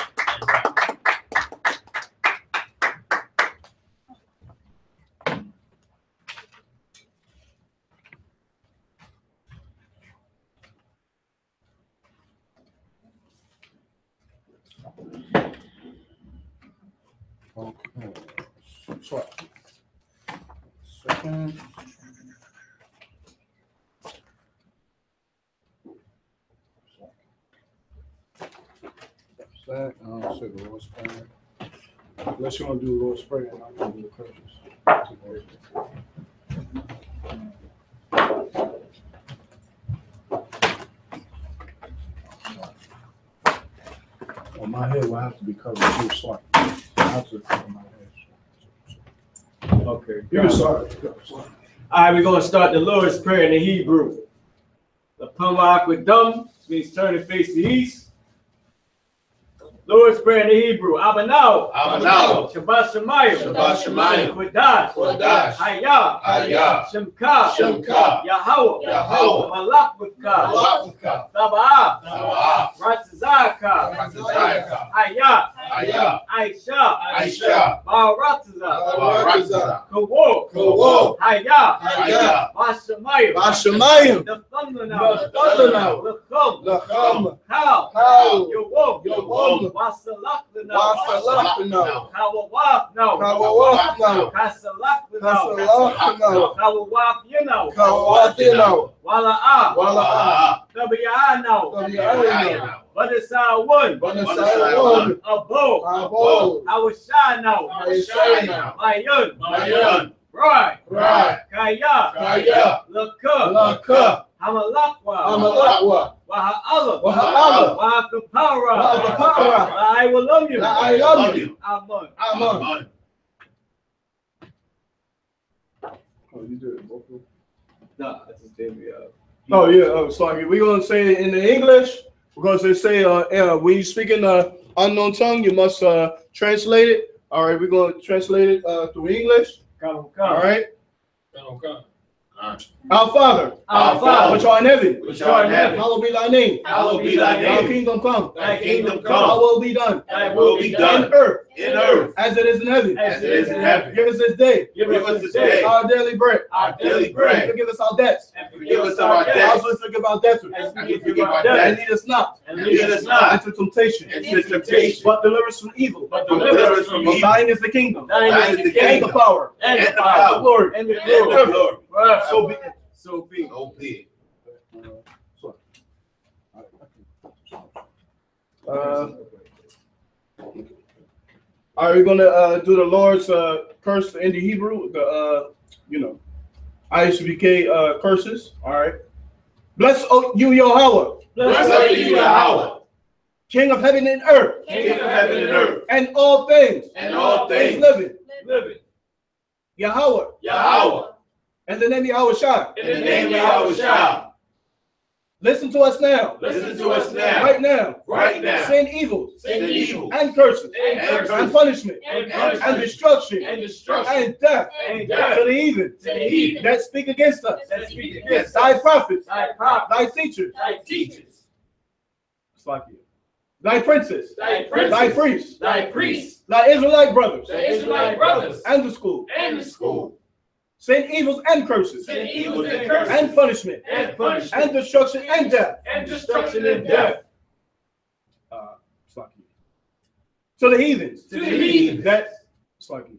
Okay. So, second. That, I'll say the Lord's Prayer. Unless you want to do the Lord's Prayer, and I'm going to do the curses. Well, my head will have to be covered too, so I have to cover my head. Okay. You can start. All right, we're going to start the Lord's Prayer in the Hebrew. The Pamwakwadum means turn and face the east. Lord's Prayer in the Hebrew. Abanau. Abanau. Shabbat Shemayim. Shabbat Shemayim. Qadash. Qadash. Hayah. Hayah. Shemka. Shemka. Yahweh. Yahweh. Malakwika. Malakwika. Sabah. Sabah. Ratzazaka. Ratzazaka. Hayah. Hayah. Aisha. Aisha. Baratza. Baratza. Kawo. Kawo. Hayah. Hayah. Bashamayim. Bashamayim. The thunder The now. thunder now. Lachum. Lachum. How. How. Yawom. Yawom. Wasalak now. Wasalak now. Kawawaf now. Kawawaf now. Kasalak now. Kasalak now. Kawawaf you know. Kawawaf you know. Wala'a. Wala'a. Tabi'a now. Tabi'a now. Badasawun. Badasawun. Abo. Abo. Awasha now. Awasha now. Mayun. Mayun. Right. Right. Kaya. Kaya. Laka. Laka. Hamalakwa. Amalakwa. Waha'ala. Waha'ala. Waha'kapara. Waha'kapara. I will love you. I love you. Amen. Amen. Oh, you did it, both of them? No, I just did the Oh, yeah. Oh, sorry. We're going to say it in the English. We're going to say, when you speak in an unknown tongue, you must translate it. All right. We're going to translate it through English. All right. Our Father, which art in heaven, hallowed be thy name. Hallowed be thy Thy name. kingdom come. Thy kingdom Thy come. will be done. Thy will be done. In earth, As it is in heaven. it is in heaven. Give us this day Give us this day our daily bread. our daily bread. Forgive us our debts. And forgive us our As debts. we forgive our debtors. As we forgive our And debts. lead us not And lead us not into temptation, into temptation, but deliver us from evil. but deliver us from For evil. thine is the kingdom, Thine is the and the kingdom, power, and the and the power, glory, and the and the glory. glory. So be it. So be it. So be it. All right, we're gonna do the Lord's curse in the Hebrew, the I.S.U.P.K curses. All right. Bless you, Yahweh. Blessed be Yahweh, King of heaven and earth, King of heaven and earth, and all things, and all things living. Living. Yahweh, Yahweh, in the name of Yahweh Shai, in the name of Yahweh Shah, Listen to us now. Listen to us now. Right now. Right now. Send evils. Send evil. And curses. And punishment. And destruction. And And death. And To the heathen. To the heathen. That speak against us. That speak against Thy prophets. Thy prophets. Thy teachers. Thy teachers. It's like you. Thy princes. Thy princes. Thy priests. Thy priests. Thy Israelite brothers. The Israelite brothers. And the school. And the school. Send evils and curses. Send evils and curses. And punishment. And punishment. And destruction and death. And destruction and death. It's like you. To the heathens. To the heathens. That it's like you.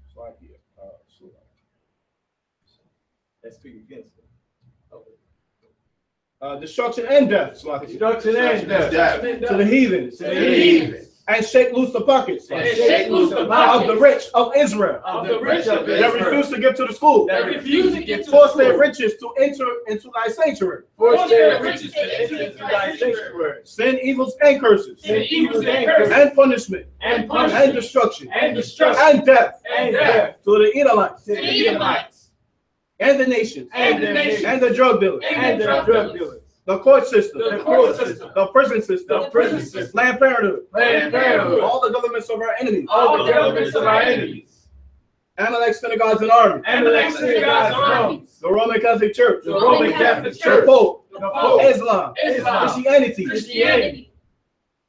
It's like you. That speak against them. Destruction and death. It's like you. Destruction and death. To the heathens. To the heathens. And shake loose the pockets. And shake loose the Of pockets the rich of Israel. of the rich of That Israel. refuse to give to the school. That refuse to get to Force the their school. riches to enter into thy sanctuary. Force their riches to enter into thy sanctuary. Send evils and curses. Send evils and curses. And punishment. And punishment. And destruction. And destruction. And death. And death. To the Edomites. To the Edomites. And the nations. And the nations. And the drug dealers. And the drug dealers. The court system. The court system. The prison system. The prison system. Planned Parenthood. Planned Parenthood. All the governments of our enemies. All the governments of our enemies. Amalek synagogues and armies. Amalek synagogues and armies. The Roman Catholic Church. The Roman Catholic The Church. Pope. The Pope. Islam. Islam. Christianity. Christianity.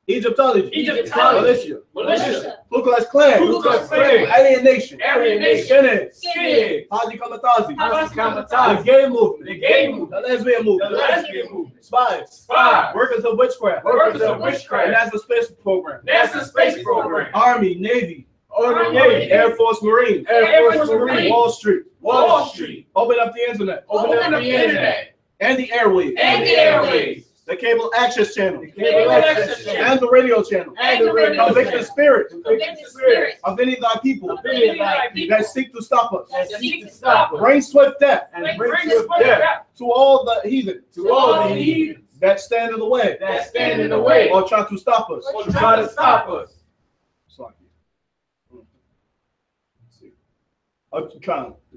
Egyptology. Egyptology. Militia. Ku Klux Klan. Ku Klux Klan. Alienation. Alienation. Skinheads. Skinheads. Haji Kamatazi. Haji The Kamatazi. gay movement. The gay movement. The lesbian movement. The lesbian movement. Spies. Spies. Workers of witchcraft. Workers of witchcraft. And that's the space program. NASA space program. Army, Navy, Army, Navy. Air Force, Marine, Air Force, Marine. Wall Street. Wall Street. Open up the internet. Open up the internet. And the airwaves. And the airwaves. The cable access channel. Cable access channel. And the radio channel. And the radio Convict the channel. spirit Convict the spirit of any of thy people Of any of thy people that seek to stop us. that seek to stop us. Bring swift death And bring bring swift swift death death to all the heathen to all the heathens that stand in the way that stand in the way or try to stop us. or try to stop us.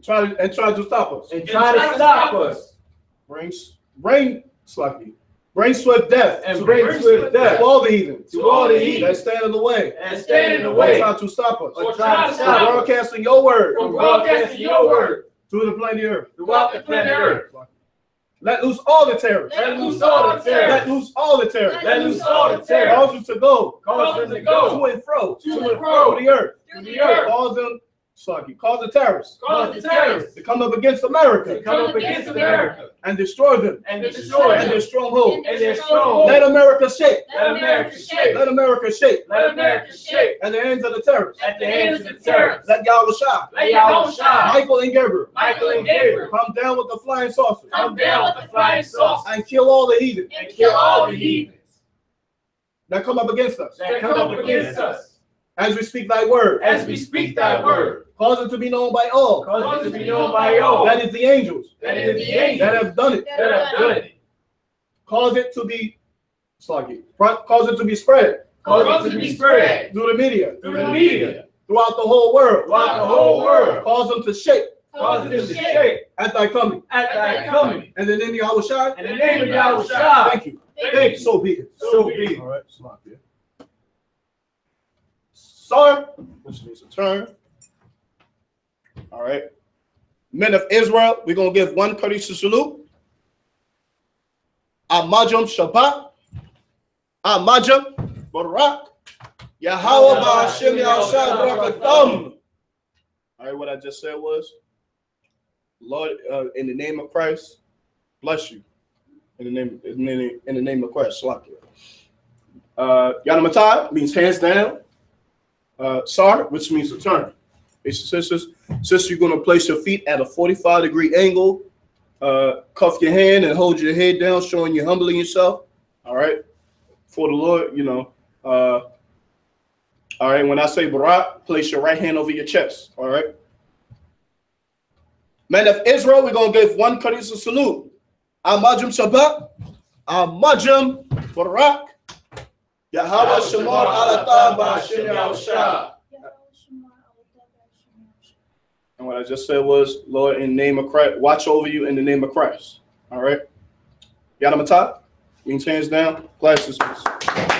Try to stop us. And try to stop us. Bring swift death And bring swift to death all the heathen to all the heathens that stand in the way and stand in the or way try to stop us. or try to From stop us broadcasting your word from broadcasting your word to the planet Earth. throughout the planet Earth. Let loose all the terror. Let loose all the terror. Let loose all the terror. Let loose all the terror. Cause them to go. Cause them to go To and fro. to and fro To the earth. to the earth. Cause the terrorists Cause the terrorists to come up against America to come up against America and destroy them and destroy and their them stronghold. and their stronghold. Let America shake. Let America shake. Let America shake. Let America shake At the hands of the terrorists. at the hands of the terrorists. Let Yahweh Let Yahweh shine. Michael and Gabriel Michael and Gabriel come down with the flying saucers come down with the flying saucers and kill all the heathen and kill all the heathens that come up against us. that come up against us As we speak thy word. as we speak thy word. Cause it to be known by all. Cause it to be known by all That is the angels that is the angels that have done it. that have done it. Cause it to be Cause it to be spread Cause it to be spread through the media, through the media throughout the whole world. throughout the whole world. Cause them to shake Cause them to shake at thy coming. at thy coming. And in the name of Yahweh Shai. In the name of Yahweh Shai. Thank you. Thank you. So be it. So be it. All right. Sir, which needs a turn. All right. Men of Israel, we're going to give one courteous salute. Amajam Shabbat. Amajam Barak. Yahweh Ba'ashem Yahshua Barakatam. All right, what I just said was, Lord, in the name of Christ, bless you. In the name of Christ, Slakia. Yanamatai means hands down. Sar, which means to turn. Sisters, you're going to place your feet at a 45-degree angle. Cuff your hand and hold your head down, showing you're humbling yourself. All right, for the Lord, you know. All right, when I say Barak, place your right hand over your chest. All right. Men of Israel, we're going to give one courteous salute. Amajim Shabbat. Amajim Barak. Yahweh Shemar Alatam Ba'ashem Yahushua. And what I just said was, Lord, in the name of Christ, watch over you in the name of Christ. All right. Yanamata, you can change down. Class dismissed.